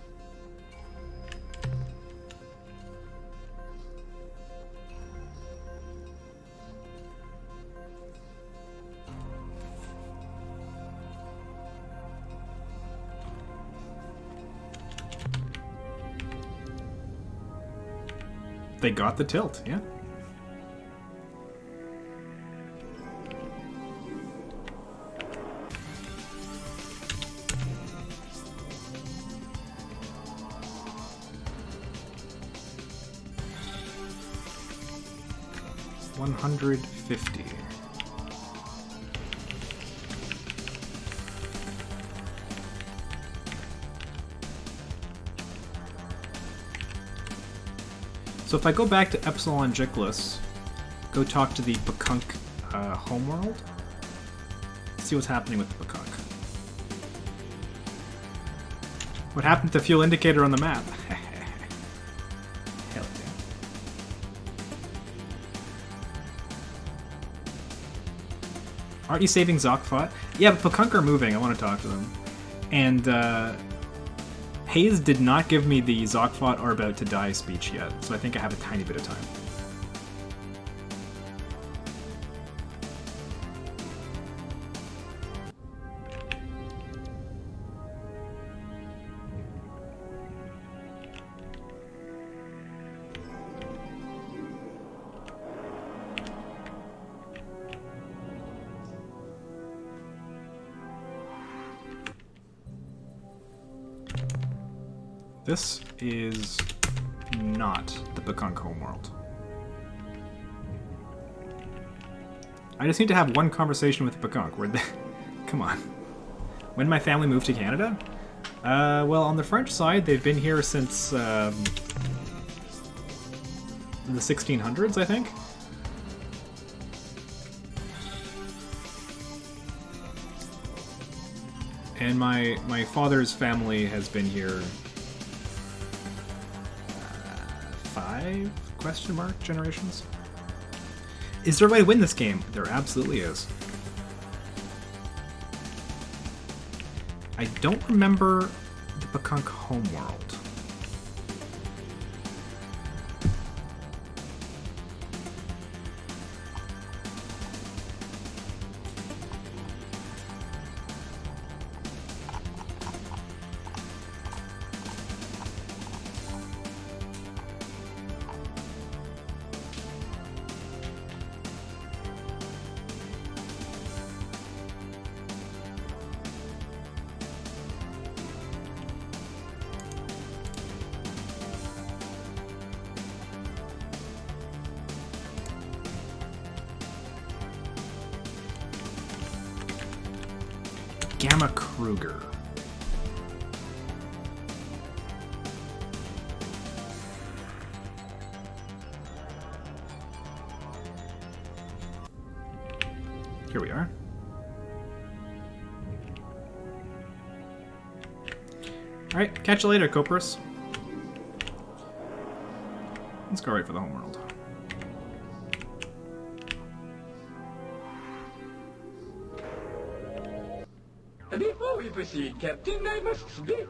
They got the tilt, yeah. $150. So if I go back to Epsilon Jicklus, go talk to the Pakunk homeworld, see what's happening with the Pakunk. What happened to the fuel indicator on the map? Hell yeah. Aren't you saving Zokfot? Yeah, but Pakunk are moving. I want to talk to them. And Hayes did not give me the Zokfot are about to die speech yet, so I think I have a tiny bit of time. This is not the Pakunk homeworld. I just need to have one conversation with the Pakunk. Where come on. When my family moved to Canada? Well, on the French side, they've been here since the 1600s, I think. And my father's family has been here 5 question mark generations. Is there a way to win this game? There absolutely is. I don't remember the Pakunk homeworld. Gamma Kruger. Here we are. Alright, catch you later, Copris. Let's go right for the homeworld. Before we proceed, Captain, I must speak.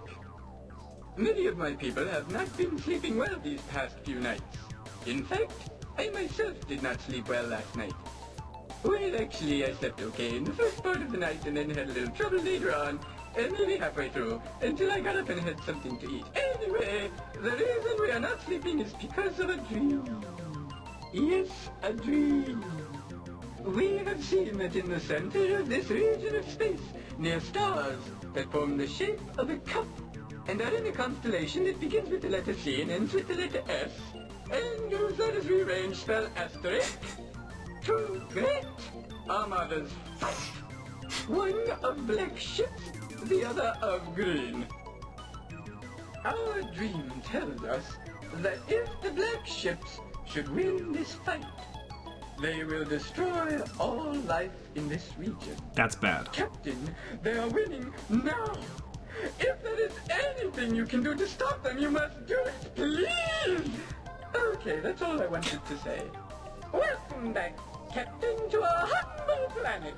Many of my people have not been sleeping well these past few nights. In fact, I myself did not sleep well last night. Well, actually, I slept okay in the first part of the night and then had a little trouble later on, and maybe halfway through, until I got up and had something to eat. Anyway, the reason we are not sleeping is because of a dream. Yes, a dream. We have seen that in the center of this region of space, near stars that form the shape of a cup, and are in a constellation that begins with the letter C and ends with the letter S, and goes on as rearranged spell asterisk, 2 great armadas fight. One of black ships, the other of green. Our dream tells us that if the black ships should win this fight, they will destroy all life in this region. That's bad. Captain, they are winning now. If there is anything you can do to stop them, you must do it, please. Okay, that's all I wanted to say. Welcome back, Captain, to our humble planet.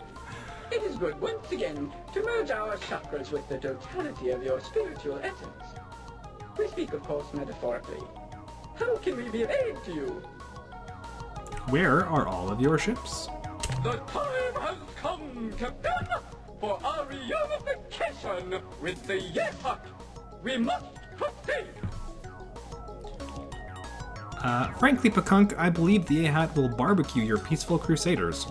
It is good, once again, to merge our chakras with the totality of your spiritual essence. We speak, of course, metaphorically. How can we be of aid to you? Where are all of your ships? The time has come, Captain, for our reunification with the Yesak. We must proceed. Frankly, Pakunk, I believe the Ahat will barbecue your peaceful crusaders.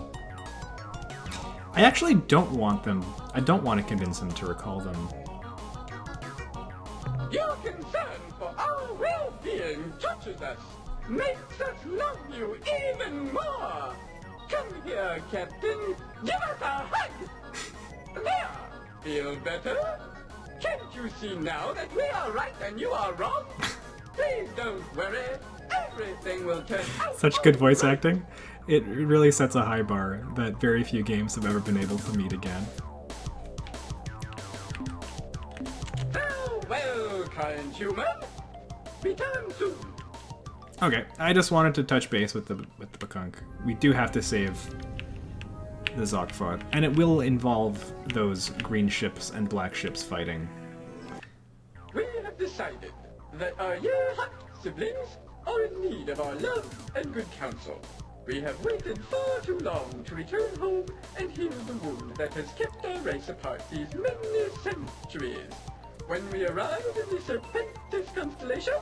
I actually don't want them. I don't want to convince them to recall them. Your concern for our well-being touches us, makes us love you even more. Come here, Captain. Give us a hug. There. Feel better? Can't you see now that we are right and you are wrong? Please don't worry. Everything will turn out. Such good voice acting. It really sets a high bar that very few games have ever been able to meet again. Farewell, kind human. Return soon. Okay, I just wanted to touch base with the Pakunk. We do have to save the Zogfot, and it will involve those green ships and black ships fighting. We have decided that our Yearhut siblings are in need of our love and good counsel. We have waited far too long to return home and heal the wound that has kept our race apart these many centuries. When we arrive in the Serpentis constellation,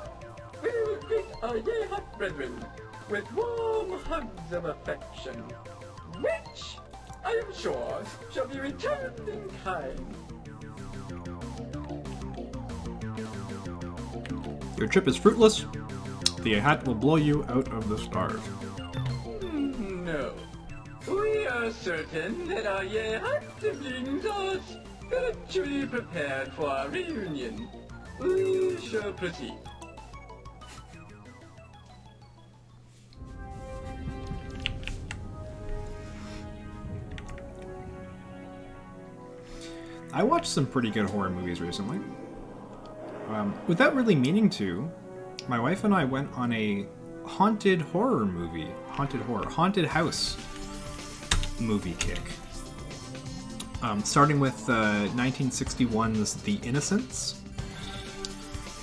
we will greet our Yearhut brethren with warm hugs of affection, which, I am sure, shall be returned in kind. Your trip is fruitless. The Ahat will blow you out of the stars. No. We are certain that our Yearhut siblings are spiritually prepared for our reunion. We shall proceed. I watched some pretty good horror movies recently. Without really meaning to, my wife and I went on a haunted house movie kick. Starting with 1961's The Innocents,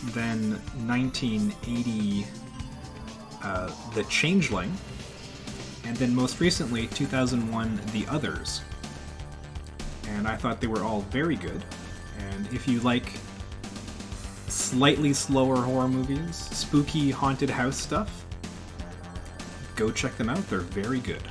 then 1980 The Changeling, and then most recently 2001 The Others. And I thought they were all very good. And if you like slightly slower horror movies, spooky haunted house stuff, go check them out. They're very good.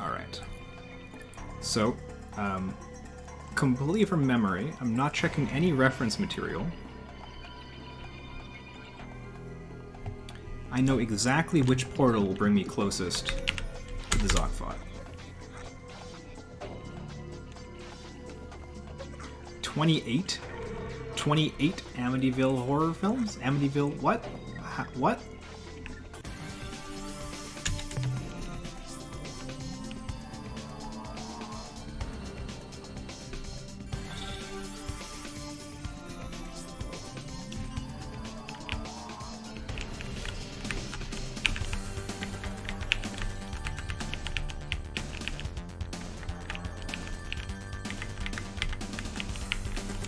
Alright. So, completely from memory, I'm not checking any reference material. I know exactly which portal will bring me closest to the Zogfot. 28 Amityville horror films? Amityville what? What?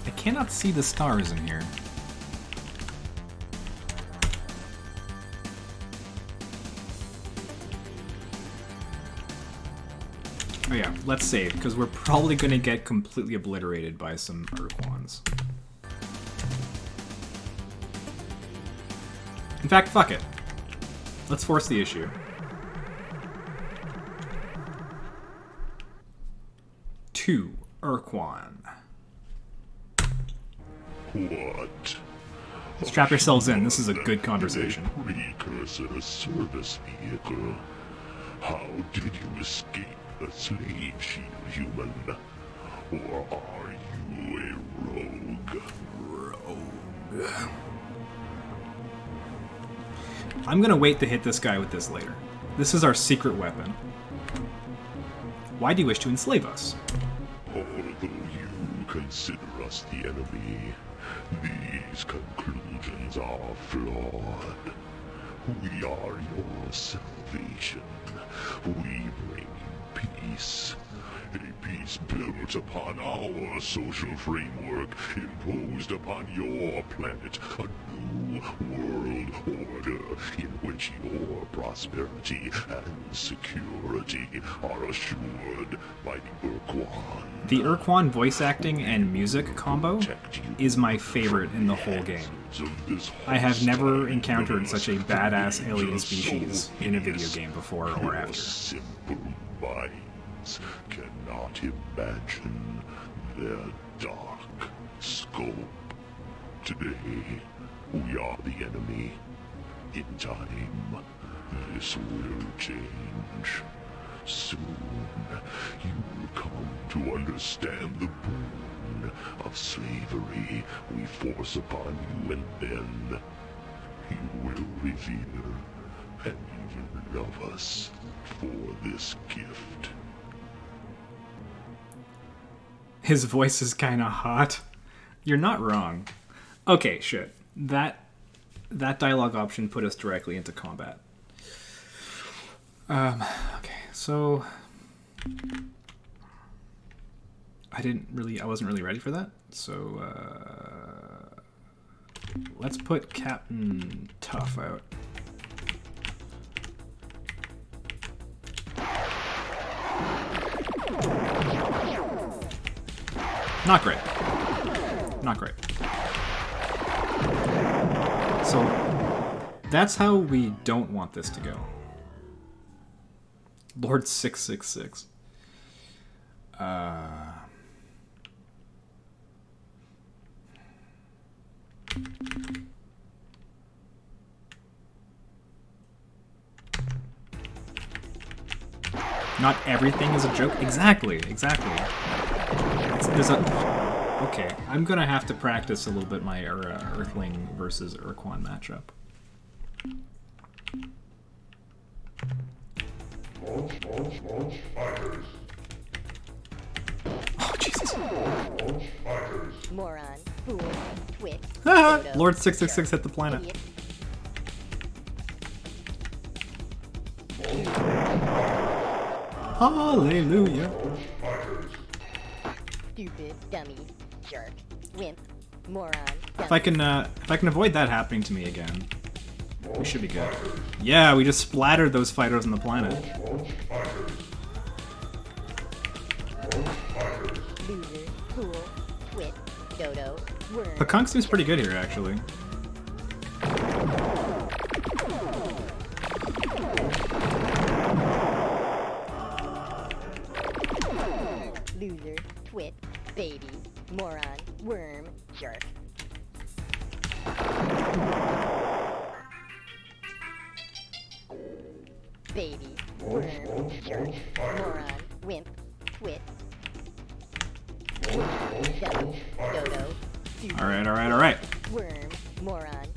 I cannot see the stars in here. Oh yeah, let's save, because we're probably going to get completely obliterated by some Urquans. In fact, fuck it. Let's force the issue. Two Urquan. What? Strap yourselves in. This is a good conversation. Precursor service vehicle. How did you escape the slave shield, human? Or are you a rogue? I'm gonna wait to hit this guy with this later. This is our secret weapon. Why do you wish to enslave us? Although you consider us the enemy, these conclusions are flawed. We are your salvation. We bring you peace. A peace built upon our social framework, imposed upon your planet. A new world order in which your prosperity and security are assured by the Urquan. The Urquan voice acting and music combo is my favorite in the whole game. I have never encountered such a badass alien species in a video game before or after. Simple minds cannot imagine their dark scope. Today, we are the enemy. In time, this will change. Soon, you will come to understand the boon of slavery we force upon you, and then you will revere and even love us for this gift. His voice is kind of hot. You're not wrong. Okay, shit. That dialogue option put us directly into combat. Okay, so I wasn't really ready for that. So let's put Captain Tough out. Not great. Not great. So that's how we don't want this to go. Lord 666. Not everything is a joke. Exactly. Okay, I'm gonna have to practice a little bit my Earthling versus Urquan matchup. Launch fighters. Oh, Jesus. Launch fighters. Moron, fool, twit. Lord 666 hit the planet. Idiot. Hallelujah. Stupid, dummy, jerk, wimp, moron, dummy. If I can avoid that happening to me again, we should be good. Yeah, we just splattered those fighters on the planet. Loser, fool, twit, dodo, worm. Pakunk seems pretty good here, actually. Loser, twit, baby, moron, worm, jerk. Baby, worm, jerk, moron, wimp, twit. Dummy, dodo, All right. worm, moron.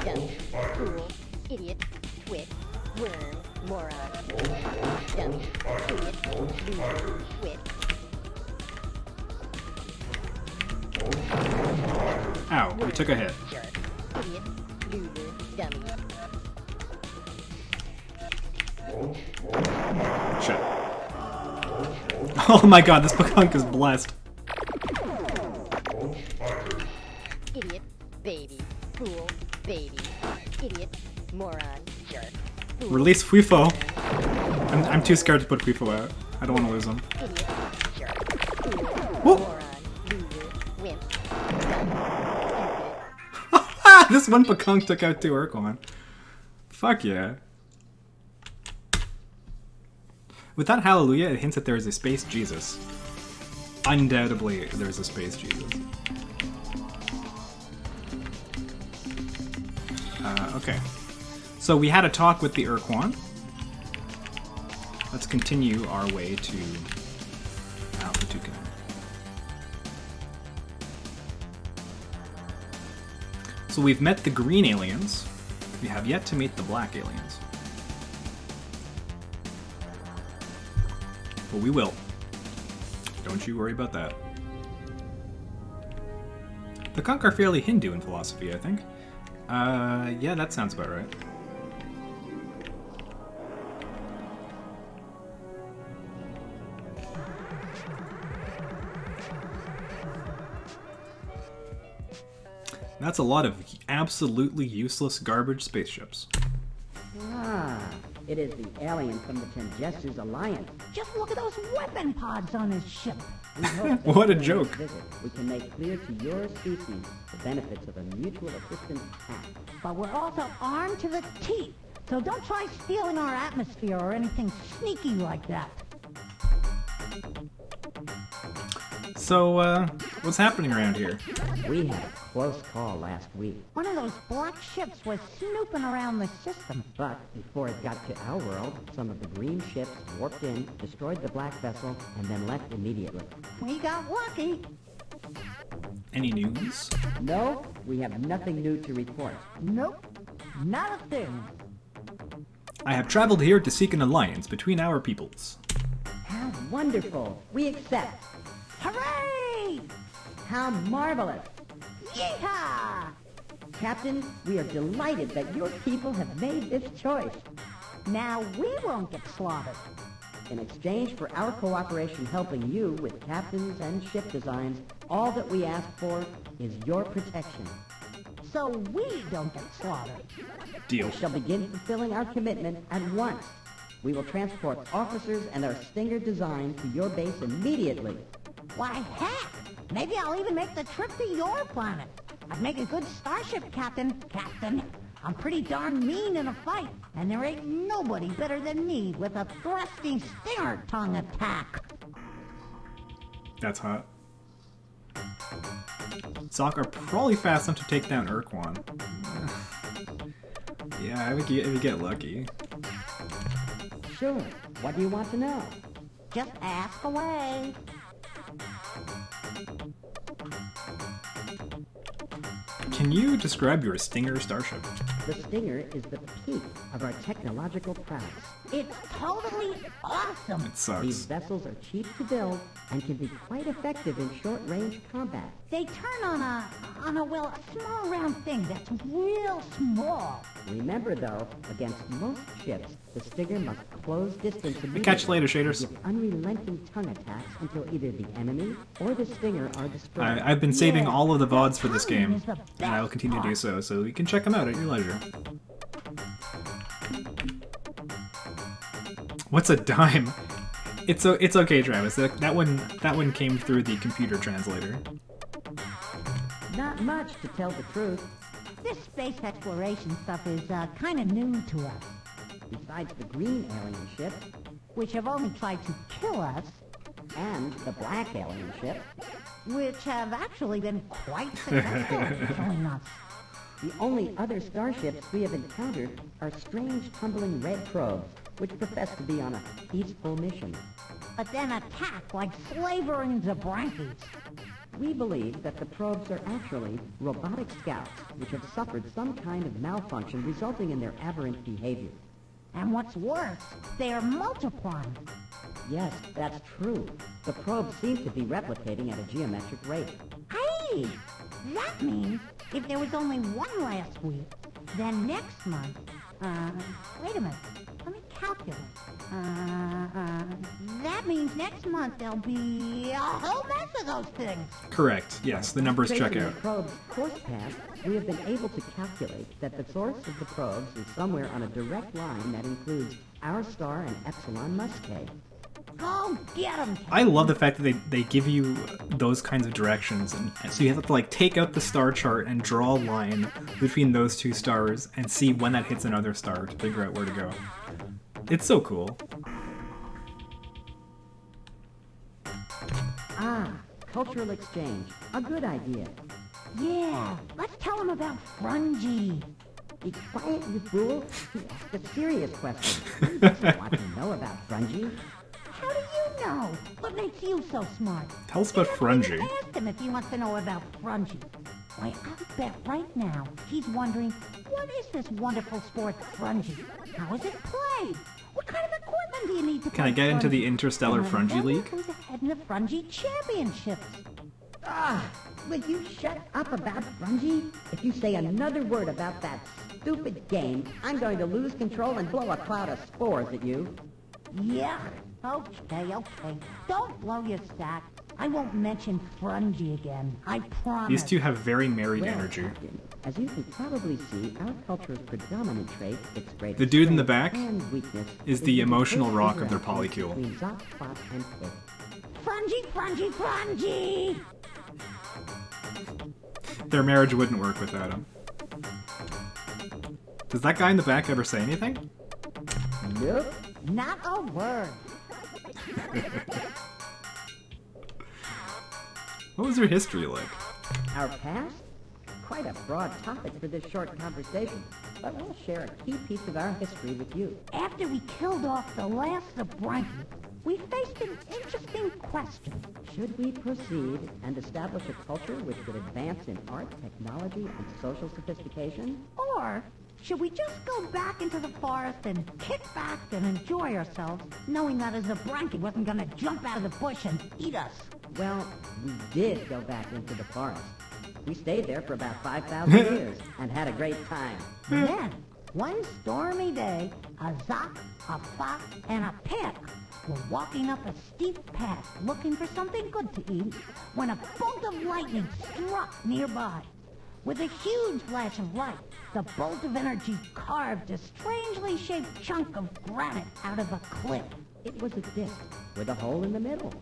Dummy, fool, idiot, twit, worm, moron. Dummy, idiot, loser, twit. Ow, we took a hit. Jerk, idiot, loser, dummy. Shit. Oh my god, this Pakunk is blessed. Idiot, baby, fool, baby, idiot, moron, jerk. Fool, Release Fuifo. I'm too scared to put Fuifo out. I don't want to lose him. idiot, jerk, fool, Whoa. moron, loser, wimp, dumb, stupid. This one Pakunk took out 2 Urquan. Fuck yeah. With that hallelujah, it hints that there is a space Jesus. Undoubtedly, there's a space Jesus. Okay. So we had a talk with the Urquan. Let's continue our way to Alpha Toucan. So we've met the green aliens. We have yet to meet the black aliens. But we will. Don't you worry about that. The Kunk are fairly Hindu in philosophy, I think. Yeah, that sounds about right. That's a lot of absolutely useless garbage spaceships. Ah, it is the alien from the Tenjessu's Alliance. Just look at those weapon pods on his ship. We hope that What a during joke. this visit, we can make clear to your species the benefits of a mutual assistance pact. But we're also armed to the teeth. So don't try stealing our atmosphere or anything sneaky like that. So, what's happening around here? We had a close call last week, One of those black ships was snooping around the system. but before it got to our world, some of the green ships warped in, destroyed the black vessel, and then left immediately. We got lucky. Any news? No, we have nothing new to report. Nope, not a thing. I have traveled here to seek an alliance between our peoples. How wonderful! We accept! Hooray! How marvelous! Yeehaw! Captain, we are delighted that your people have made this choice. Now we won't get slaughtered. In exchange for our cooperation helping you with captains and ship designs, all that we ask for is your protection. So we don't get slaughtered. Deal. We shall begin fulfilling our commitment at once. We will transport officers and our Stinger design to your base immediately. Why, heck! Maybe I'll even make the trip to your planet. I'd make a good starship captain. Captain, I'm pretty darn mean in a fight, and there ain't nobody better than me with a thrusty stinger tongue attack. That's hot. Zoc are probably fast enough to take down Urquan. Yeah, I would get lucky. Sure. What do you want to know? Just ask away. Can you describe your Stinger starship? The Stinger is the peak of our technological prowess. It's totally awesome. It sucks. These vessels are cheap to build and can be quite effective in short-range combat. They turn on a small round thing that's real small. Remember, though, against most ships, the Stinger must close distance immediately. Catch you later, shaders. Give unrelenting tongue attacks until either the enemy or the Stinger are destroyed. I've been saving all of the VODs for this timing game, is the and I will best continue to do part. so you can check them out at your leisure. What's a dime? It's okay, Travis. That one came through the computer translator. Not much, to tell the truth. This space exploration stuff is kind of new to us, Besides the green alien ship which have only tried to kill us, and the black alien ship, which have actually been quite successful at killing us. the only other starships we have encountered are strange tumbling red probes, which profess to be on a peaceful mission. But then attack like slavering Zabrankies. We believe that the probes are actually robotic scouts which have suffered some kind of malfunction resulting in their aberrant behavior. And what's worse, they are multiplying. Yes, that's true. The probes seem to be replicating at a geometric rate. Hey! That means if there was only one last week, then next month, wait a minute, let me calculate. That means next month there'll be a whole mess of those things. Correct. Yes, the numbers check Tracing out. the probe's course path, we have been able to calculate that the source of the probes is somewhere on a direct line that includes our star and Epsilon Muscae. Go get them! I love the fact that they give you those kinds of directions, and so you have to like take out the star chart and draw a line between those two stars and see when that hits another star to figure out where to go. It's so cool. Ah, cultural exchange. A good idea. Yeah, let's tell them about Frungy. Be quiet, you fool. He asked a serious question. He doesn't want to know about Frungy. How do you know? What makes you so smart? Tell us about Frungy. Ask him if he wants to know about Frungy. Why, I bet right now he's wondering, what is this wonderful sport, Frungy? How is it played? What kind of equipment do you need to play Can I get into the Frungy? Interstellar And Frungy then League? who's ahead in the Frungy Championships? Ah, will you shut up about Frungy? If you say another word about that stupid game, I'm going to lose control and blow a cloud of spores at you. Yeah, okay. Don't blow your stack. I won't mention Frungy again. I promise. These two have very married Well, energy. Captain, as you can probably see, our culture's predominant trait, its greatest The dude in the strength back and weakness, is the emotional first rock of their interaction polycule. between Zoc, Spot, and Pip. Frungy, Frungy, Frungy! Their marriage wouldn't work without him. Does that guy in the back ever say anything? Nope. Not a word. What was their history like? Our past? Quite a broad topic for this short conversation, but we'll share a key piece of our history with you. After we killed off the last of Branky, we faced an interesting question. Should we proceed and establish a culture which would advance in art, technology, and social sophistication? Or should we just go back into the forest and kick back and enjoy ourselves, knowing that as a Branky wasn't gonna jump out of the bush and eat us? Well, we did go back into the forest. We stayed there for about 5,000 years and had a great time. Then, one stormy day, a Zoc, a Fox, and a Pip were walking up a steep path looking for something good to eat when a bolt of lightning struck nearby. With a huge flash of light, the bolt of energy carved a strangely shaped chunk of granite out of a cliff. It was a disc with a hole in the middle.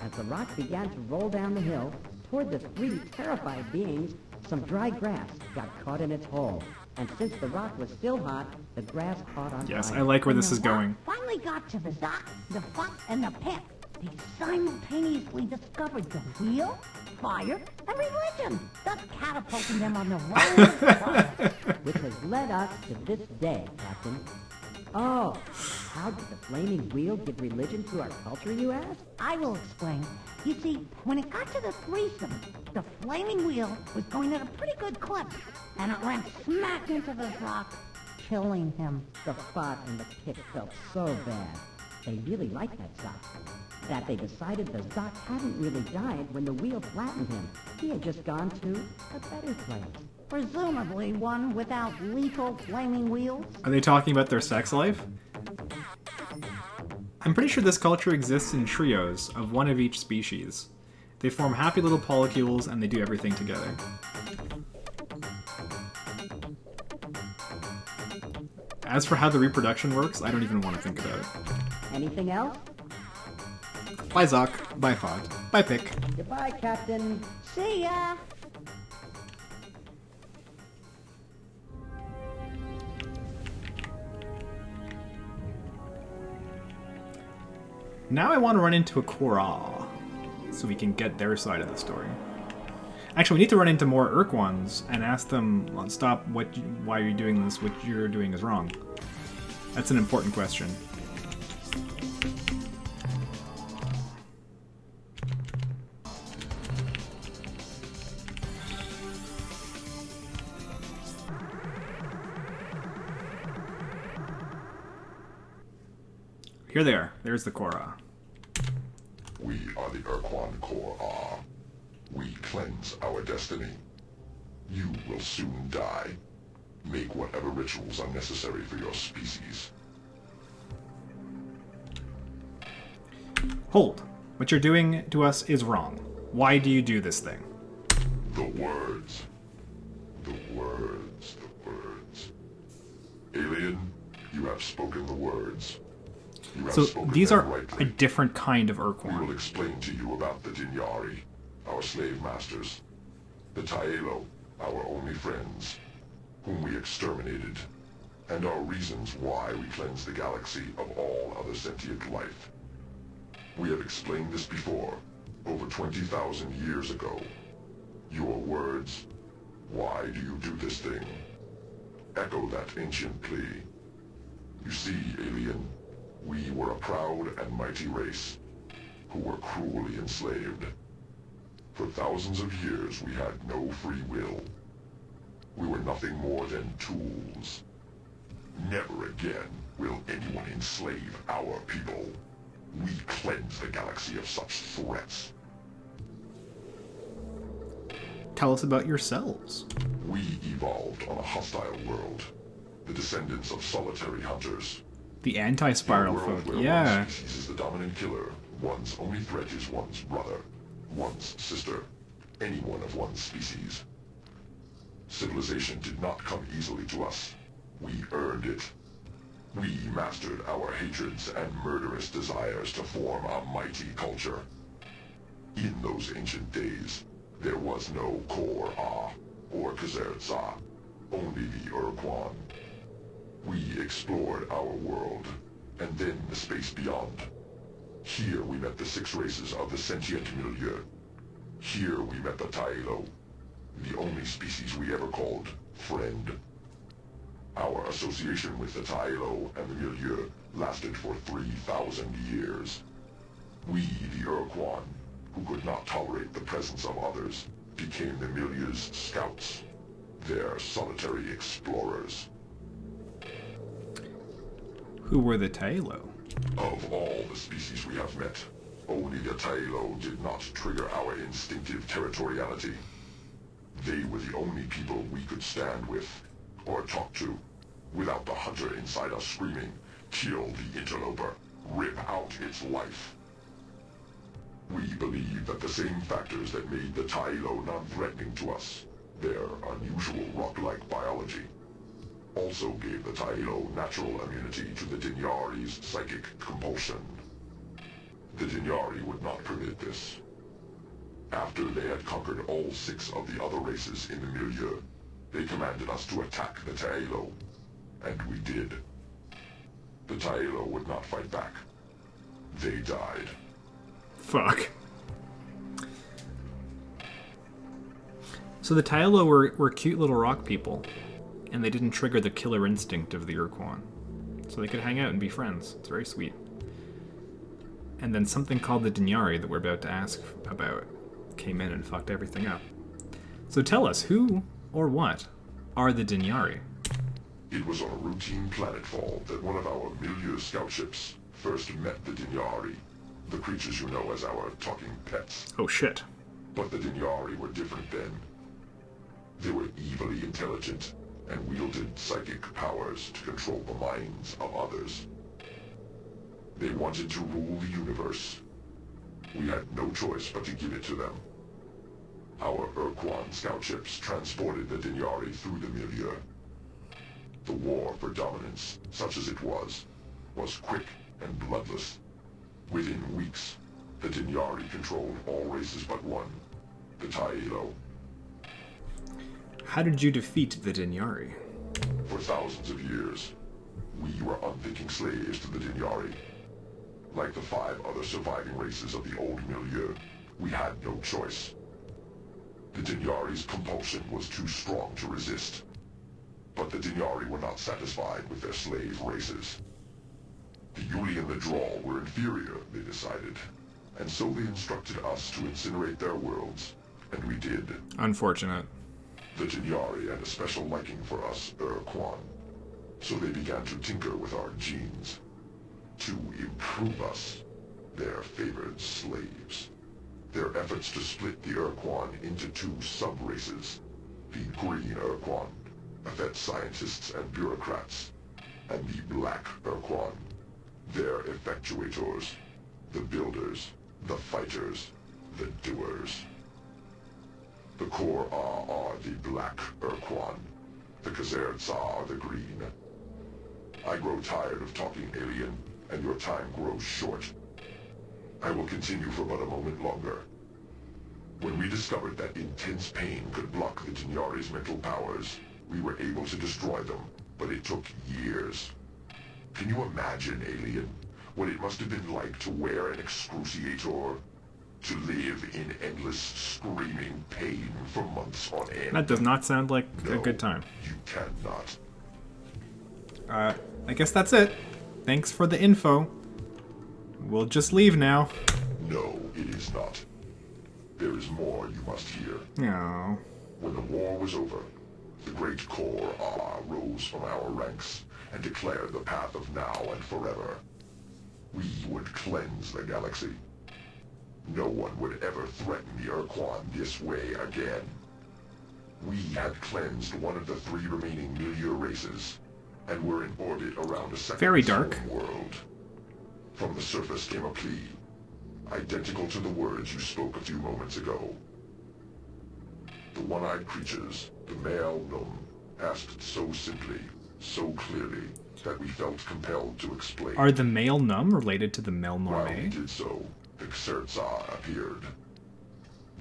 As the rock began to roll down the hill toward the three terrified beings, some dry grass got caught in its hole. And since the rock was still hot, the grass caught on Yes, fire. I like where When this the is rock going. finally got to the Zoc, the Fox, and the Pip, they simultaneously discovered the wheel, fire, and religion, thus catapulting them on the road of progress. Which has led us to this day, Captain. Oh, how did the flaming wheel give religion to our culture, you ask? I will explain. You see, when it got to the threesome, the flaming wheel was going at a pretty good clip, and it ran smack into the rock, killing him. The Fox and the Pip felt so bad. They really liked that Zoc, that they decided the Zoc hadn't really died when the wheel flattened him. He had just gone to a better place. Presumably one without lethal flaming wheels. Are they talking about their sex life? I'm pretty sure this culture exists in trios of one of each species. They form happy little polycules and they do everything together. As for how the reproduction works, I don't even want to think about it. Anything else? Bye Zoc, bye Fod, bye Pick. Goodbye, Captain. See ya! Now I want to run into a Korra, so we can get their side of the story. Actually, we need to run into more Urkwans and ask them, well, stop, why are you doing this, what you're doing is wrong. That's an important question. Here they are. There's the Korra. We are the Urquan Korra. We cleanse our destiny. You will soon die. Make whatever rituals are necessary for your species. Hold. What you're doing to us is wrong. Why do you do this thing? The words. The words. The words. Alien, you have spoken the words. So these are a different kind of We Urquan. will explain to you about the Dinyari, our slave masters, the Taelo, our only friends, whom we exterminated, and our reasons why we cleanse the galaxy of all other sentient life. We have explained this before, over 20,000 years ago. Your words, why do you do this thing? Echo that ancient plea. You see, alien, we were a proud and mighty race, who were cruelly enslaved. For thousands of years we had no free will. We were nothing more than tools. Never again will anyone enslave our people. We cleanse the galaxy of such threats. Tell us about yourselves. We evolved on a hostile world, the descendants of solitary hunters. The anti-spiral In a world folk. where Yeah. one species is the dominant killer, one's only threat is one's brother. one's sister, anyone of one's species. Civilization did not come easily to us. We earned it. We mastered our hatreds and murderous desires to form a mighty culture. In those ancient days, there was no Kor-Ah or Kazertza, only the Urquan. We explored our world, and then the space beyond. Here we met the 6 races of the sentient milieu. Here we met the Taelo, the only species we ever called friend. Our association with the Taelo and the milieu lasted for 3,000 years. We, the Urquan, who could not tolerate the presence of others, became the milieu's scouts, their solitary explorers. Who were the Taelo? Of all the species we have met, only the Taelo did not trigger our instinctive territoriality. They were the only people we could stand with, or talk to, without the hunter inside us screaming, "Kill the interloper, rip out its life." We believe that the same factors that made the Taelo non-threatening to us, their unusual rock-like biology, also gave the Taelo natural immunity to the Dinyari's psychic compulsion. The Dinyari would not permit this. After they had conquered all 6 of the other races in the milieu, they commanded us to attack the Taelo, and we did. The Taelo would not fight back. They died. Fuck. So the Taelo were cute little rock people, and they didn't trigger the killer instinct of the Urquan. So they could hang out and be friends. It's very sweet. And then something called the Dinyari that we're about to ask about came in and fucked everything up. So tell us, who or what are the Dinyari? It was on a routine planetfall that one of our milieu scout ships first met the Dinyari, the creatures you know as our talking pets. Oh shit. But the Dinyari were different then. They were evilly intelligent and wielded psychic powers to control the minds of others. They wanted to rule the universe. We had no choice but to give it to them. Our Urquan scout ships transported the Dinyari through the milieu. The war for dominance, such as it was quick and bloodless. Within weeks, the Dinyari controlled all races but one, the Taelo. How did you defeat the Dinyari? For thousands of years, we were unthinking slaves to the Dinyari. Like the 5 other surviving races of the old milieu, we had no choice. The Dinyari's compulsion was too strong to resist. But the Dinyari were not satisfied with their slave races. The Yuli and the Drawl were inferior, they decided, and so they instructed us to incinerate their worlds, and we did. Unfortunate. The Dinyari had a special liking for us, Urquan, so they began to tinker with our genes, to improve us, their favored slaves. Their efforts to split the Urquan into 2 sub-races, the Green Urquan, effete scientists and bureaucrats, and the Black Urquan, their effectuators, the builders, the fighters, the doers. The Kor-Ah are the Black Urquan, the Kazertza are the Green. I grow tired of talking, alien, and your time grows short. I will continue for but a moment longer. When we discovered that intense pain could block the Dinyari's mental powers, we were able to destroy them, but it took years. Can you imagine, alien, what it must have been like to wear an excruciator? To live in endless screaming pain for months on end? That does not sound like a good time. You cannot. I guess that's it. Thanks for the info. We'll just leave now. No, it is not. There is more you must hear. No. When the war was over, the great Kor-Ah rose from our ranks and declared the path of now and forever. We would cleanse the galaxy. No one would ever threaten the Urquan this way again. We had cleansed one of the 3 remaining milieu races, and were in orbit around a second Very dark. world. From the surface came a plea. identical to the words you spoke a few moments ago. The one-eyed creatures, the male gnome, asked so simply, so clearly, that we felt compelled to explain. Are the male num related to the male While we normé? did so, the Xerza appeared.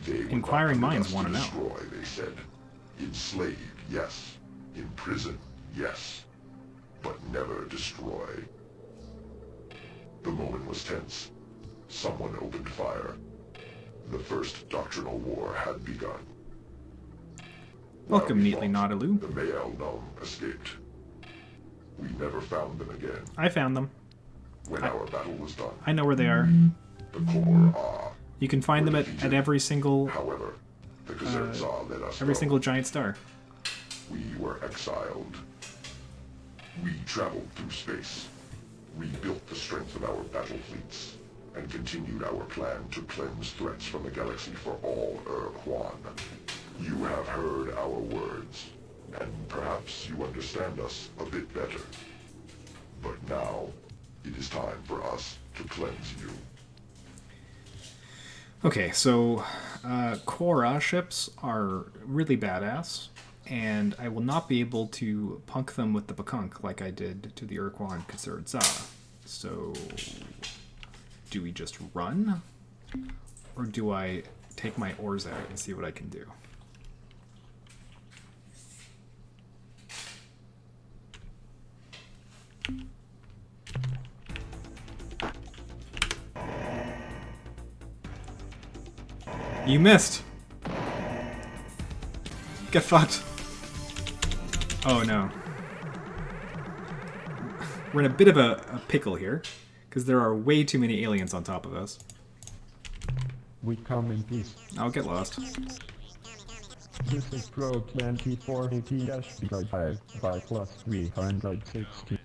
They would Inquiring not permit minds us want to know. destroy, they said. Enslave, yes. Imprison, yes. But never destroy. The moment was tense. Someone opened fire. The first doctrinal war had begun. Welcome, While we neatly fought, Nautiloo. The male gnome escaped. We never found them again. I found them. When our battle was done, I know where they are. the core You can find them at every single However, the Xerza let us every go. single giant star. We were exiled. We traveled through space. We built the strength of our battle fleets, and continued our plan to cleanse threats from the galaxy for all Urquan. You have heard our words, and perhaps you understand us a bit better. But now, it is time for us to cleanse you. Okay, so Korra ships are really badass, and I will not be able to punk them with the Bakunk like I did to the Urquan Xerza. So, do we just run? Or do I take my oars out and see what I can do? You missed! Get fucked! Oh no. We're in a bit of a pickle here, because there are way too many aliens on top of us. We come in peace. I'll get lost. This is Pro 2480-5 by plus 360.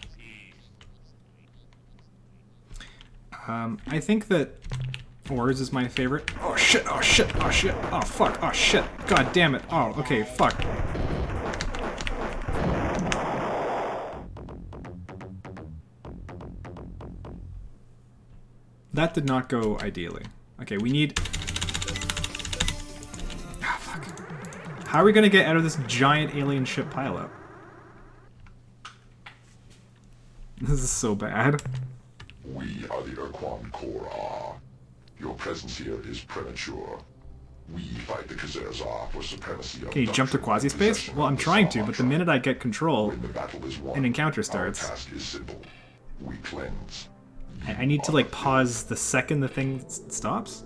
I think that oars is my favorite. Oh shit, oh shit, oh shit, oh fuck, oh shit, god damn it, oh, okay, fuck. That did not go ideally. Okay, we need... Ah, fuck. How are we gonna get out of this giant alien ship pileup? This is so bad. We are the Urquan Core. Your presence here is premature. We fight the Xerza for supremacy of Can you jump to quasi-space? Well, I'm trying to, but the minute I get control, When the battle is won, an encounter our starts. task is simple. We cleanse. I need to, like, pause the second the thing stops?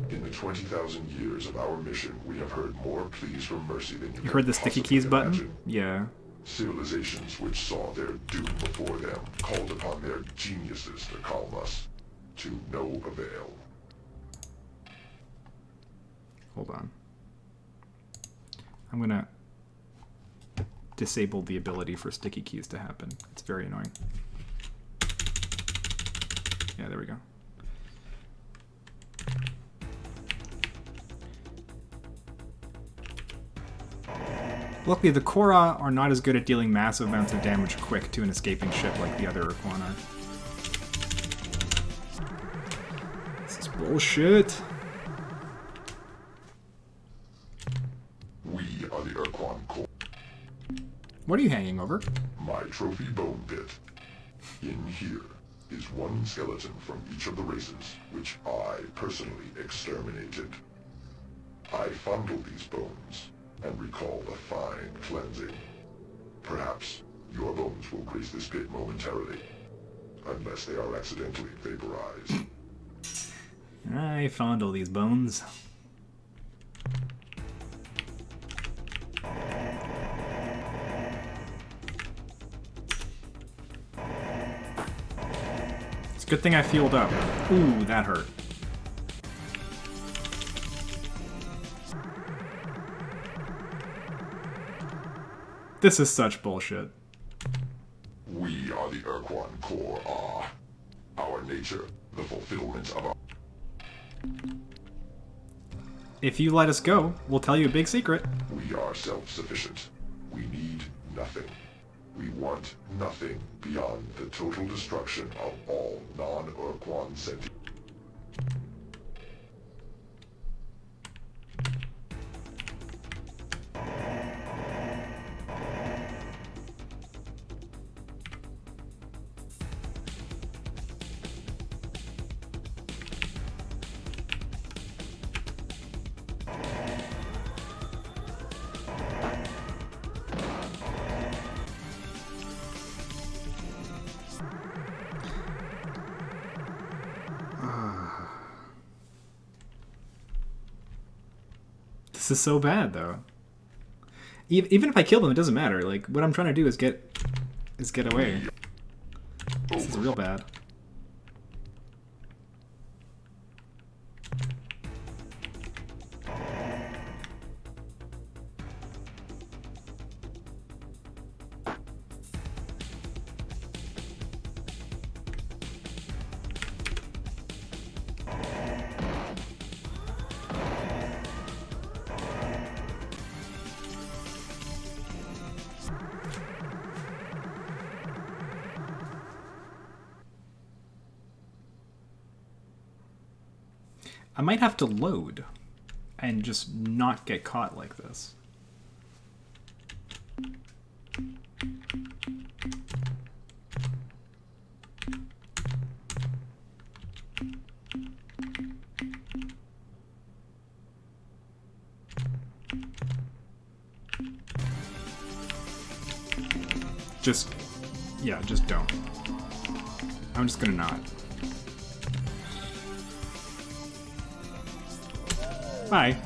In the 20,000 years of our mission, we have heard more pleas for mercy than you You heard the sticky possibly keys button? imagine. Yeah. Civilizations which saw their doom before them called upon their geniuses to calm us, to no avail. Hold on. I'm gonna disable the ability for sticky keys to happen. It's very annoying. Yeah, there we go. Luckily, the Korra are not as good at dealing massive amounts of damage quick to an escaping ship like the other Urquan are. This is bullshit. We are the Urquan Core. What are you hanging over? My trophy bone pit. In here is one skeleton from each of the races, which I personally exterminated. I fondle these bones and recall a fine cleansing. Perhaps your bones will grace this pit momentarily, unless they are accidentally vaporized. I fondle these bones. It's a good thing I fueled up. Ooh, that hurt. This is such bullshit. We are the Urquan Core. Our nature, the fulfillment of our... If you let us go, we'll tell you a big secret. We are self-sufficient. We need nothing. We want nothing beyond the total destruction of all non-Urquan sentients. This is so bad, though. Even if I kill them, it doesn't matter. Like, what I'm trying to do is get away. This is real bad. I might have to load and just not get caught like this. Just don't. I'm just gonna not. Bye.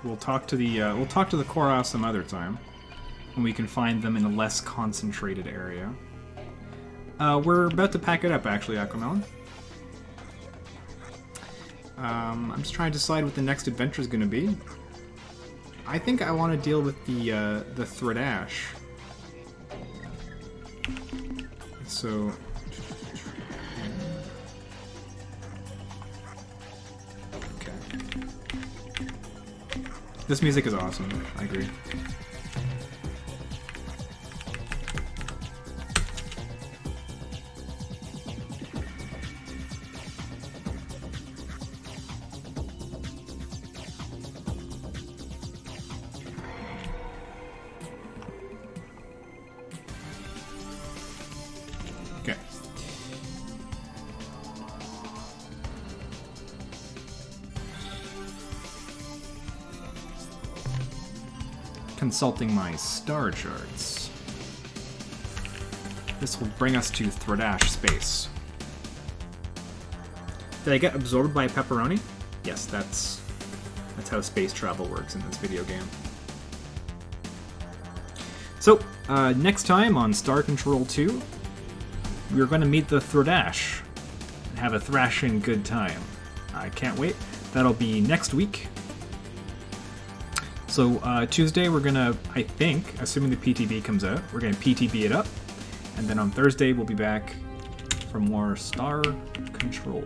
We'll talk to the Korra some other time, when we can find them in a less concentrated area. We're about to pack it up, actually, Aquamelon. I'm just trying to decide what the next adventure is going to be. I think I want to deal with the Thredash. So okay. This music is awesome. I agree. Okay. Consulting my star charts. This will bring us to Thredash space. Did I get absorbed by a pepperoni? Yes, that's how space travel works in this video game. So, next time on Star Control 2, we're going to meet the Thredash and have a thrashing good time. I can't wait. That'll be next week. So Tuesday we're going to, I think, assuming the PTB comes out, we're going to PTB it up. And then on Thursday we'll be back for more Star Control.